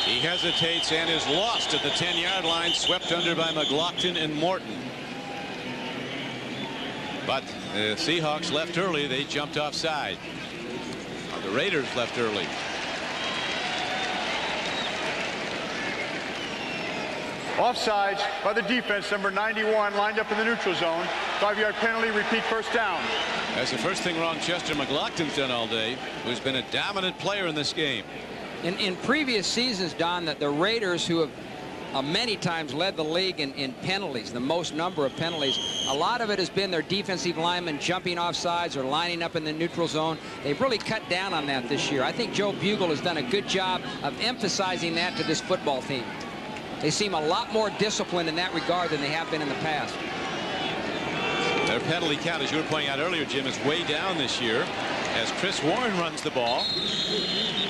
he hesitates and is lost at the 10-yard line, swept under by McLaughlin and Morton. But the Seahawks left early. They jumped offside. The Raiders left early. Offsides by the defense, number 91, lined up in the neutral zone. 5-yard penalty, repeat, first down. That's the first thing wrong Chester McLaughlin's done all day, who's been a dominant player in this game. In previous seasons, Don, that the Raiders, who have many times led the league in penalties, the most number of penalties, a lot of it has been their defensive linemen jumping off sides or lining up in the neutral zone. They've really cut down on that this year. I think Joe Bugle has done a good job of emphasizing that to this football team. They seem a lot more disciplined in that regard than they have been in the past. Their penalty count, as you were pointing out earlier, Jim, is way down this year, as Chris Warren runs the ball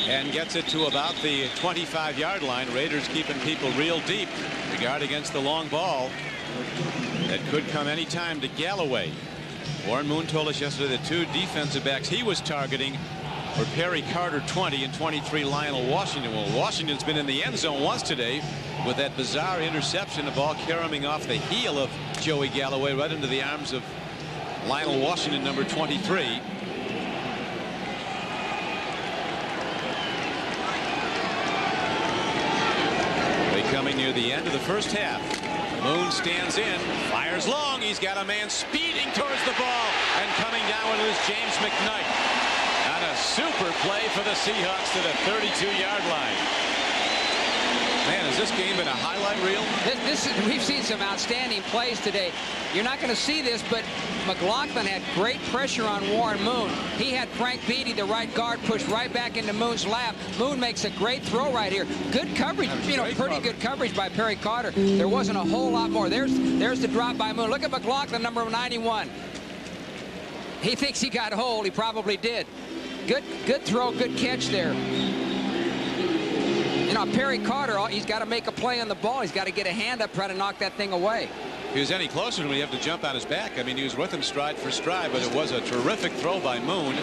and gets it to about the 25-yard line. Raiders keeping people real deep. The guard against the long ball that could come any time to Galloway. Warren Moon told us yesterday the 2 defensive backs he was targeting were Perry Carter, 20, and 23 Lionel Washington. Well, Washington's been in the end zone once today with that bizarre interception, the ball caroming off the heel of Joey Galloway right into the arms of Lionel Washington, number 23. near the end of the first half. Moon stands in, fires long. He's got a man speeding towards the ball, and coming down with it is James McKnight. On a super play for the Seahawks to the 32-yard line. Man, has this game been a highlight reel? We've seen some outstanding plays today. You're not going to see this, but McLaughlin had great pressure on Warren Moon. He had Frank Beatty, the right guard, pushed right back into Moon's lap. Moon makes a great throw right here. Good coverage, pretty good coverage by Perry Carter. There wasn't a whole lot more. There's the drop by Moon. Look at McLaughlin, number 91. He thinks he got hold. He probably did. Good throw, good catch there. You know, Perry Carter, he's got to make a play on the ball. He's got to get a hand up, try to knock that thing away. If he was any closer, we have to jump on his back. I mean, he was with him stride for stride, but it was a terrific throw by Moon.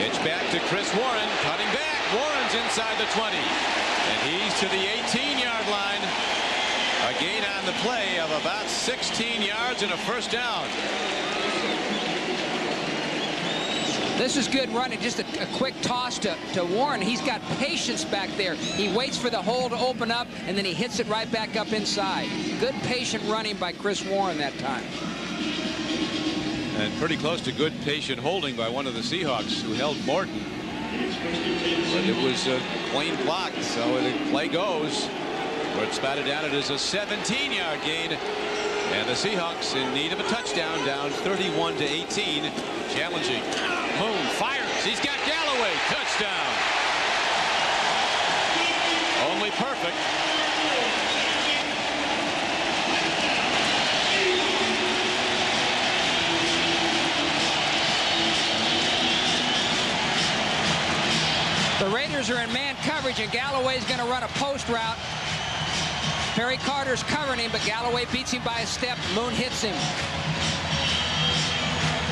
It's back to Chris Warren, cutting back. Warren's inside the 20, and he's to the 18-yard line. A gain on the play of about 16 yards and a first down. This is good running, just a quick toss to Warren. He's got patience back there. He waits for the hole to open up, and then he hits it right back up inside. Good patient running by Chris Warren that time. And pretty close to good patient holding by one of the Seahawks who held Morton. But it was a clean block, so the play goes. Where it's batted down, it is a 17-yard gain. And the Seahawks in need of a touchdown, down 31-18, challenging. Moon fires. He's got Galloway. Touchdown. Only perfect. The Raiders are in man coverage, and Galloway's going to run a post route. Perry Carter's covering him, but Galloway beats him by a step. Moon hits him.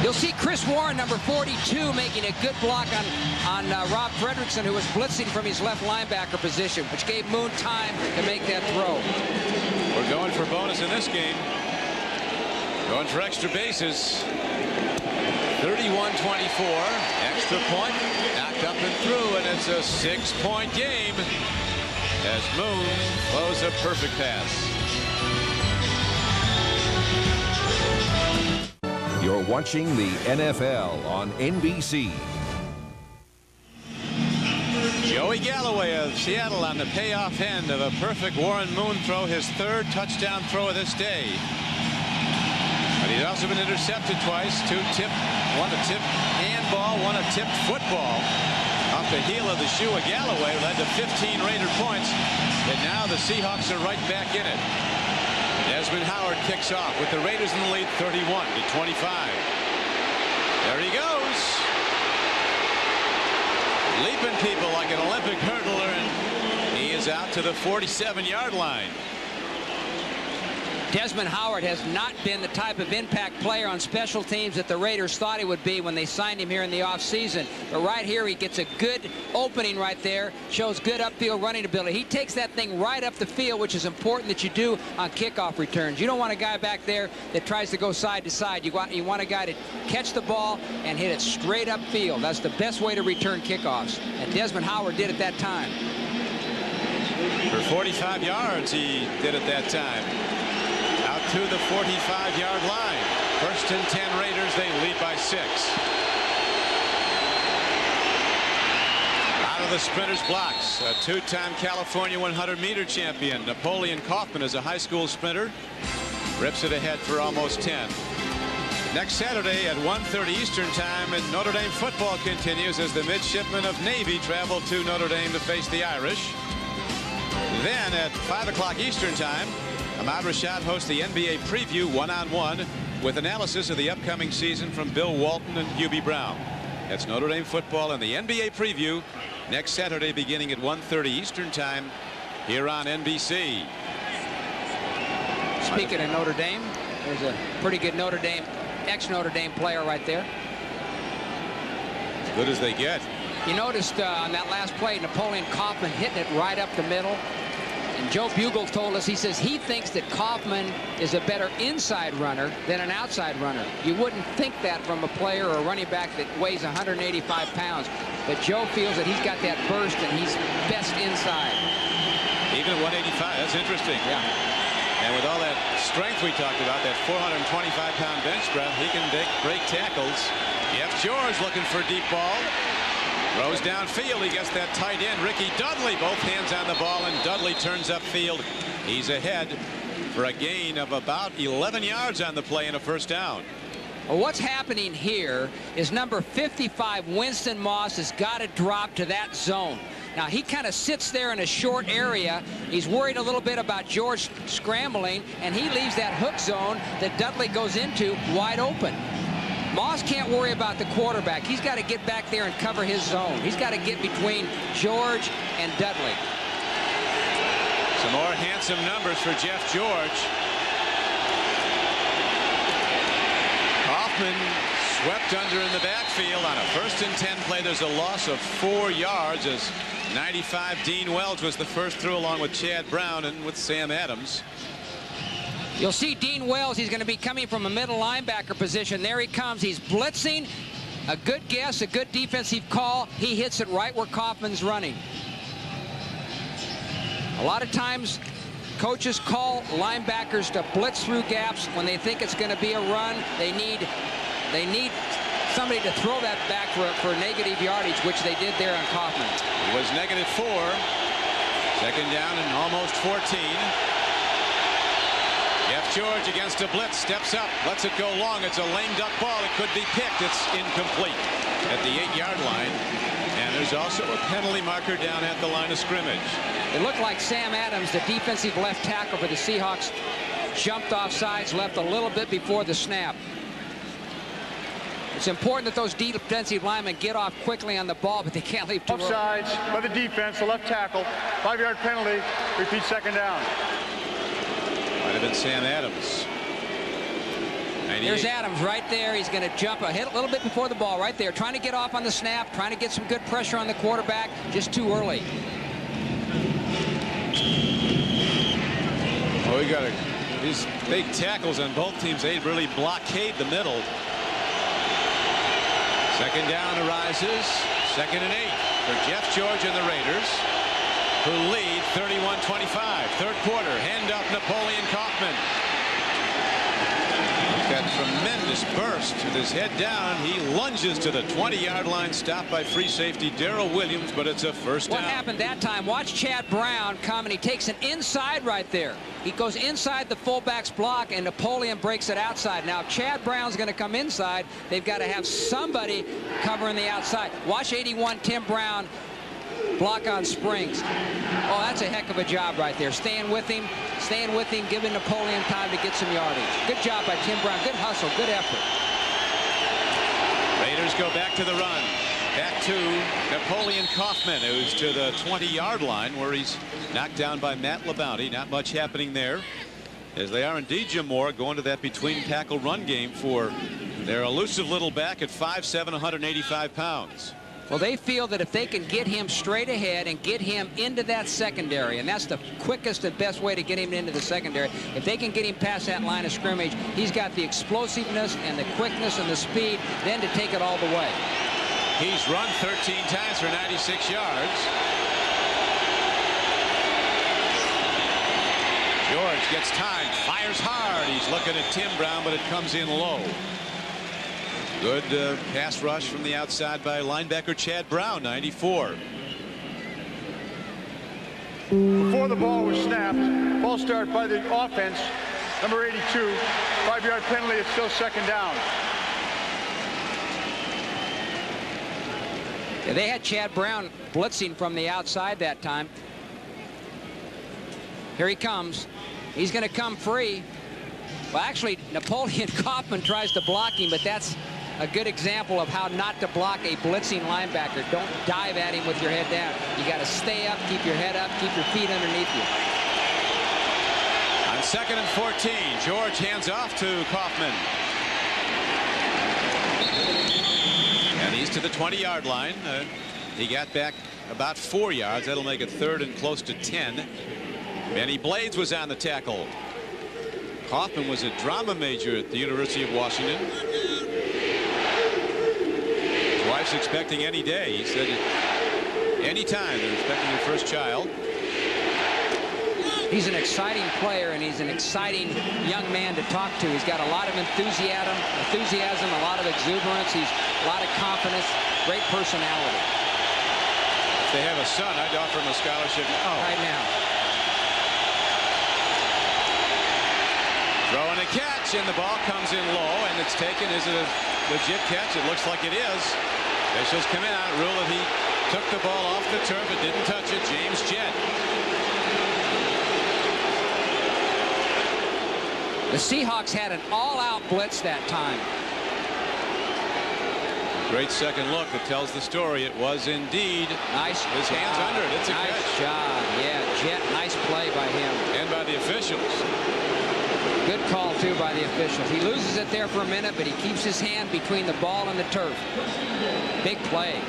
You'll see Chris Warren, number 42, making a good block on Rob Fredrickson, who was blitzing from his left linebacker position, which gave Moon time to make that throw. We're going for bonus in this game. Going for extra bases. 31-24. Extra point. Knocked up and through, and it's a 6-point game as Moon throws a perfect pass. You're watching the NFL on NBC. Joey Galloway of Seattle on the payoff end of a perfect Warren Moon throw, his third touchdown throw of this day. But he's also been intercepted twice. One a tipped handball, one a tipped football. Off the heel of the shoe of Galloway led to 15 Raider points. And now the Seahawks are right back in it. Desmond Howard kicks off with the Raiders in the lead 31-25. There he goes. Leaping people like an Olympic hurdler, and he is out to the 47-yard line. Desmond Howard has not been the type of impact player on special teams that the Raiders thought he would be when they signed him here in the offseason. But right here, he gets a good opening right there, shows good upfield running ability. He takes that thing right up the field, which is important that you do on kickoff returns. You don't want a guy back there that tries to go side to side. You want a guy to catch the ball and hit it straight upfield. That's the best way to return kickoffs, and Desmond Howard did at that time. For 45 yards, he did at that time. To the 45-yard line. First and 10 Raiders. They lead by 6. Out of the sprinters' blocks, a two-time California 100-meter champion Napoleon Kaufman is a high school sprinter. Rips it ahead for almost 10. Next Saturday at 1:30 Eastern time, and Notre Dame football continues as the midshipmen of Navy travel to Notre Dame to face the Irish. Then at 5 o'clock Eastern time, Ahmad Rashad hosts the NBA preview one-on-one with analysis of the upcoming season from Bill Walton and Hubie Brown. That's Notre Dame football and the NBA preview next Saturday beginning at 1:30 Eastern time here on NBC. Speaking of Notre Dame, there's a pretty good ex-Notre Dame player right there. As good as they get. You noticed on that last play, Napoleon Kaufman hitting it right up the middle. And Joe Bugel told us, he says he thinks that Kaufman is a better inside runner than an outside runner. You wouldn't think that from a player or a running back that weighs 185 pounds. But Joe feels that he's got that burst and he's best inside. He even at 185. That's interesting. Yeah. And with all that strength we talked about, that 425-pound bench press, he can break tackles. Jeff George looking for a deep ball. Throws downfield. He gets that tight end, Ricky Dudley. Both hands on the ball, and Dudley turns upfield. He's ahead for a gain of about 11 yards on the play and a first down. Well, what's happening here is number 55, Winston Moss, has got to drop to that zone. Now, he kind of sits there in a short area. He's worried a little bit about George scrambling, and he leaves that hook zone that Dudley goes into wide open. Moss can't worry about the quarterback. He's got to get back there and cover his zone. He's got to get between George and Dudley. Some more handsome numbers for Jeff George. Hoffman swept under in the backfield on a 1st and 10 play. There's a loss of 4 yards as 95 Dean Welch was the first through along with Chad Brown and with Sam Adams. You'll see Dean Wells. He's going to be coming from a middle linebacker position. There he comes. He's blitzing. A good guess, a good defensive call. He hits it right where Kaufman's running. A lot of times coaches call linebackers to blitz through gaps when they think it's going to be a run. They need somebody to throw that back for negative yardage, which they did there on Kaufman. It was -4. 2nd down and almost 14. Jeff George against a blitz, steps up, lets it go long. It's a lame duck ball. It could be picked. It's incomplete at the 8-yard line. And there's also a penalty marker down at the line of scrimmage. It looked like Sam Adams, the defensive left tackle for the Seahawks, jumped off sides, left a little bit before the snap. It's important that those defensive linemen get off quickly on the ball, but they can't leave too early. Offsides by the defense, the left tackle. 5-yard penalty. Repeat 2nd down. Might have been Sam Adams. 98. There's Adams right there. He's going to jump hit a little bit before the ball right there, trying to get off on the snap, trying to get some good pressure on the quarterback, just too early. Oh, we got these big tackles on both teams. They really blockade the middle. 2nd down arises. 2nd and 8 for Jeff George and the Raiders, who lead 31-25. 3rd quarter, handoff Napoleon Kaufman. Got tremendous burst with his head down. He lunges to the 20-yard line, stopped by free safety Darrell Williams, but it's a first down. What happened that time? Watch Chad Brown come, and he takes an inside right there. He goes inside the fullback's block, and Napoleon breaks it outside. Now, if Chad Brown's going to come inside, they've got to have somebody covering the outside. Watch 81 Tim Brown block on Springs. Oh, that's a heck of a job right there. Staying with him, giving Napoleon time to get some yardage. Good job by Tim Brown. Good hustle, good effort. Raiders go back to the run. Back to Napoleon Kaufman, who's to the 20-yard line, where he's knocked down by Matt LaBounty. Not much happening there, as they are indeed, Jim Moore, going to that between tackle run game for their elusive little back at 5'7", 185 pounds. Well, they feel that if they can get him straight ahead and get him into that secondary, and that's the quickest and best way to get him into the secondary, if they can get him past that line of scrimmage, he's got the explosiveness and the quickness and the speed then to take it all the way. He's run 13 times for 96 yards. George gets time, fires hard. He's looking at Tim Brown, but it comes in low. Good pass rush from the outside by linebacker Chad Brown, 94. Before the ball was snapped, ball start by the offense, number 82, 5-yard penalty. It's still 2nd down. Yeah, they had Chad Brown blitzing from the outside that time. Here he comes. He's going to come free. Well, actually, Napoleon Kaufman tries to block him, but that's a good example of how not to block a blitzing linebacker. Don't dive at him with your head down. You got to stay up, keep your head up, keep your feet underneath you. On 2nd and 14, George hands off to Kaufman. And he's to the 20-yard line. He got back about 4 yards. That'll make it 3rd and close to 10. Benny Blades was on the tackle. Kaufman was a drama major at the University of Washington. His wife's expecting any day. He said any time they're expecting their first child. He's an exciting player, and he's an exciting young man to talk to. He's got a lot of enthusiasm, a lot of exuberance. He's a lot of confidence, great personality. If they have a son, I'd offer him a scholarship right now. Throw and a catch, and the ball comes in low, and it's taken. Is it a legit catch? It looks like it is. Officials come out, rule that he took the ball off the turf but didn't touch it. James Jett. The Seahawks had an all-out blitz that time. Great second look that tells the story. It was indeed. Nice. His hands under it. It's a nice catch. job. Yeah, Jett, nice play by him. And by the officials. Good call, too, by the officials. He loses it there for a minute, but he keeps his hand between the ball and the turf. Big play.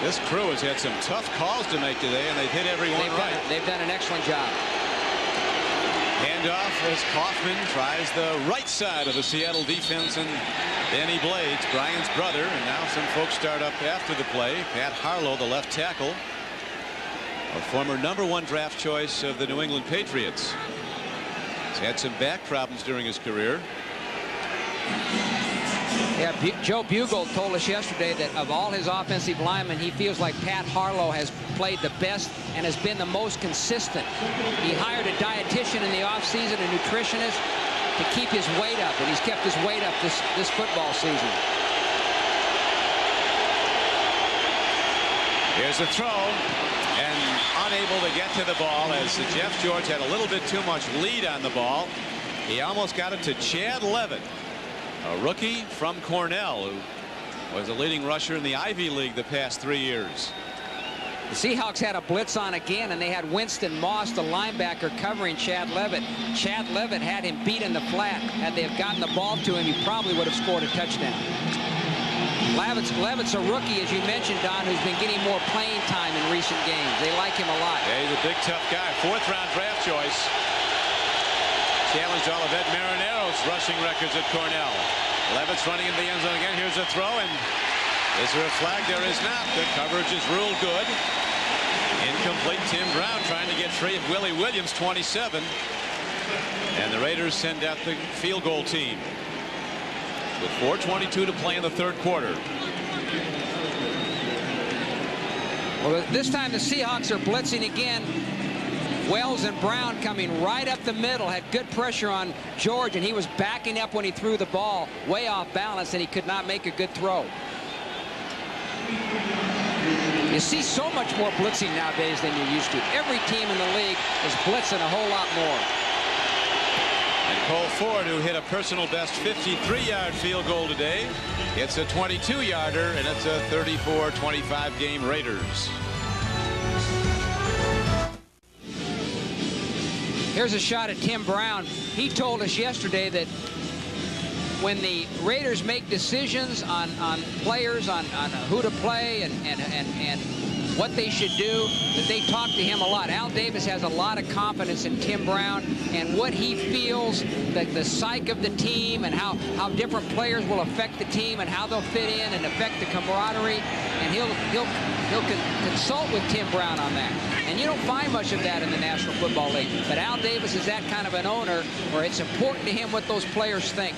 This crew has had some tough calls to make today, and they've hit everyone right. They've done an excellent job. Handoff as Kaufman tries the right side of the Seattle defense, and Danny Blades, Brian's brother, and now some folks start up after the play. Pat Harlow, the left tackle, a former #1 draft choice of the New England Patriots. He's had some back problems during his career. Yeah, Joe Bugle told us yesterday that of all his offensive linemen, he feels like Pat Harlow has played the best and has been the most consistent. He hired a dietitian in the offseason, a nutritionist, to keep his weight up, and he's kept his weight up this football season. Here's a throw, and unable to get to the ball as Jeff George had a little bit too much lead on the ball. He almost got it to Chad Leavitt, a rookie from Cornell, who was a leading rusher in the Ivy League the past 3 years. The Seahawks had a blitz on again, and they had Winston Moss, the linebacker, covering Chad Leavitt. Chad Leavitt had him beat in the flat. Had they have gotten the ball to him, he probably would have scored a touchdown. Leavitt's a rookie, as you mentioned, Don, who's been getting more playing time in recent games. They like him a lot. Yeah, he's a big, tough guy. 4th-round draft choice. Challenged all of Ed Marinero's rushing records at Cornell. Leavitt's running in the end zone again. Here's a throw, and is there a flag? There is not. The coverage is ruled good. Incomplete. Tim Brown trying to get free of Willie Williams, 27. And the Raiders send out the field goal team with 4:22 to play in the 3rd quarter. Well, this time the Seahawks are blitzing again. Wells and Brown coming right up the middle, had good pressure on George, and he was backing up when he threw the ball way off balance, and he could not make a good throw. You see so much more blitzing nowadays than you used to. Every team in the league is blitzing a whole lot more. And Cole Ford, who hit a personal best 53-yard field goal today, it's a 22-yarder, and it's a 34-25 game Raiders. Here's a shot at Tim Brown. He told us yesterday that when the Raiders make decisions on players, on who to play and what they should do, that they talk to him a lot. Al Davis has a lot of confidence in Tim Brown and what he feels, the psyche of the team, and how different players will affect the team and how they'll fit in and affect the camaraderie. And he'll consult with Tim Brown on that. And you don't find much of that in the National Football League. But Al Davis is that kind of an owner where it's important to him what those players think.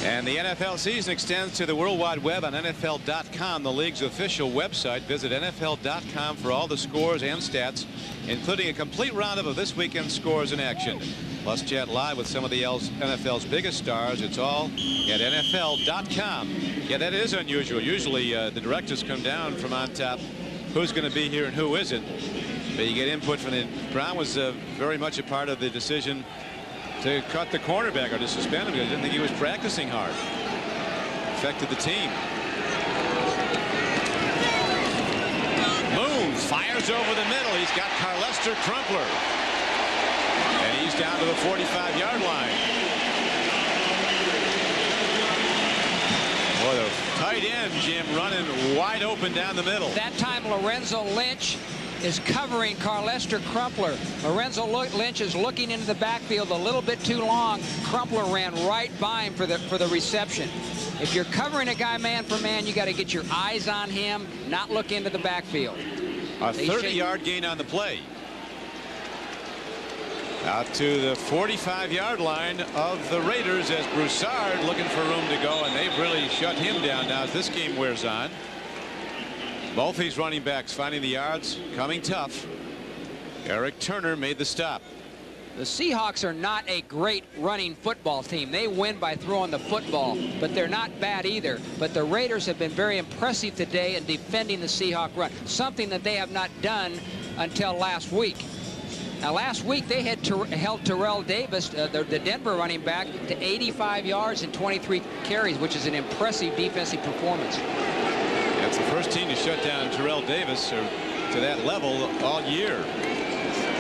And the NFL season extends to the World Wide Web on NFL.com, the league's official website. Visit NFL.com for all the scores and stats, including a complete roundup of this weekend's scores in action. Plus chat live with some of the NFL's biggest stars. It's all at NFL.com. Yeah, that is unusual. Usually the directors come down from on top who's going to be here and who isn't. But you get input from the Brown was very much a part of the decision to cut the cornerback or to suspend him because I didn't think he was practicing hard. Affected the team. Moon fires over the middle. He's got Carlester Crumpler. And he's down to the 45-yard line. Boy, the tight end, Jim, running wide open down the middle. That time Lorenzo Lynch is covering Carlester Crumpler. Lorenzo Lynch is looking into the backfield a little bit too long. Crumpler ran right by him for the reception. If you're covering a guy man for man, you got to get your eyes on him, not look into the backfield. A 30-yard gain on the play. Out to the 45-yard line of the Raiders as Broussard looking for room to go, and they've really shut him down now as this game wears on. Both these running backs finding the yards, coming tough. Eric Turner made the stop. The Seahawks are not a great running football team. They win by throwing the football, but they're not bad either. But the Raiders have been very impressive today in defending the Seahawk run, something that they have not done until last week. Now, last week they had held Terrell Davis, the Denver running back, to 85 yards and 23 carries, which is an impressive defensive performance. That's the first team to shut down Terrell Davis to that level all year.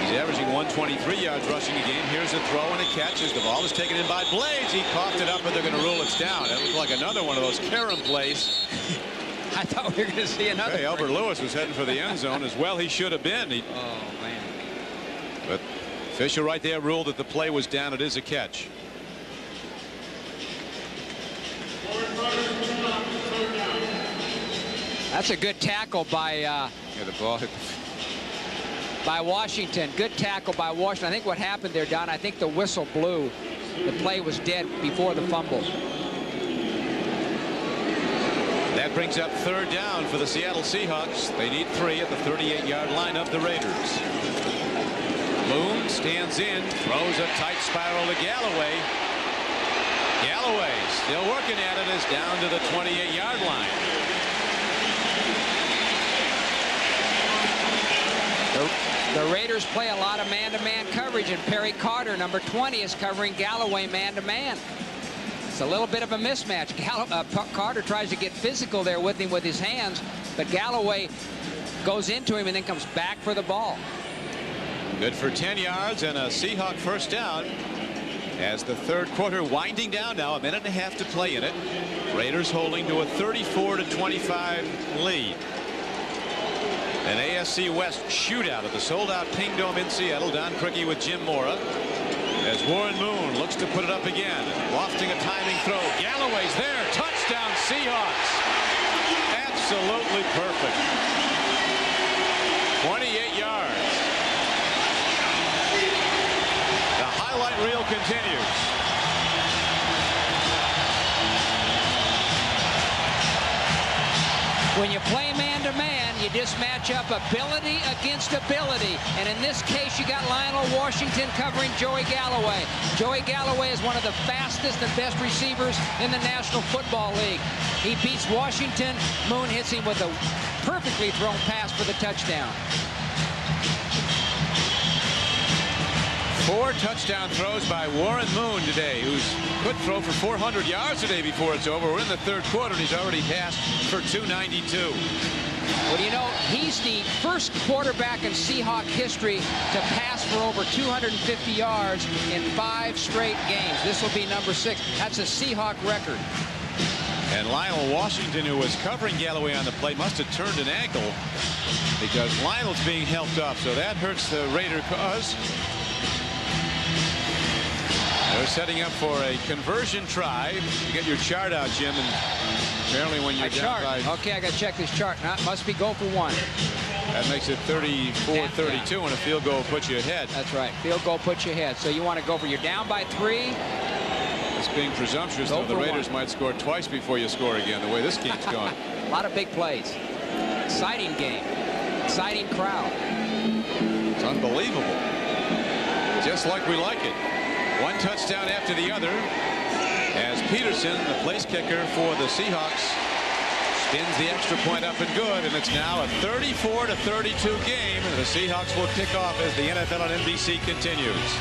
He's averaging 123 yards rushing a game. Here's a throw and a catch as the ball is taken in by Blades. He coughed it up, but they're going to rule it down. That looked like another one of those carom plays. I thought we were going to see another. Hey, Albert Lewis was heading for the end zone as well. He should have been. Oh, man. But official right there ruled that the play was down. It is a catch. That's a good tackle by the ball hit by Washington. Good tackle by Washington. I think what happened there, Don, I think the whistle blew. The play was dead before the fumble. That brings up third down for the Seattle Seahawks. They need 3 at the 38-yard line of the Raiders. Moon stands in, throws a tight spiral to Galloway. Galloway still working at it, is down to the 28-yard line. The Raiders play a lot of man-to-man coverage, and Perry Carter, number 20, is covering Galloway man-to-man. It's a little bit of a mismatch. Carter tries to get physical there with him with his hands, but Galloway goes into him and then comes back for the ball. Good for 10 yards and a Seahawk first down as the third quarter winding down now. A minute and a half to play in it. Raiders holding to a 34-25 lead. An AFC West shootout at the sold-out Ping Dome in Seattle. Don Criqui with Jim Mora as Warren Moon looks to put it up again. Lofting a timing throw. Galloway's there. Touchdown Seahawks. Absolutely perfect. 28 yards. The highlight reel continues. When you play man-to-man, you just match up ability against ability. And in this case, you got Lionel Washington covering Joey Galloway. Joey Galloway is one of the fastest and best receivers in the National Football League. He beats Washington. Moon hits him with a perfectly thrown pass for the touchdown. 4 touchdown throws by Warren Moon today, who's could throw for 400 yards today before it's over. We're in the third quarter, and he's already passed for 292. Well, you know, he's the first quarterback in Seahawk history to pass for over 250 yards in 5 straight games. This will be number 6. That's a Seahawk record. And Lionel Washington, who was covering Galloway on the play, must have turned an ankle because Lionel's being helped up, so that hurts the Raider cause. They're setting up for a conversion try. You get your chart out, Jim, and apparently when you're down by... Okay, I got to check this chart. Now, it must be go for 1. That makes it 34-32, and a field goal puts you ahead. That's right. Field goal puts you ahead. So you want to go for, you're down by 3. It's being presumptuous, though. The Raiders might score twice before you score again, the way this game's going. A lot of big plays. Exciting game. Exciting crowd. It's unbelievable. Just like we like it. One touchdown after the other as Peterson, the place kicker for the Seahawks, spins the extra point up and good, and it's now a 34-32 game. The Seahawks will kick off as the NFL on NBC continues.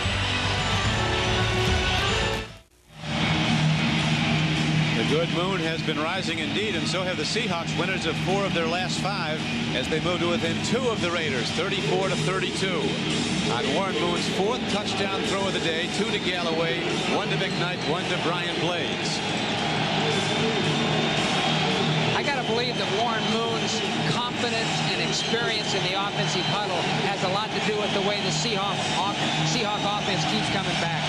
The good Moon has been rising indeed, and so have the Seahawks, winners of 4 of their last 5 as they move to within 2 of the Raiders, 34-32. On Warren Moon's 4th touchdown throw of the day, 2 to Galloway, 1 to McKnight, 1 to Brian Blades. I got to believe that Warren Moon's confidence and experience in the offensive huddle has a lot to do with the way the Seahawk offense keeps coming back.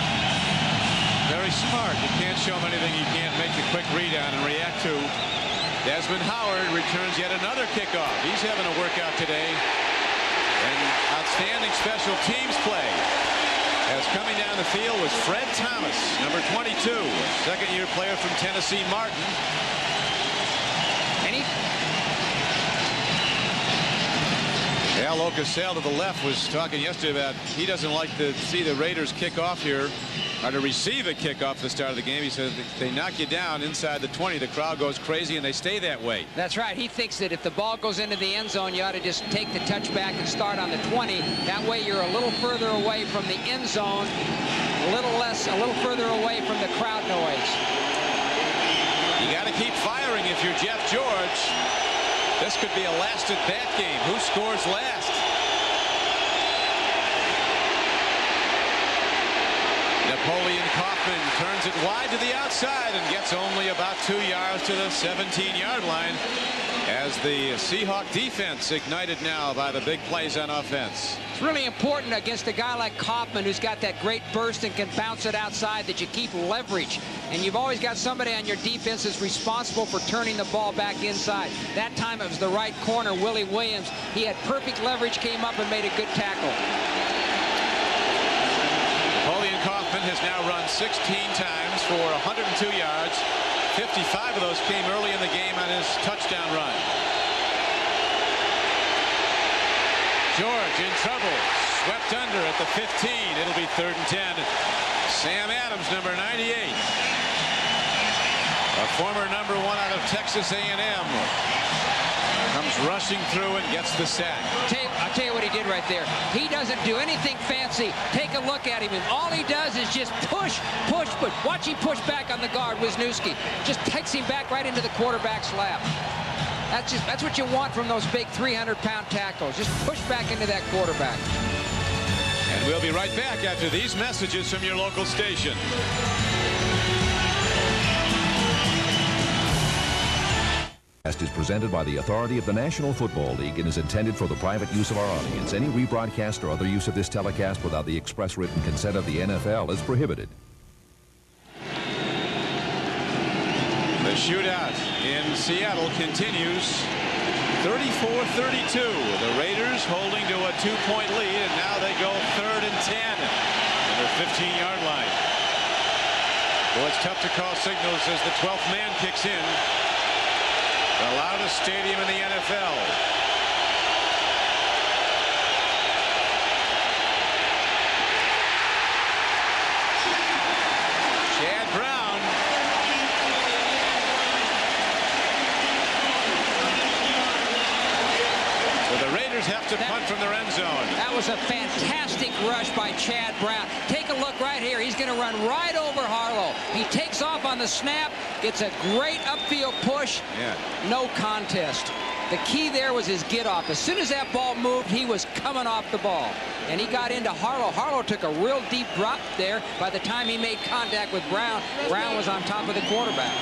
Very smart. You can't show him anything you can't make the quick read on and react to. Desmond Howard returns yet another kickoff. He's having a workout today. And outstanding special teams play. As coming down the field was Fred Thomas, number 22, second-year player from Tennessee Martin. Al Ocasel to the left was talking yesterday about he doesn't like to see the Raiders kick off here, or to receive a kickoff at the start of the game. He says they knock you down inside the 20. The crowd goes crazy and they stay that way. That's right. He thinks that if the ball goes into the end zone, you ought to just take the touchback and start on the 20. That way you're a little further away from the end zone, a little further away from the crowd noise. You got to keep firing if you're Jeff George. This could be a last-at-bat game. Who scores last? Napoleon Kaufman turns it wide to the outside and gets only about 2 yards to the 17-yard line as the Seahawk defense ignited now by the big plays on offense. It's really important against a guy like Kaufman who's got that great burst and can bounce it outside that you keep leverage. And you've always got somebody on your defense that's responsible for turning the ball back inside. That time it was the right corner, Willie Williams. He had perfect leverage, came up and made a good tackle. Napoleon Kaufman has now run 16 times for 102 yards. 55 of those came early in the game on his touchdown run. George in trouble, swept under at the 15. It'll be 3rd and 10. Sam Adams, number 98, a former number 1 out of Texas A&M, comes rushing through and gets the sack. I'll tell you what he did right there. He doesn't do anything fancy. Take a look at him, and all he does is just push. Watch him push back on the guard, Wisniewski. Just takes him back right into the quarterback's lap. That's what you want from those big 300-pound tackles. Just push back into that quarterback. And we'll be right back after these messages from your local station. Is presented by the authority of the National Football League and is intended for the private use of our audience. Any rebroadcast or other use of this telecast without the express written consent of the NFL is prohibited. The shootout in Seattle continues. 34-32. The Raiders holding to a 2-point lead, and now they go 3rd and 10 on their 15-yard line. Well, it's tough to call signals as the 12th man kicks in. The loudest stadium in the NFL. Chad Brown. So the Raiders have to punt from their end zone. That was a fantastic rush by Chad Brown. Take a look right here. He's going to run right over Harlow. He takes off on the snap, gets a great upfield push. Yeah. No contest. The key there was his get off. As soon as that ball moved, he was coming off the ball. And he got into Harlow. Harlow took a real deep drop there. By the time he made contact with Brown, Brown was on top of the quarterback.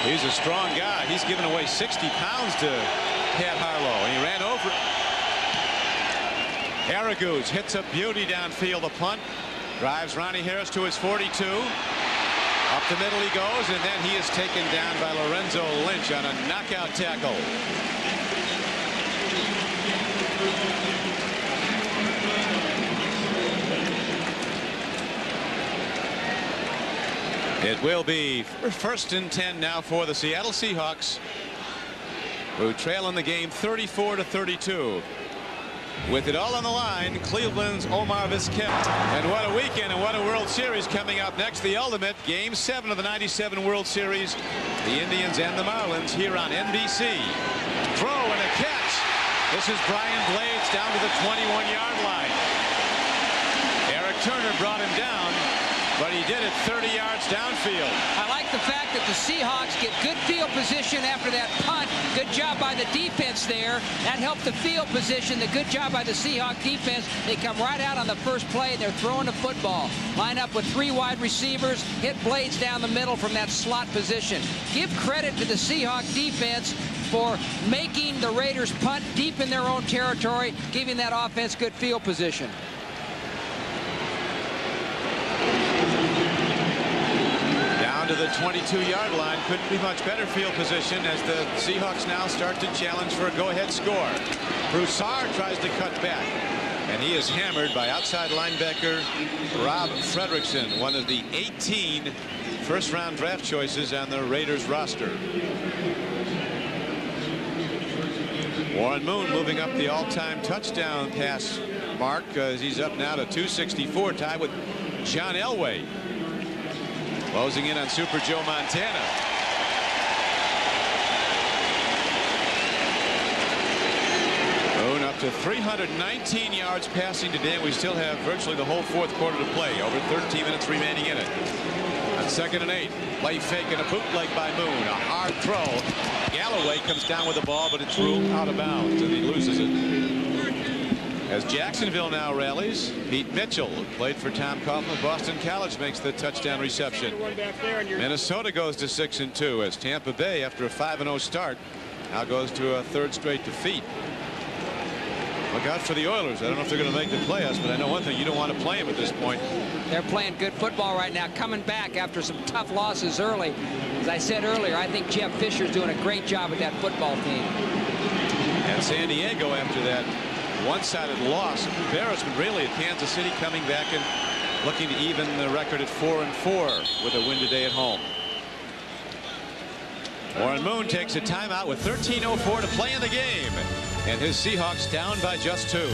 He's a strong guy. He's given away 60 pounds to Pat Harlow, and he ran over it. Araguz hits a beauty downfield. The punt drives Ronnie Harris to his 42. Up the middle he goes, and then he is taken down by Lorenzo Lynch on a knockout tackle. It will be 1st and 10 now for the Seattle Seahawks, who trail in the game 34-32. With it all on the line, Cleveland's Omar Vizquel. And what a weekend, and what a World Series coming up next. The ultimate Game 7 of the '97 World Series. The Indians and the Marlins here on NBC. Throw and a catch. This is Brian Blades down to the 21-yard line. Eric Turner brought him down, but he did it 30 yards downfield. I like the fact that the Seahawks get good field position after that punt. Good job by the defense there. That helped the field position. The good job by the Seahawk defense. They come right out on the first play, and they're throwing the football. Line up with 3 wide receivers. Hit Blades down the middle from that slot position. Give credit to the Seahawk defense for making the Raiders punt deep in their own territory, giving that offense good field position. To the 22-yard line. Couldn't be much better field position as the Seahawks now start to challenge for a go-ahead score. Broussard tries to cut back. And he is hammered by outside linebacker Rob Fredrickson, one of the 18 first-round draft choices on the Raiders roster. Warren Moon moving up the all-time touchdown pass mark as he's up now to 264, tied with John Elway. Closing in on Super Joe Montana. Moon up to 319 yards passing today, and we still have virtually the whole fourth quarter to play. Over 13 minutes remaining in it. On 2nd and 8, play fake and a bootleg by Moon. A hard throw. Galloway comes down with the ball, but it's ruled out of bounds, and he loses it. As Jacksonville now rallies, Pete Mitchell, who played for Tom Coughlin of Boston College, makes the touchdown reception. Minnesota goes to 6-2 as Tampa Bay, after a 5-0 start, now goes to a 3rd straight defeat. Look out for the Oilers. I don't know if they're going to make the playoffs, but I know one thing: you don't want to play them at this point. They're playing good football right now, coming back after some tough losses early. As I said earlier, I think Jeff Fisher's doing a great job with that football team. And San Diego, after that one-sided loss, embarrassment really, at Kansas City, coming back and looking to even the record at 4-4 with a win today at home. Warren Moon takes a timeout with 13:04 to play in the game, and his Seahawks down by just 2.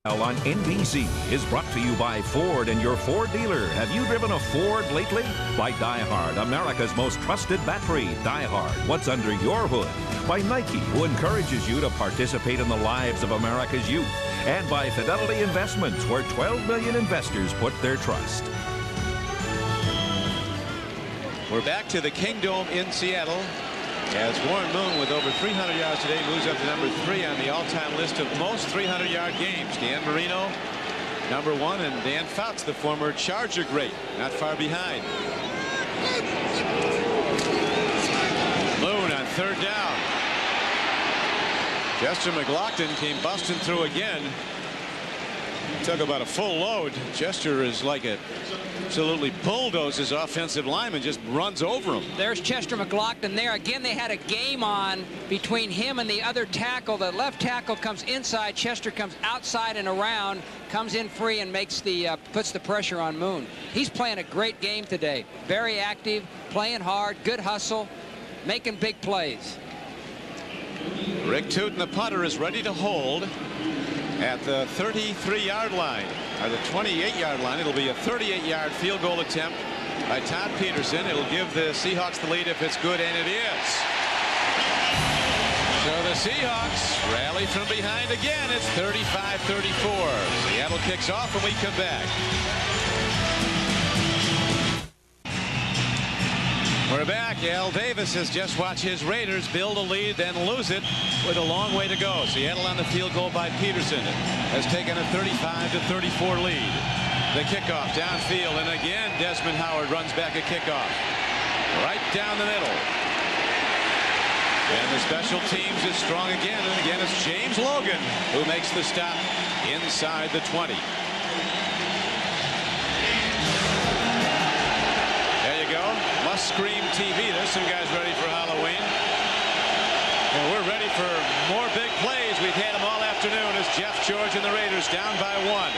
On NBC is brought to you by Ford and your Ford dealer. Have you driven a Ford lately? By Die Hard, America's most trusted battery. Die Hard, what's under your hood? By Nike, who encourages you to participate in the lives of America's youth. And by Fidelity Investments, where 12 million investors put their trust. We're back to the Kingdome in Seattle as Warren Moon, with over 300 yards today, moves up to number 3 on the all-time list of most 300-yard games. Dan Marino, number 1, and Dan Fouts, the former Charger great, not far behind. Moon on 3rd down. Chester McLaughlin came busting through again. Took about a full load. Chester is like a absolutely bulldozes offensive lineman, just runs over him. There's Chester McLaughlin there. Again, they had a game on between him and the other tackle. The left tackle comes inside. Chester comes outside and around, comes in free and makes the puts the pressure on Moon. He's playing a great game today. Very active, playing hard, good hustle, making big plays. Rick Tootin, the punter, is ready to hold at the 33-yard line, or the 28-yard line. It'll be a 38-yard field goal attempt by Todd Peterson. It'll give the Seahawks the lead if it's good, and it is. So the Seahawks rally from behind again. It's 35-34. Seattle kicks off when we come back. We're back. Al Davis has just watched his Raiders build a lead, then lose it with a long way to go. Seattle on the field goal by Peterson has taken a 35-34 lead. The kickoff downfield, and again Desmond Howard runs back a kickoff right down the middle. And the special teams is strong again, and again it's James Logan who makes the stop inside the 20. Scream TV. There's some guys ready for Halloween. And we're ready for more big plays. We've had them all afternoon as Jeff George and the Raiders down by 1.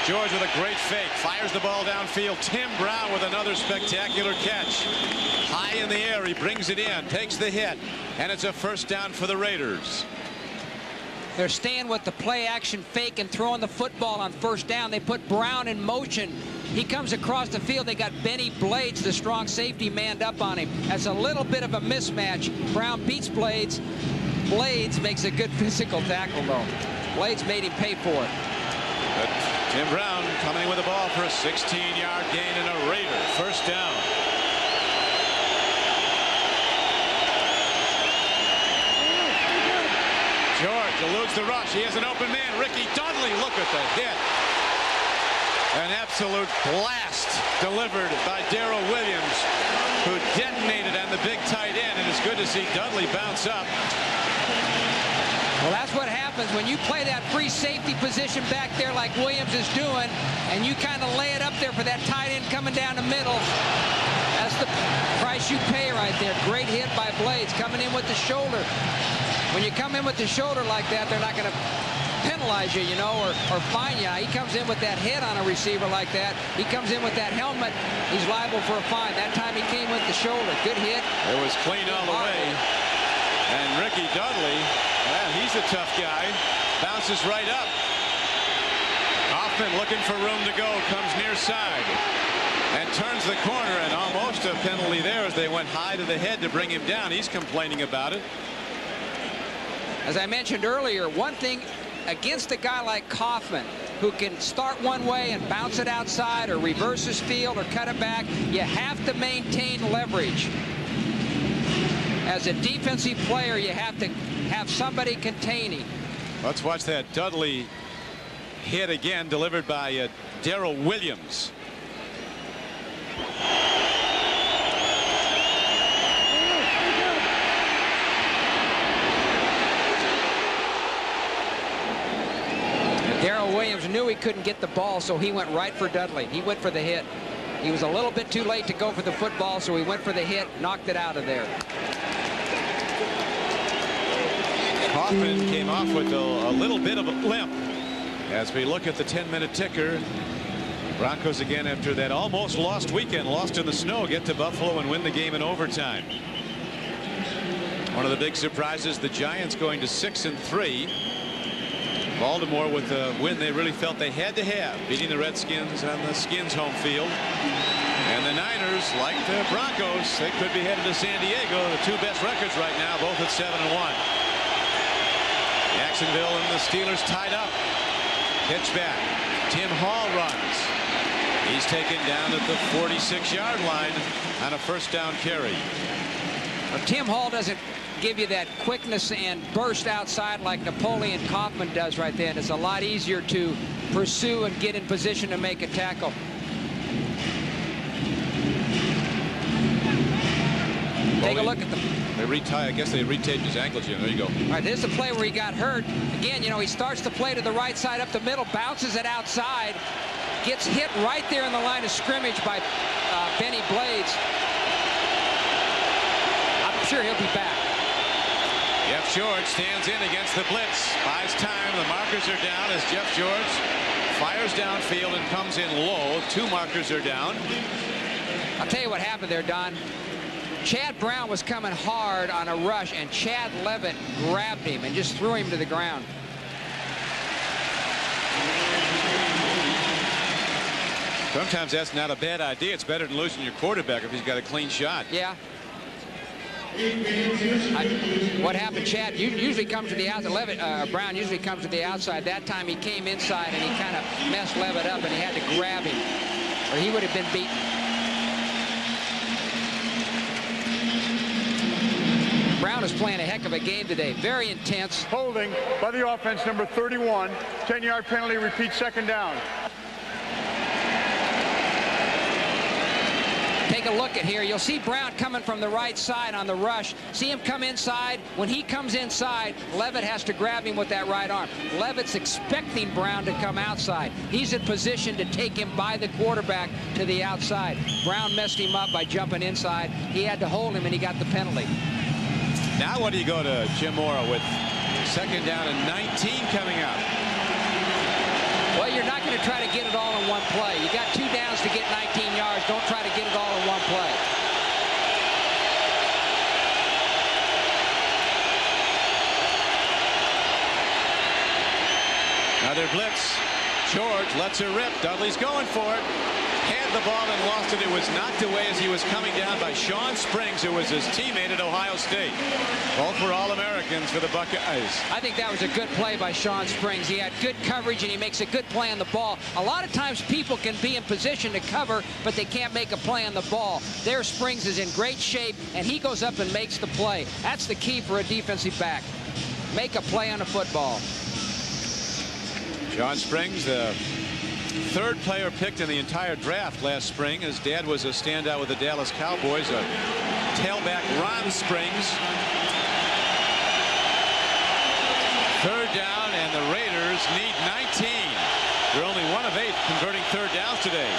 George with a great fake, fires the ball downfield. Tim Brown with another spectacular catch. High in the air, he brings it in, takes the hit, and it's a first down for the Raiders. They're staying with the play action fake and throwing the football on first down. They put Brown in motion. He comes across the field. They got Benny Blades, the strong safety, manned up on him. That's a little bit of a mismatch. Brown beats Blades. Blades makes a good physical tackle, though. Blades made him pay for it. But Tim Brown coming with the ball for a 16-yard gain and a Raider first down. George eludes the rush. He has an open man. Ricky Dudley, look at the hit. An absolute blast delivered by Darrell Williams, who detonated on the big tight end, and it's good to see Dudley bounce up. Well, that's what happens when you play that free safety position back there like Williams is doing, and you kind of lay it up there for that tight end coming down the middle. That's the price you pay right there. Great hit by Blades, coming in with the shoulder. When you come in with the shoulder like that, they're not going to penalize you, you know, or fine you. He comes in with that head on a receiver like that. He comes in with that helmet. He's liable for a fine. That time he came with the shoulder. Good hit. It was clean all the way. And Ricky Dudley, well, he's a tough guy. Bounces right up. Hoffman looking for room to go. Comes near side. And turns the corner, and almost a penalty there as they went high to the head to bring him down. He's complaining about it. As I mentioned earlier, one thing against a guy like Kaufman, who can start one way and bounce it outside or reverse his field or cut it back, you have to maintain leverage. As a defensive player, you have to have somebody containing. Let's watch that Dudley hit again, delivered by Darrell Williams. Darrell Williams knew he couldn't get the ball, so he went right for Dudley. He went for the hit. He was a little bit too late to go for the football, so he went for the hit, knocked it out of there. Hoffman came off with a little bit of a limp. As we look at the 10-minute ticker, Broncos again after that almost lost weekend, lost in the snow, get to Buffalo and win the game in overtime. One of the big surprises, the Giants going to 6-3. Baltimore with a win they really felt they had to have, beating the Redskins on the Skins home field. And the Niners, like the Broncos, they could be headed to San Diego. The two best records right now, both at 7-1. Jacksonville and the Steelers tied up. Pitch back. Tim Hall runs. He's taken down at the 46-yard line on a first down carry. Well, Tim Hall doesn't give you that quickness and burst outside like Napoleon Kaufman does right there. And it's a lot easier to pursue and get in position to make a tackle. Take a look at them. I guess they retaped his ankles here. There you go. All right, there's the play where he got hurt. Again, you know, he starts the play to the right side up the middle, bounces it outside, gets hit right there in the line of scrimmage by Benny Blades. I'm sure he'll be back. Jeff George stands in against the blitz. Buys time. The markers are down as Jeff George fires downfield and comes in low. Two markers are down. I'll tell you what happened there, Don. Chad Brown was coming hard on a rush, and Chad Leavitt grabbed him and just threw him to the ground. Sometimes that's not a bad idea. It's better than losing your quarterback if he's got a clean shot. Yeah. What happened, Chad usually comes to the outside. Leavitt, Brown usually comes to the outside. That time he came inside and he kind of messed Leavitt up, and he had to grab him, or he would have been beaten. Brown is playing a heck of a game today. Very intense. Holding by the offense, number 31. 10-yard penalty, repeat second down. Take a look at here. You'll see Brown coming from the right side on the rush. See him come inside. When he comes inside, Leavitt has to grab him with that right arm. Leavitt's expecting Brown to come outside. He's in position to take him by the quarterback to the outside. Brown messed him up by jumping inside. He had to hold him, and he got the penalty. Now what do you go to Jim Mora with second down and 19 coming up? Well, you're not going to try to get it all in one play. You got 2 downs to get 19 yards. Don't try to get it all in one play. Another blitz. George lets her rip. Dudley's going for it. Had the ball and lost it. It was knocked away as he was coming down by Sean Springs, who was his teammate at Ohio State. Both were All-Americans for the Buckeyes. I think that was a good play by Sean Springs. He had good coverage, and he makes a good play on the ball. A lot of times people can be in position to cover, but they can't make a play on the ball. There, Springs is in great shape, and he goes up and makes the play. That's the key for a defensive back. Make a play on a football. Sean Springs, the third player picked in the entire draft last spring. His dad was a standout with the Dallas Cowboys. A tailback, Ron Springs. Third down, and the Raiders need 19. They're only 1 of 8 converting third downs today,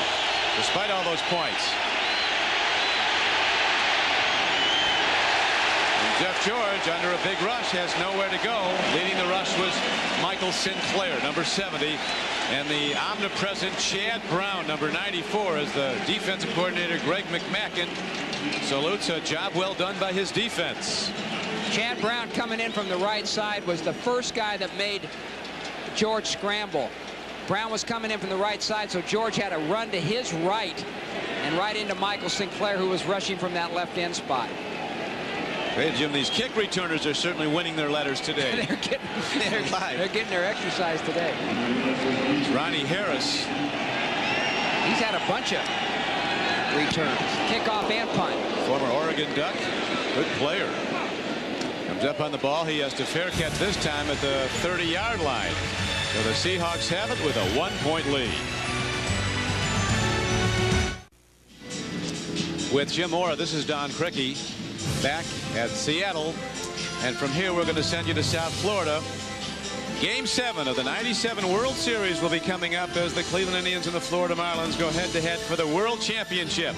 despite all those points. Jeff George, under a big rush, has nowhere to go. Leading the rush was Michael Sinclair, number 70. And the omnipresent Chad Brown, number 94, as the defensive coordinator Greg McMackin salutes a job well done by his defense. Chad Brown, coming in from the right side, was the first guy that made George scramble. Brown was coming in from the right side, so George had to run to his right and right into Michael Sinclair, who was rushing from that left end spot. Hey, Jim, these kick returners are certainly winning their letters today. they're getting their exercise today. It's Ronnie Harris. He's had a bunch of returns, kickoff and punt. Former Oregon Duck, good player. Comes up on the ball. He has to fair catch this time at the 30-yard line. So the Seahawks have it with a 1-point lead. With Jim Mora, this is Don Criqui back at Seattle. And from here, we're going to send you to South Florida. Game 7 of the '97 World Series will be coming up as the Cleveland Indians and the Florida Marlins go head-to-head for the World Championship.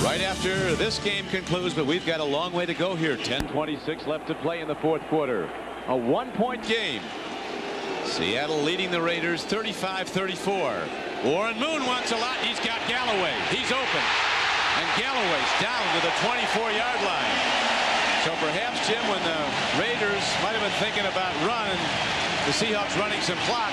Right after this game concludes, but we've got a long way to go here. 10:26 left to play in the fourth quarter. A 1-point game. Seattle leading the Raiders 35-34. Warren Moon wants a lot. He's got Galloway. He's open. And Galloway's down to the 24-yard line. So perhaps, Jim, when the Raiders might have been thinking about running, the Seahawks running some clock.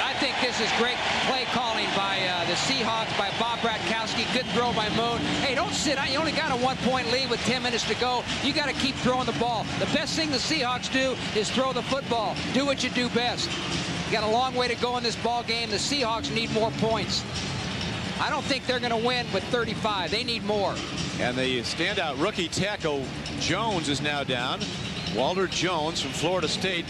I think this is great play calling by the Seahawks, by Bob Bratkowski. Good throw by Moon. Hey, don't sit down. You only got a 1-point lead with 10 minutes to go. You got to keep throwing the ball. The best thing the Seahawks do is throw the football. Do what you do best. You got a long way to go in this ball game. The Seahawks need more points. I don't think they're going to win with 35. They need more. And the standout rookie tackle Jones is now down. Walter Jones from Florida State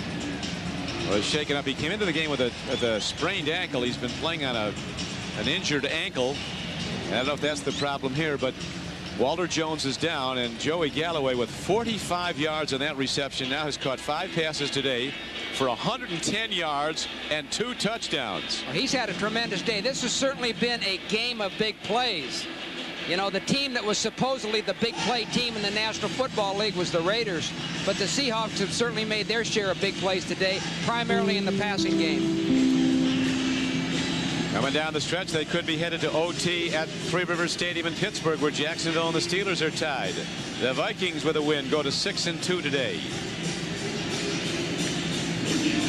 was shaken up. He came into the game with a sprained ankle. He's been playing on an injured ankle. I don't know if that's the problem here, but Walter Jones is down, and Joey Galloway with 45 yards on that reception now has caught 5 passes today for 110 yards and 2 touchdowns. Well, he's had a tremendous day. This has certainly been a game of big plays. You know, the team that was supposedly the big play team in the National Football League was the Raiders, but the Seahawks have certainly made their share of big plays today, primarily in the passing game. Coming down the stretch, they could be headed to OT at Three Rivers Stadium in Pittsburgh, where Jacksonville and the Steelers are tied. The Vikings, with a win, go to 6-2 today.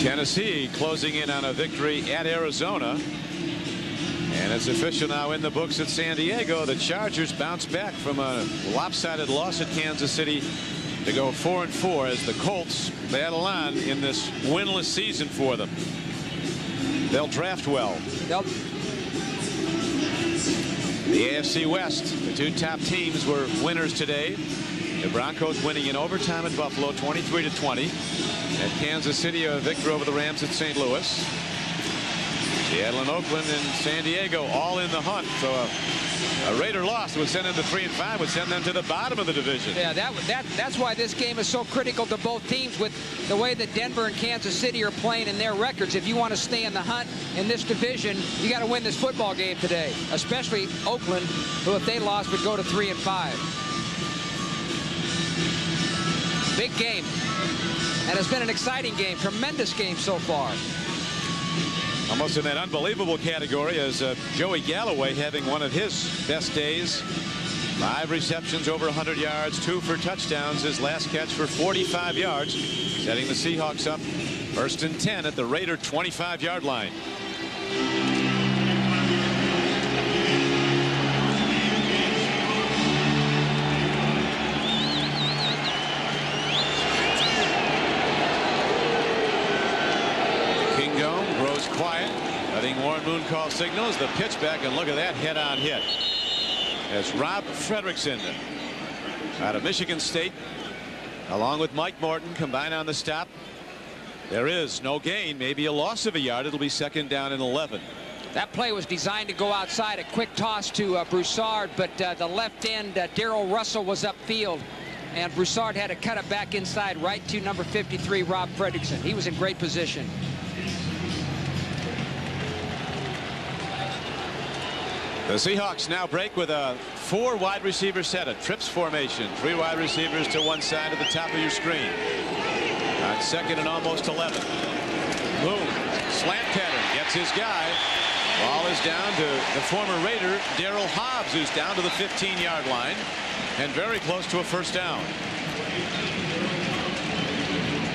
Tennessee closing in on a victory at Arizona. And it's official now in the books at San Diego. The Chargers bounce back from a lopsided loss at Kansas City to go 4-4 as the Colts battle on in this winless season for them. They'll draft well. The AFC West, the 2 top teams were winners today. The Broncos winning in overtime at Buffalo 23-20. At Kansas City, a victory over the Rams at St. Louis. Seattle and Oakland and San Diego all in the hunt. So a Raider loss would send them to 3-5, would send them to the bottom of the division. Yeah, that's why this game is so critical to both teams, with the way that Denver and Kansas City are playing in their records. If you want to stay in the hunt in this division, you got to win this football game today, especially Oakland, who if they lost would go to 3-5. Big game. And it's been an exciting game, tremendous game so far. Almost in that unbelievable category as Joey Galloway having one of his best days. 5 receptions over 100 yards, 2 for touchdowns. His last catch for 45 yards, setting the Seahawks up 1st and 10 at the Raider 25-yard line. Grows quiet, letting Warren Moon call signals. The pitch back, and look at that head-on hit. As Rob Fredrickson out of Michigan State, along with Mike Morton, combine on the stop. There is no gain, maybe a loss of a yard. It'll be 2nd down and 11. That play was designed to go outside, a quick toss to Broussard, but the left end, Darrell Russell, was upfield, and Broussard had to cut it back inside right to number 53, Rob Fredrickson. He was in great position. The Seahawks now break with a 4 wide receiver set, a trips formation. 3 wide receivers to one side of the top of your screen. On 2nd and almost 11. Boom. Slant pattern. Gets his guy. Ball is down to the former Raider, Darryl Hobbs, who's down to the 15-yard line and very close to a first down.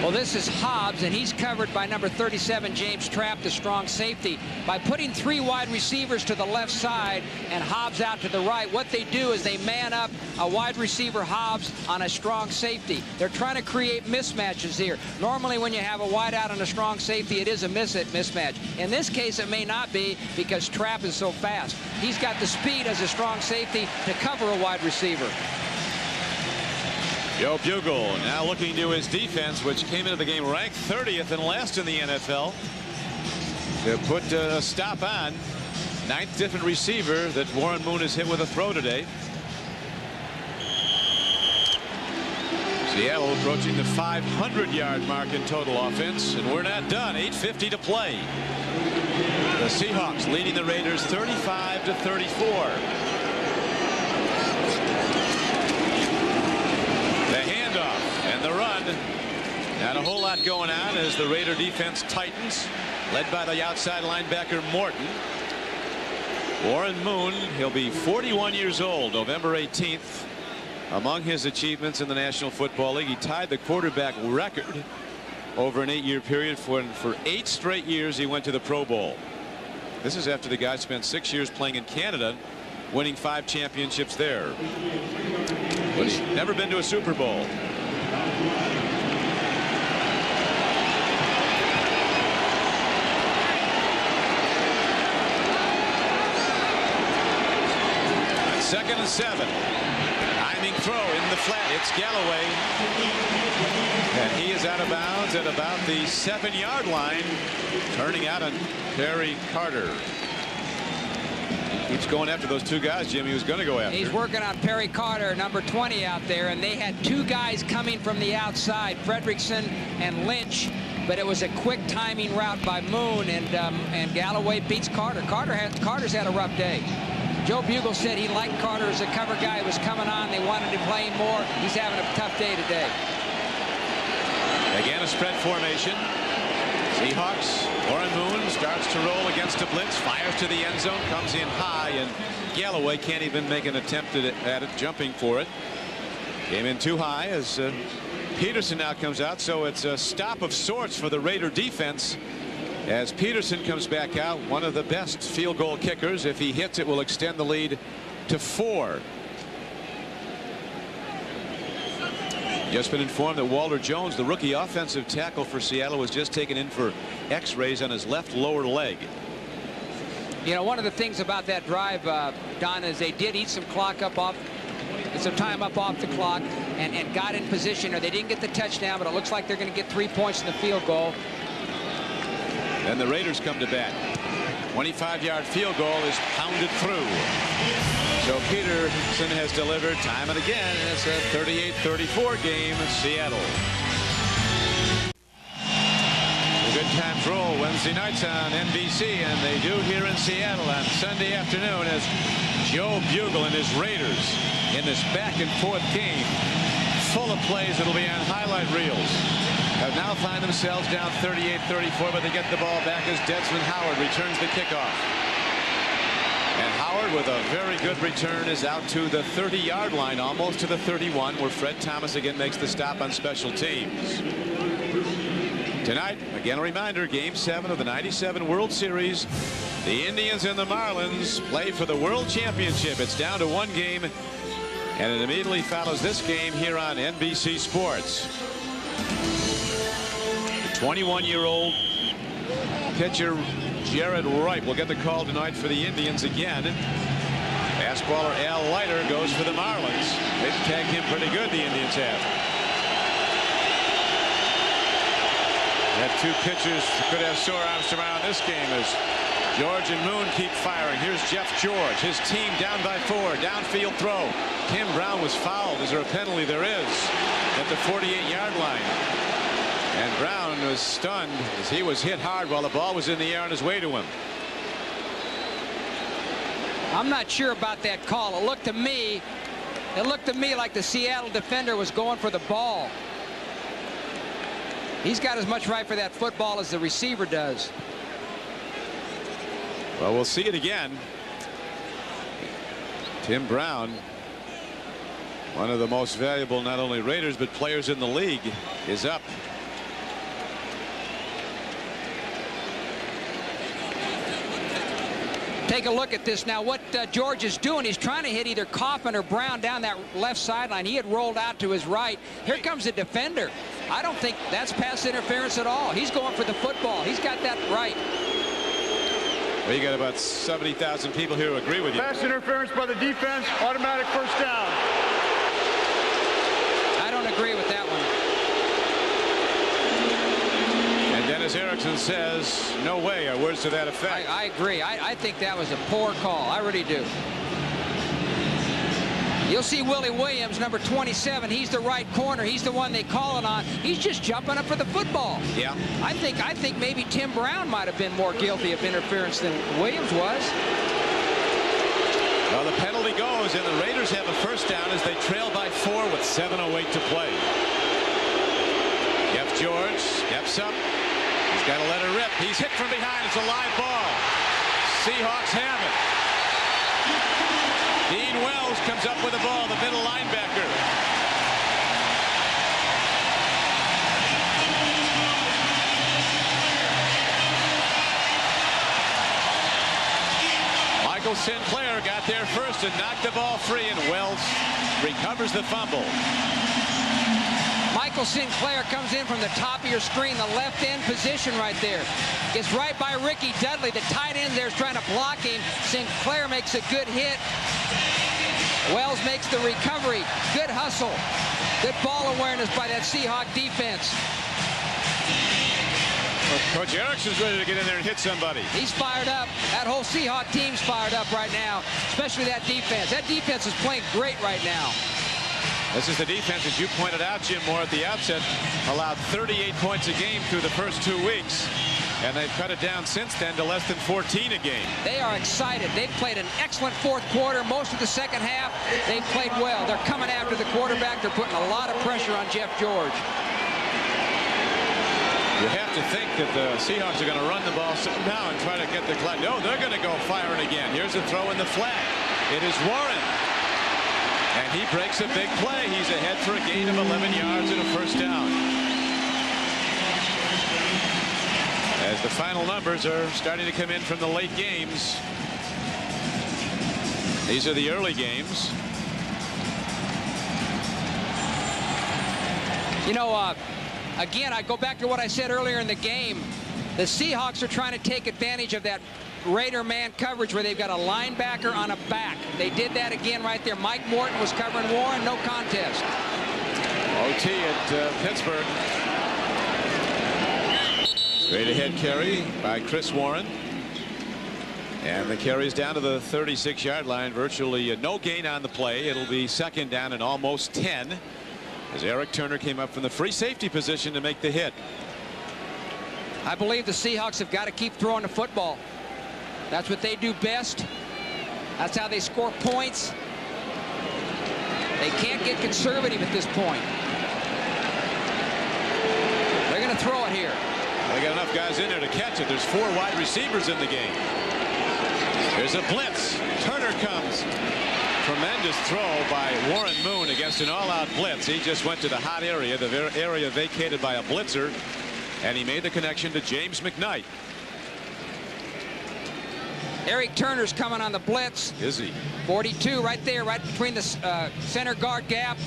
Well, this is Hobbs, and he's covered by number 37, James Trapp, the strong safety. By putting 3 wide receivers to the left side and Hobbs out to the right, what they do is they man up a wide receiver Hobbs on a strong safety. They're trying to create mismatches here. Normally, when you have a wide out on a strong safety, it is a mismatch. In this case, it may not be because Trapp is so fast. He's got the speed as a strong safety to cover a wide receiver. Joe Bugel now looking to his defense, which came into the game ranked 30th and last in the NFL, to put a stop on. 9th different receiver that Warren Moon has hit with a throw today. Seattle approaching the 500-yard mark in total offense, and we're not done. 8:50 to play. The Seahawks leading the Raiders 35-34. And the run. Not a whole lot going on as the Raider defense tightens, led by the outside linebacker Morton. Warren Moon, he'll be 41 years old November 18th. Among his achievements in the National Football League, he tied the quarterback record over an 8-year period. For 8 straight years he went to the Pro Bowl. This is after the guy spent 6 years playing in Canada, winning 5 championships there. But he's never been to a Super Bowl. On 2nd and 7. Timing throw in the flat. It's Galloway. And he is out of bounds at about the 7-yard line. Turning out on Perry Carter. Keeps going after those 2 guys, Jim, he was going to go after. He's working on Perry Carter, number 20 out there, and they had 2 guys coming from the outside, Fredrickson and Lynch, but it was a quick timing route by Moon, and Galloway beats Carter. Carter's had a rough day. Joe Bugel said he liked Carter as a cover guy. He was coming on. They wanted to play him more. He's having a tough day today. Again, a spread formation. Seahawks. Warren Moon starts to roll against a blitz, fires to the end zone, comes in high, and Galloway can't even make an attempt at it, jumping for it. Came in too high as Peterson now comes out, so it's a stop of sorts for the Raider defense as Peterson comes back out, one of the best field goal kickers. If he hits it, will extend the lead to 4. Just been informed that Walter Jones, the rookie offensive tackle for Seattle, was just taken in for x-rays on his left lower leg. You know, one of the things about that drive, Don, is they did eat some clock up off, some time up off the clock, and got in position. Or they didn't get the touchdown, but it looks like they're going to get 3 points in the field goal. Then the Raiders come to bat. 25-yard field goal is pounded through. So Peterson has delivered time and again. It's a 38-34 game, Seattle. The Good Times roll Wednesday nights on NBC, and they do here in Seattle on Sunday afternoon as Joe Bugel and his Raiders in this back-and-forth game full of plays that'll be on highlight reels. Have now find themselves down 38-34, but they get the ball back as Desmond Howard returns the kickoff. And Howard, with a very good return, is out to the 30-yard line, almost to the 31, where Fred Thomas again makes the stop on special teams. Tonight, again a reminder, Game 7 of the '97 World Series. The Indians and the Marlins play for the World Championship. It's down to 1 game, and it immediately follows this game here on NBC Sports. The 21-year-old pitcher Jared Wright will get the call tonight for the Indians again. Fastballer Al Leiter goes for the Marlins. They've tagged him pretty good, the Indians have. Had 2 pitchers that could have sore arms tomorrow in this game as George and Moon keep firing. Here's Jeff George, his team down by 4, downfield throw. Tim Brown was fouled. Is there a penalty? There is at the 48-yard line. And Brown was stunned as he was hit hard while the ball was in the air on his way to him. I'm not sure about that call. It looked to me like the Seattle defender was going for the ball. He's got as much right for that football as the receiver does. Well, we'll see it again. Tim Brown, one of the most valuable not only Raiders but players in the league, is up. Take a look at this now. What George is doing, he's trying to hit either Kaufman or Brown down that left sideline. He had rolled out to his right. Here comes the defender. I don't think that's pass interference at all. He's going for the football. He's got that right. Well, you got about 70,000 people here who agree with you. Pass interference by the defense, automatic first down. I don't agree with that one. And Dennis Erickson says, no way, or words to that effect. I agree. I think that was a poor call. I really do. You'll see Willie Williams, number 27. He's the right corner. He's the one they call it on. He's just jumping up for the football. Yeah. I think maybe Tim Brown might have been more guilty of interference than Williams was. Well, the penalty goes, and the Raiders have a first down as they trail by 4 with 7:08 to play. Jeff George steps up. He's got to let it rip. He's hit from behind. It's a live ball. Seahawks have it. Dean Wells comes up with the ball, the middle linebacker. Michael Sinclair got there first and knocked the ball free, and Wells recovers the fumble. Michael Sinclair comes in from the top of your screen, the left end position right there. Gets right by Ricky Dudley. The tight end there is trying to block him. Sinclair makes a good hit. Wells makes the recovery. Good hustle. Good ball awareness by that Seahawk defense. Well, Coach Erickson's ready to get in there and hit somebody. He's fired up. That whole Seahawk team's fired up right now, especially that defense. That defense is playing great right now. This is the defense, as you pointed out, Jim Moore, at the outset, allowed 38 points a game through the first 2 weeks. And they've cut it down since then to less than 14 a game. They are excited. They've played an excellent fourth quarter. Most of the second half, they've played well. They're coming after the quarterback. They're putting a lot of pressure on Jeff George. You have to think that the Seahawks are going to run the ball somehow and try to get the clock. No, they're going to go firing again. Here's a throw in the flat. It is Warren. And he breaks a big play. He's ahead for a gain of 11 yards and a first down. As the final numbers are starting to come in from the late games. These are the early games. You know, again, I go back to what I said earlier in the game. The Seahawks are trying to take advantage of that Raider man coverage where they've got a linebacker on a back. They did that again right there. Mike Morton was covering Warren. No contest. OT at Pittsburgh. Straight ahead carry by Chris Warren. And the carry is down to the 36-yard line. Virtually no gain on the play. It'll be second down and almost 10 as Eric Turner came up from the free safety position to make the hit. I believe the Seahawks have got to keep throwing the football. That's what they do best. That's how they score points. They can't get conservative at this point. They're going to throw it here. They got enough guys in there to catch it. There's 4 wide receivers in the game. There's a blitz. Turner comes. Tremendous throw by Warren Moon against an all-out blitz. He just went to the hot area, the area vacated by a blitzer, and he made the connection to James McKnight. Eric Turner's coming on the blitz. Is he? 42 right there, right between the center guard gap.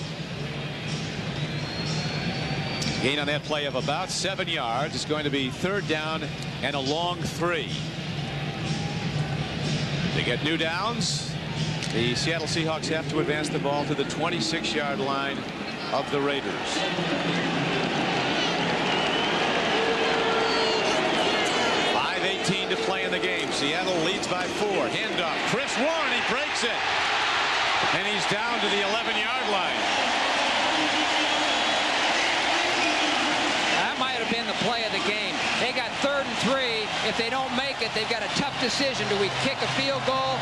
Gain on that play of about 7 yards. It's going to be third down and a long 3. To get new downs, the Seattle Seahawks have to advance the ball to the 26-yard line of the Raiders. 5:18 to play in the game. Seattle leads by 4. Handoff. Chris Warren, he breaks it. And he's down to the 11-yard line. That might have been the play of the game. They got 3rd and 3. If they don't make it, they've got a tough decision. Do we kick a field goal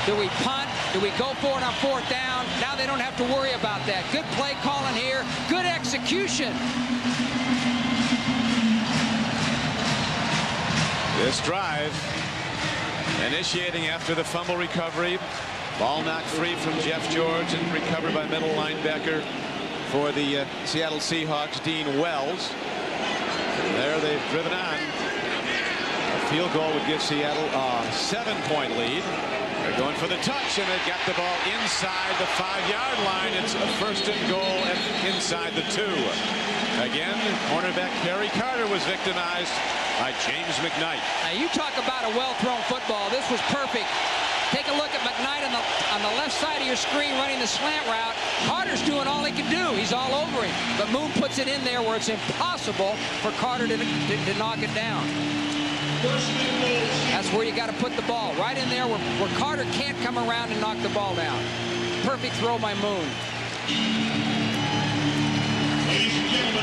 Do we punt? Do we go for it on 4th down? Now they don't have to worry about that. Good play calling here. Good execution. This drive initiating after the fumble recovery. Ball knocked free from Jeff George and recovered by middle linebacker for the Seattle Seahawks, Dean Wells. And there they've driven on. A field goal would give Seattle a 7-point lead. They're going for the touch, and they got the ball inside the 5-yard line. It's a 1st and goal and inside the 2. Again, cornerback Kerry Carter was victimized by James McKnight. Now you talk about a well-thrown football. This was perfect. Take a look at McKnight on the left side of your screen running the slant route. Carter's doing all he can do. He's all over him. But Moon puts it in there where it's impossible for Carter to knock it down. That's where you got to put the ball. Right in there where Carter can't come around and knock the ball down. Perfect throw by Moon.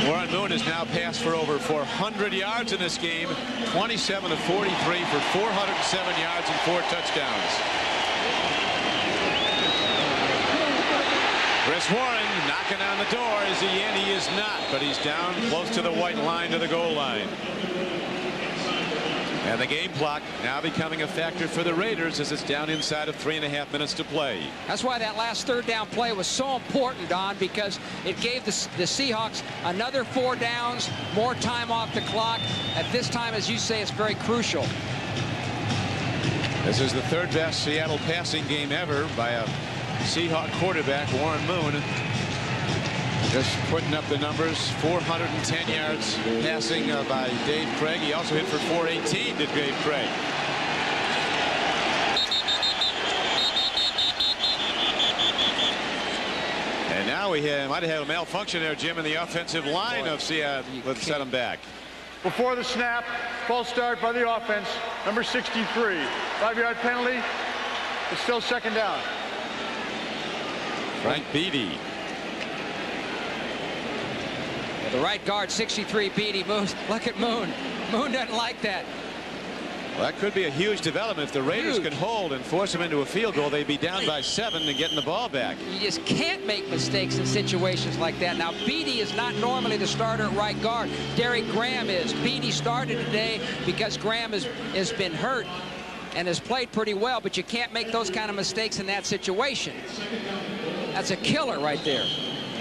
Warren Moon has now passed for over 400 yards in this game. 27 of 43 for 407 yards and 4 touchdowns. Chris Warren knocking on the door. Is he in? He is not, but he's down close to the white line to the goal line. And the game clock now becoming a factor for the Raiders as it's down inside of 3.5 minutes to play. That's why that last 3rd down play was so important, Don, because it gave the Seahawks another 4 downs, more time off the clock. At this time, as you say, it's very crucial. This is the 3rd best Seattle passing game ever by a Seahawk quarterback, Warren Moon. Just putting up the numbers. 410 yards passing by Dave Craig. He also hit for 418, did Dave Craig. And now we might have had a malfunction there, Jim, in the offensive line of Seattle. Let's set him back. Before the snap, false start by the offense, number 63. 5-yard penalty. It's still 2nd down. Frank Beatty. The right guard, 63, Beatty. Moves. Look at Moon. Moon doesn't like that. Well, that could be a huge development. If the Raiders can hold and force them into a field goal, they'd be down by 7 and getting the ball back. You just can't make mistakes in situations like that. Now, Beatty is not normally the starter at right guard. Derek Graham is. Beatty started today because Graham has been hurt and has played pretty well, but you can't make those kind of mistakes in that situation. That's a killer right there.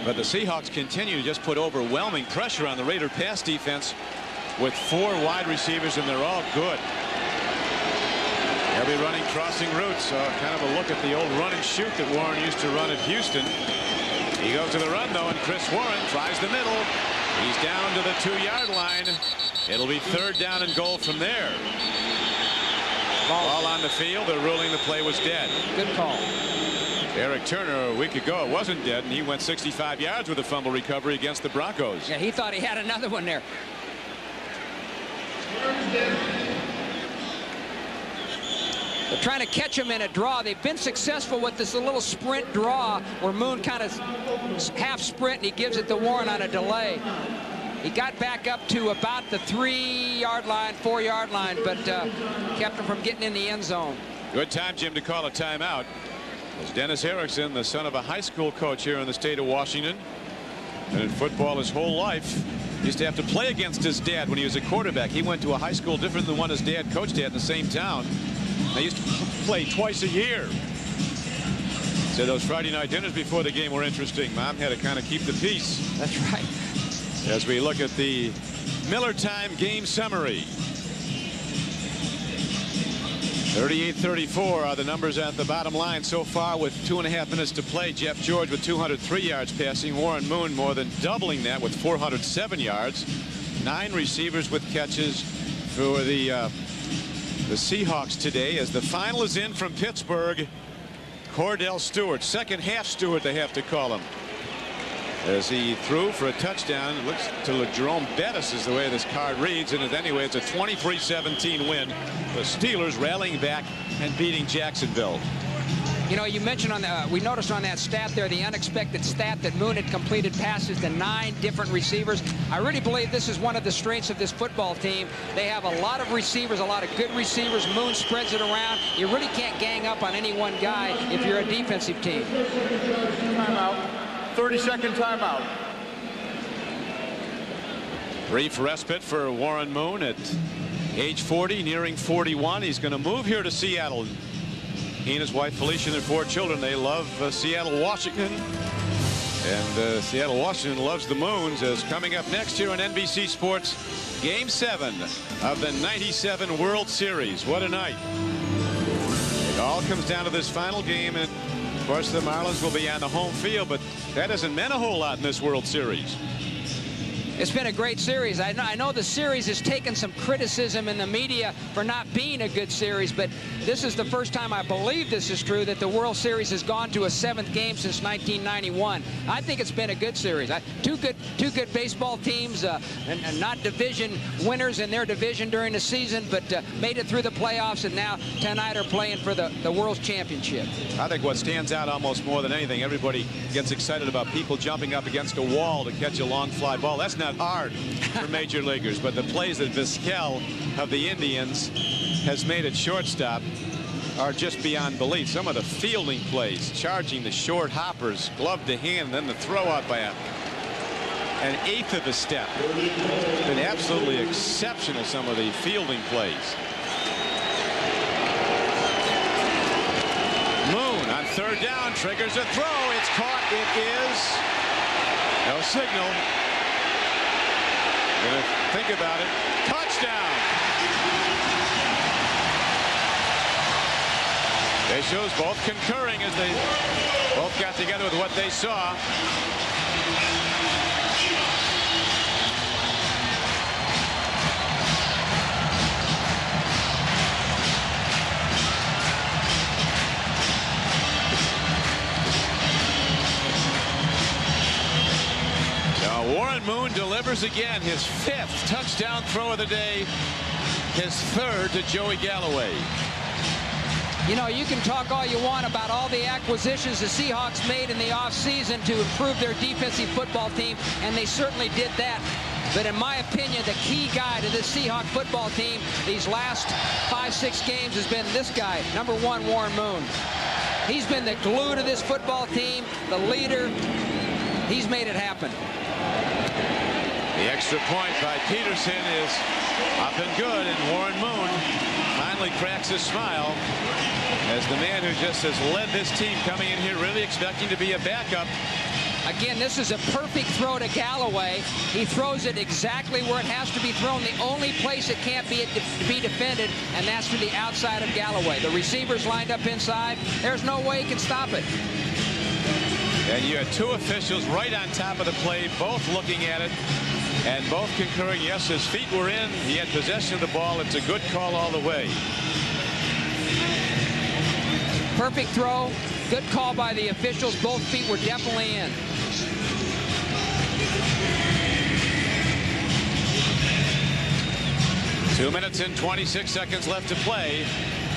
But the Seahawks continue to just put overwhelming pressure on the Raider pass defense with 4 wide receivers, and they're all good. They'll be running crossing routes. Kind of a look at the old run and shoot that Warren used to run at Houston. He goes to the run, though, and Chris Warren tries the middle. He's down to the 2-yard line. It'll be 3rd down and goal from there. Ball on the field. They're ruling the play was dead. Good call. Eric Turner, a week ago, it wasn't dead, and he went 65 yards with a fumble recovery against the Broncos. Yeah, he thought he had another one there. They're trying to catch him in a draw. They've been successful with this little sprint draw where Moon kind of half sprint and he gives it to Warren on a delay. He got back up to about the 3-yard line, 4-yard line, but kept him from getting in the end zone. Good time, Jim, to call a timeout. As Dennis Erickson, the son of a high school coach here in the state of Washington, and in football his whole life, used to have to play against his dad when he was a quarterback. He went to a high school different than one his dad coached at in the same town. They used to play twice a year. So those Friday night dinners before the game were interesting. Mom had to kind of keep the peace. That's right. As we look at the Miller Time game summary. 38-34 are the numbers at the bottom line so far with 2.5 minutes to play. Jeff George with 203 yards passing. Warren Moon more than doubling that with 407 yards. 9 receivers with catches for the Seahawks today as the final is in from Pittsburgh. Cordell Stewart, second half Stewart they have to call him. As he threw for a touchdown, it looks to Jerome Bettis is the way this card reads, and anyway, it's a 23-17 win. The Steelers rallying back and beating Jacksonville. You know, you mentioned on the, we noticed on that stat there, the unexpected stat that Moon had completed passes to 9 different receivers. I really believe this is one of the strengths of this football team. They have a lot of receivers, a lot of good receivers. Moon spreads it around. You really can't gang up on any one guy if you're a defensive team. Timeout. 30-second timeout. Brief respite for Warren Moon at age 40, nearing 41. He's going to move here to Seattle. He and his wife Felicia and their 4 children, they love Seattle, Washington. And Seattle, Washington loves the Moons. As coming up next here on NBC Sports, Game 7 of the '97 World Series. What a night. It all comes down to this final game. And of course, the Marlins will be on the home field, but that hasn't meant a whole lot in this World Series. It's been a great series. I know the series has taken some criticism in the media for not being a good series, but this is the first time, I believe this is true, that the World Series has gone to a 7th game since 1991. I think it's been a good series. Two good baseball teams, and not division winners in their division during the season, but made it through the playoffs, and now tonight are playing for the World Championship. I think what stands out almost more than anything, everybody gets excited about people jumping up against a wall to catch a long fly ball. That's not hard for major leaguers, but the plays that Vizquel of the Indians has made at shortstop are just beyond belief. Some of the fielding plays, charging the short hoppers, glove to hand, and then the throw out by an 1/8 of a step. It's been absolutely exceptional, some of the fielding plays. Moon on 3rd down, triggers a throw. It's caught. It is no signal. Gonna think about it. Touchdown. They shows both concurring as they both got together with what they saw. Warren Moon delivers again, his 5th touchdown throw of the day, his 3rd to Joey Galloway. You know, you can talk all you want about all the acquisitions the Seahawks made in the offseason to improve their defensive football team, and they certainly did that. But in my opinion, the key guy to this Seahawk football team these last 5-6 games has been this guy, number 1, Warren Moon. He's been the glue to this football team, the leader. He's made it happen. The extra point by Peterson is up and good, and Warren Moon finally cracks his smile as the man who just has led this team coming in here really expecting to be a backup. Again, this is a perfect throw to Galloway. He throws it exactly where it has to be thrown. The only place it can't be defended, and that's to the outside of Galloway. The receivers lined up inside. There's no way he can stop it. And you had 2 officials right on top of the play, both looking at it and both concurring. Yes, his feet were in. He had possession of the ball. It's a good call all the way. Perfect throw. Good call by the officials. Both feet were definitely in. Two minutes and 26 seconds left to play.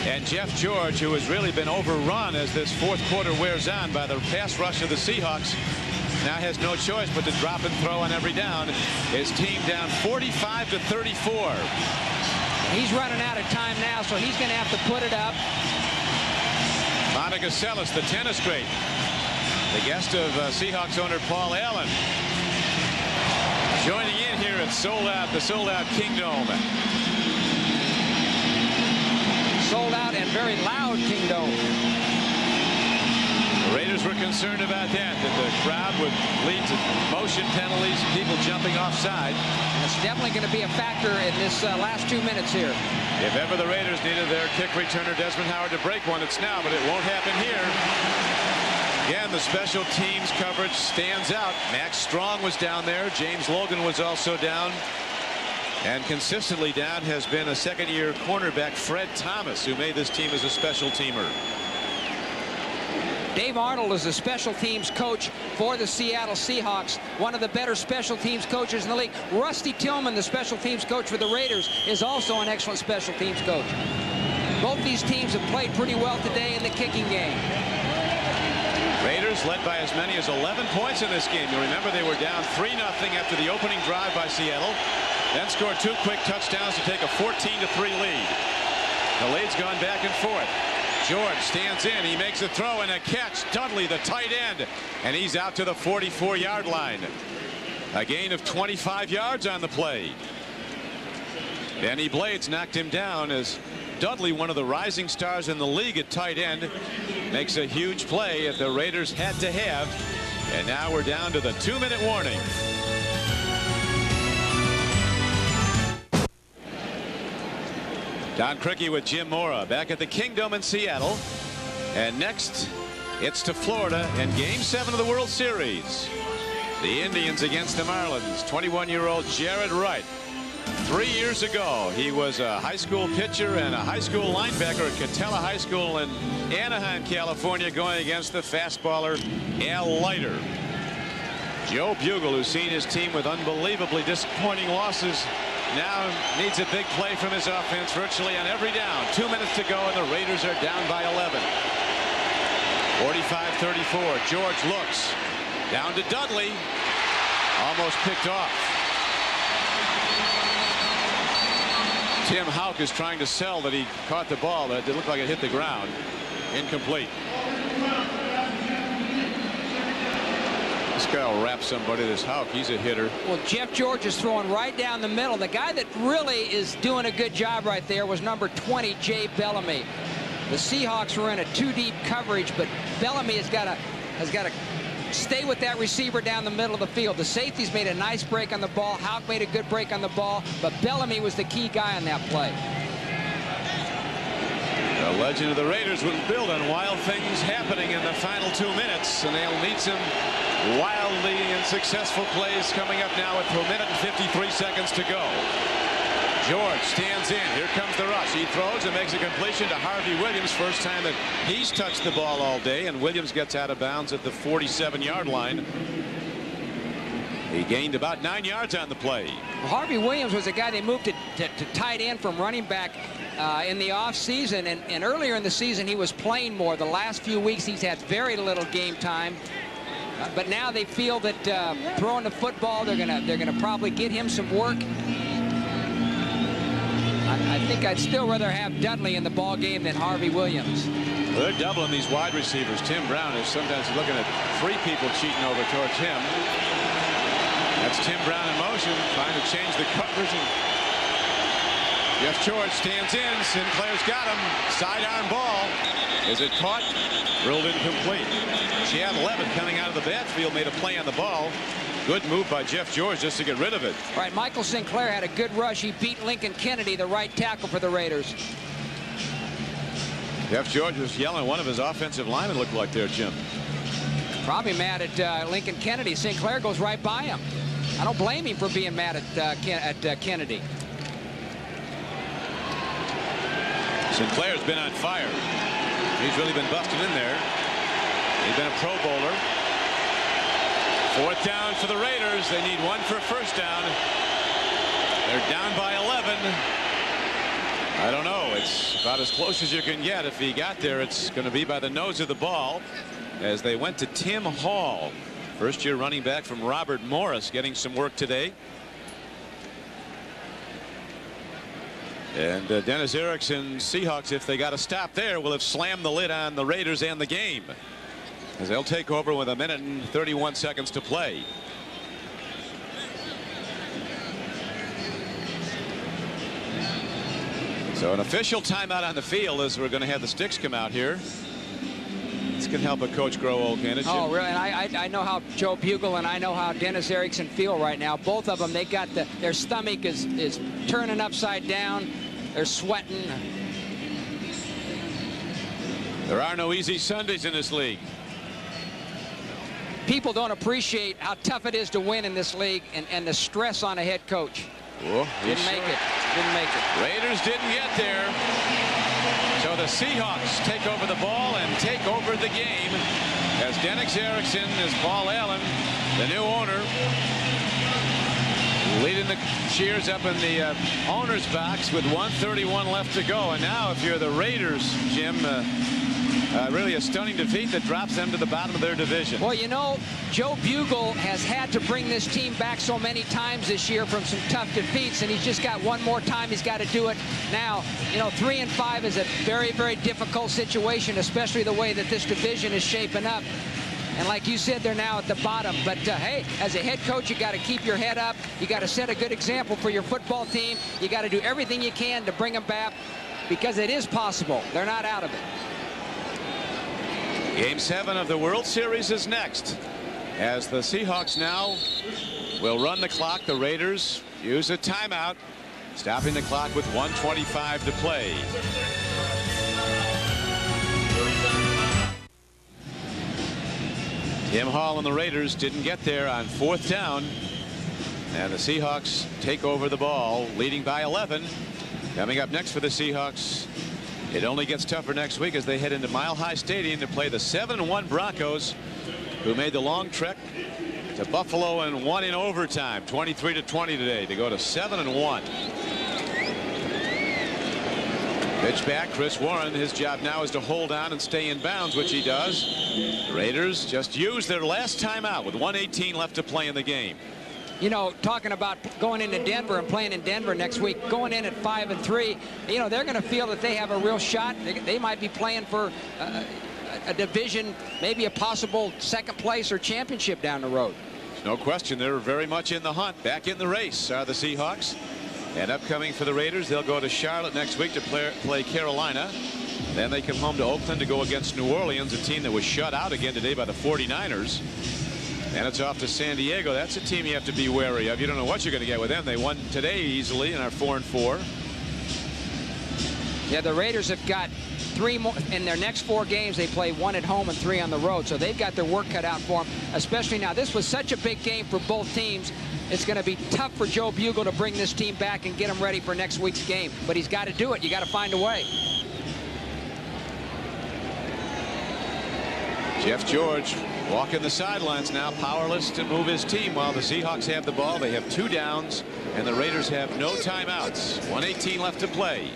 And Jeff George, who has really been overrun as this 4th quarter wears on by the pass rush of the Seahawks, now has no choice but to drop and throw on every down. His team down 45-34. He's running out of time now, so he's going to have to put it up. Monica Seles, the tennis great, the guest of Seahawks owner Paul Allen, joining in here at the sold out Kingdome. Sold out and very loud Kingdome. The Raiders were concerned about that the crowd would lead to motion penalties, people jumping offside. And it's definitely going to be a factor in this last 2 minutes here. If ever the Raiders needed their kick returner Desmond Howard to break one, it's now, but it won't happen here. Again, the special teams coverage stands out. Max Strong was down there. James Logan was also down. And consistently down has been a 2nd-year cornerback, Fred Thomas, who made this team as a special teamer. Dave Arnold is a special teams coach for the Seattle Seahawks, one of the better special teams coaches in the league. Rusty Tillman, the special teams coach for the Raiders, is also an excellent special teams coach. Both these teams have played pretty well today in the kicking game. Raiders led by as many as 11 points in this game. You remember they were down 3-0 after the opening drive by Seattle, then scored 2 quick touchdowns to take a 14-3 lead. The lead's gone back and forth. George stands in. He makes a throw and a catch. Dudley, the tight end, and he's out to the 44-yard line. A gain of 25 yards on the play. Benny Blades knocked him down as Dudley, one of the rising stars in the league at tight end, makes a huge play that the Raiders had to have. And now we're down to the 2-minute warning. Don Criqui with Jim Mora back at the Kingdom in Seattle. And next, it's to Florida and Game 7 of the World Series. The Indians against the Marlins. 21-year-old Jared Wright. 3 years ago, he was a high school pitcher and a high school linebacker at Catella High School in Anaheim, California, going against the fastballer Al Leiter. Joe Bugle, who's seen his team with unbelievably disappointing losses, now needs a big play from his offense virtually on every down. 2 minutes to go, and the Raiders are down by 11. 45-34. George looks down to Dudley. Almost picked off. Tim Houck is trying to sell that he caught the ball. That it looked like it hit the ground. Incomplete. This guy will wrap somebody. This Houck, he's a hitter. Well, Jeff George is throwing right down the middle. The guy that really is doing a good job right there was number 20, Jay Bellamy. The Seahawks were in a 2-deep coverage, but Bellamy has got to stay with that receiver down the middle of the field. The safeties made a nice break on the ball. Houck made a good break on the ball, but Bellamy was the key guy on that play. The legend of the Raiders will build on wild things happening in the final 2 minutes, and they'll need some wildly and successful plays coming up now with 1 minute and 53 seconds to go. George stands in. Here comes the rush. He throws and makes a completion to Harvey Williams. First time that he's touched the ball all day, and Williams gets out of bounds at the 47-yard line. He gained about 9 yards on the play. Well, Harvey Williams was a guy they moved to tight end from running back in the offseason, and earlier in the season he was playing more. The last few weeks he's had very little game time. But now they feel that throwing the football, they're gonna probably get him some work. I think I'd still rather have Dudley in the ball game than Harvey Williams. Well, they're doubling these wide receivers. Tim Brown is sometimes looking at 3 people cheating over towards him. That's Tim Brown in motion, trying to change the coverage. And Jeff George stands in. Sinclair's got him. Sidearm ball. Is it caught? Ruled incomplete. Chad Levitt coming out of the backfield made a play on the ball. Good move by Jeff George just to get rid of it. All right, Michael Sinclair had a good rush. He beat Lincoln Kennedy, the right tackle for the Raiders. Jeff George was yelling. One of his offensive linemen looked like there, Jim. Probably mad at Lincoln Kennedy. Sinclair goes right by him. I don't blame him for being mad at Kennedy. Sinclair's been on fire. He's really been busted in there. He's been a Pro Bowler. 4th down for the Raiders. They need 1 for first down. They're down by 11. I don't know. It's about as close as you can get. If he got there, it's going to be by the nose of the ball as they went to Tim Hall. First-year running back from Robert Morris getting some work today. And Dennis Erickson, Seahawks, if they got a stop there, will have slammed the lid on the Raiders and the game, as they'll take over with 1 minute and 31 seconds to play. So an official timeout on the field as we're going to have the sticks come out here. This can help a coach grow old, can it, Jim? Oh, really? And I know how Joe Bugle and I know how Dennis Erickson feel right now. Both of them, they got their stomach is turning upside down. They're sweating. There are no easy Sundays in this league. People don't appreciate how tough it is to win in this league and the stress on a head coach. Whoa, Didn't make it. Raiders didn't get there. So the Seahawks take over the ball and take over the game as Dennis Erickson is Paul Allen, the new owner, leading the cheers up in the owner's box with 1:31 left to go. And now if you're the Raiders, Jim, Really a stunning defeat that drops them to the bottom of their division. Well, you know, Joe Bugle has had to bring this team back so many times this year from some tough defeats, and he's just got one more time. He's got to do it now. You know, 3-5 is a very, very difficult situation, especially the way that this division is shaping up. And like you said, they're now at the bottom. But, hey, as a head coach, you got to keep your head up. You got to set a good example for your football team. You got to do everything you can to bring them back, because it is possible. They're not out of it. Game 7 of the World Series is next, as the Seahawks now will run the clock. The Raiders use a timeout, stopping the clock with 1:25 to play. Tim Hall and the Raiders didn't get there on 4th down, and the Seahawks take over the ball, leading by 11. Coming up next for the Seahawks, it only gets tougher next week as they head into Mile High Stadium to play the 7-1 Broncos, who made the long trek to Buffalo and won in overtime, 23-20 today, to go to 7-1. Pitch back, Chris Warren. His job now is to hold on and stay in bounds, which he does. The Raiders just used their last timeout with 1:18 left to play in the game. You know, talking about going into Denver and playing in Denver next week, going in at 5-3, you know, they're going to feel that they have a real shot. They might be playing for a division, maybe a possible second place or championship down the road. No question, they're very much in the hunt. Back in the race are the Seahawks. And upcoming for the Raiders, they'll go to Charlotte next week to play Carolina. Then they come home to Oakland to go against New Orleans, a team that was shut out again today by the 49ers. And it's off to San Diego. That's a team you have to be wary of. You don't know what you're going to get with them. They won today easily and are 4-4. Yeah, the Raiders have got 3 more in their next 4 games. They play 1 at home and 3 on the road, so they've got their work cut out for them, especially now. This was such a big game for both teams. It's going to be tough for Joe Bugle to bring this team back and get them ready for next week's game, but he's got to do it. You got to find a way. Jeff George walking the sidelines now, powerless to move his team while the Seahawks have the ball. They have 2 downs and the Raiders have no timeouts. 1:18 left to play.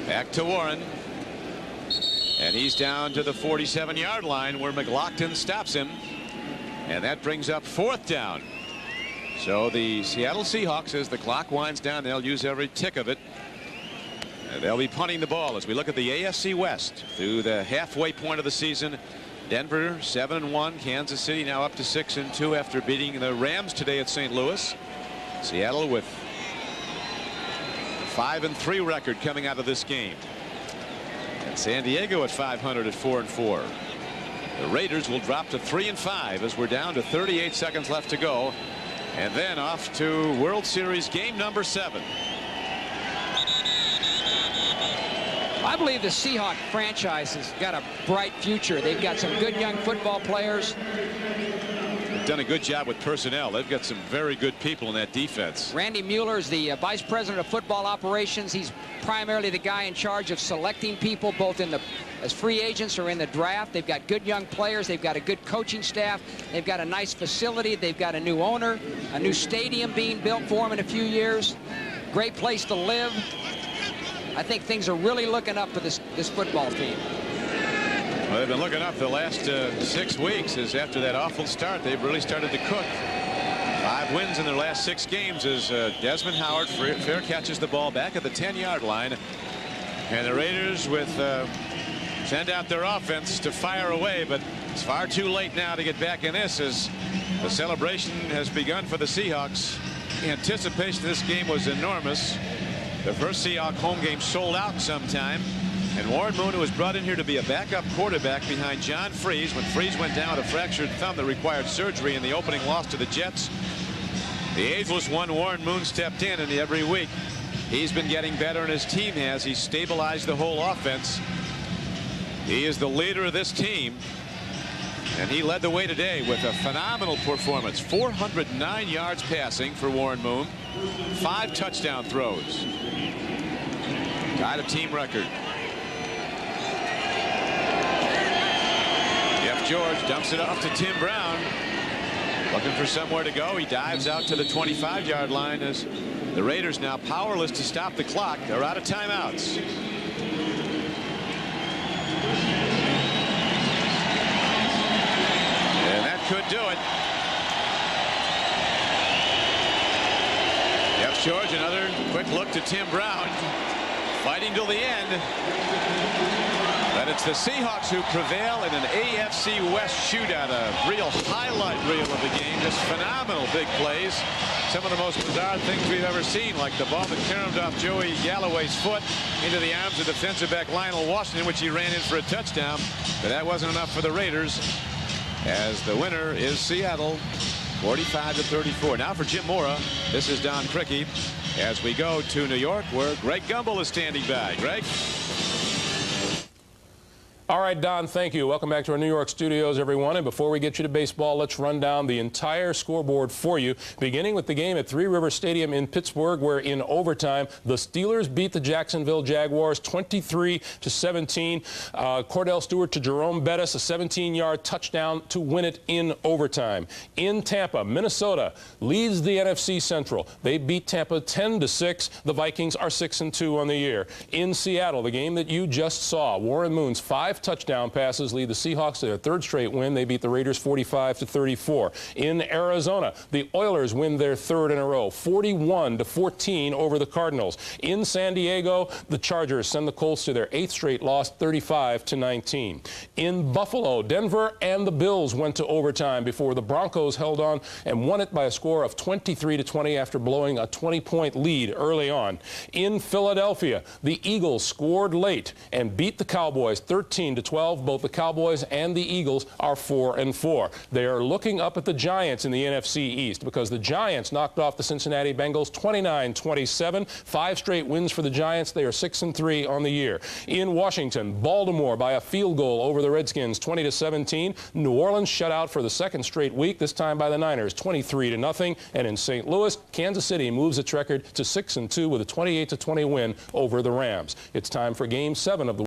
Back to Warren, and he's down to the 47-yard line where McLaughlin stops him, and that brings up 4th down. So the Seattle Seahawks, as the clock winds down, they'll use every tick of it. And they'll be punting the ball as we look at the AFC West through the halfway point of the season. Denver 7-1, Kansas City now up to 6-2 after beating the Rams today at St. Louis. Seattle with a 5-3 record coming out of this game, and San Diego at 500 at 4-4. The Raiders will drop to 3-5 as we're down to 38 seconds left to go, and then off to World Series game number 7. I believe the Seahawk franchise has got a bright future. They've got some good young football players. They've done a good job with personnel. They've got some very good people in that defense. Randy Mueller is the vice president of football operations. He's primarily the guy in charge of selecting people both in the as free agents or in the draft. They've got good young players. They've got a good coaching staff. They've got a nice facility. They've got a new owner, a new stadium being built for them in a few years. Great place to live. I think things are really looking up for this football team. Well, they've been looking up the last 6 weeks, as after that awful start, they've really started to cook. 5 wins in their last 6 games as Desmond Howard fair catches the ball back at the 10-yard line. And the Raiders send out their offense to fire away, but it's far too late now to get back in this, as the celebration has begun for the Seahawks. The anticipation of this game was enormous. The first Seahawks home game sold out sometime, and Warren Moon, who was brought in here to be a backup quarterback behind John Freeze when Freeze went down with a fractured thumb that required surgery in the opening loss to the Jets. The ageless one, Warren Moon, stepped in, and every week he's been getting better, and his team has. He's stabilized the whole offense. He is the leader of this team, and he led the way today with a phenomenal performance. 409 yards passing for Warren Moon, 5 touchdown throws. Tied a team record. Jeff George dumps it off to Tim Brown, looking for somewhere to go. He dives out to the 25-yard line as the Raiders now powerless to stop the clock. They're out of timeouts. could do it. Yep, George, another quick look to Tim Brown. Fighting till the end. But it's the Seahawks who prevail in an AFC West shootout. A real highlight reel of the game. Just phenomenal big plays. Some of the most bizarre things we've ever seen, like the ball that caromed off Joey Galloway's foot into the arms of defensive back Lionel Washington, which he ran in for a touchdown. But that wasn't enough for the Raiders, as the winner is Seattle, 45-34. Now for Jim Mora, this is Don Criqui, as we go to New York, where Greg Gumbel is standing by. Greg? All right, Don, thank you. Welcome back to our New York studios, everyone. And before we get you to baseball, let's run down the entire scoreboard for you, beginning with the game at Three River Stadium in Pittsburgh, where in overtime, the Steelers beat the Jacksonville Jaguars 23-17. Cordell Stewart to Jerome Bettis, a 17-yard touchdown to win it in overtime. In Tampa, Minnesota leads the NFC Central. They beat Tampa 10-6. The Vikings are 6-2 on the year. In Seattle, the game that you just saw, Warren Moon's 5 touchdown passes lead the Seahawks to their 3rd straight win. They beat the Raiders 45-34. In Arizona, the Oilers win their 3rd in a row, 41-14 over the Cardinals. In San Diego, the Chargers send the Colts to their 8th straight loss, 35-19. In Buffalo, Denver and the Bills went to overtime before the Broncos held on and won it by a score of 23-20 after blowing a 20-point lead early on. In Philadelphia, the Eagles scored late and beat the Cowboys 13-12. Both the Cowboys and the Eagles are 4-4. They are looking up at the Giants in the NFC East, because the Giants knocked off the Cincinnati Bengals 29-27. 5 straight wins for the Giants. They are 6-3 on the year. In Washington, Baltimore by a field goal over the Redskins 20-17. New Orleans shut out for the 2nd straight week, this time by the Niners 23-0. And in St. Louis, Kansas City moves its record to 6-2 with a 28-20 win over the Rams. It's time for Game 7 of the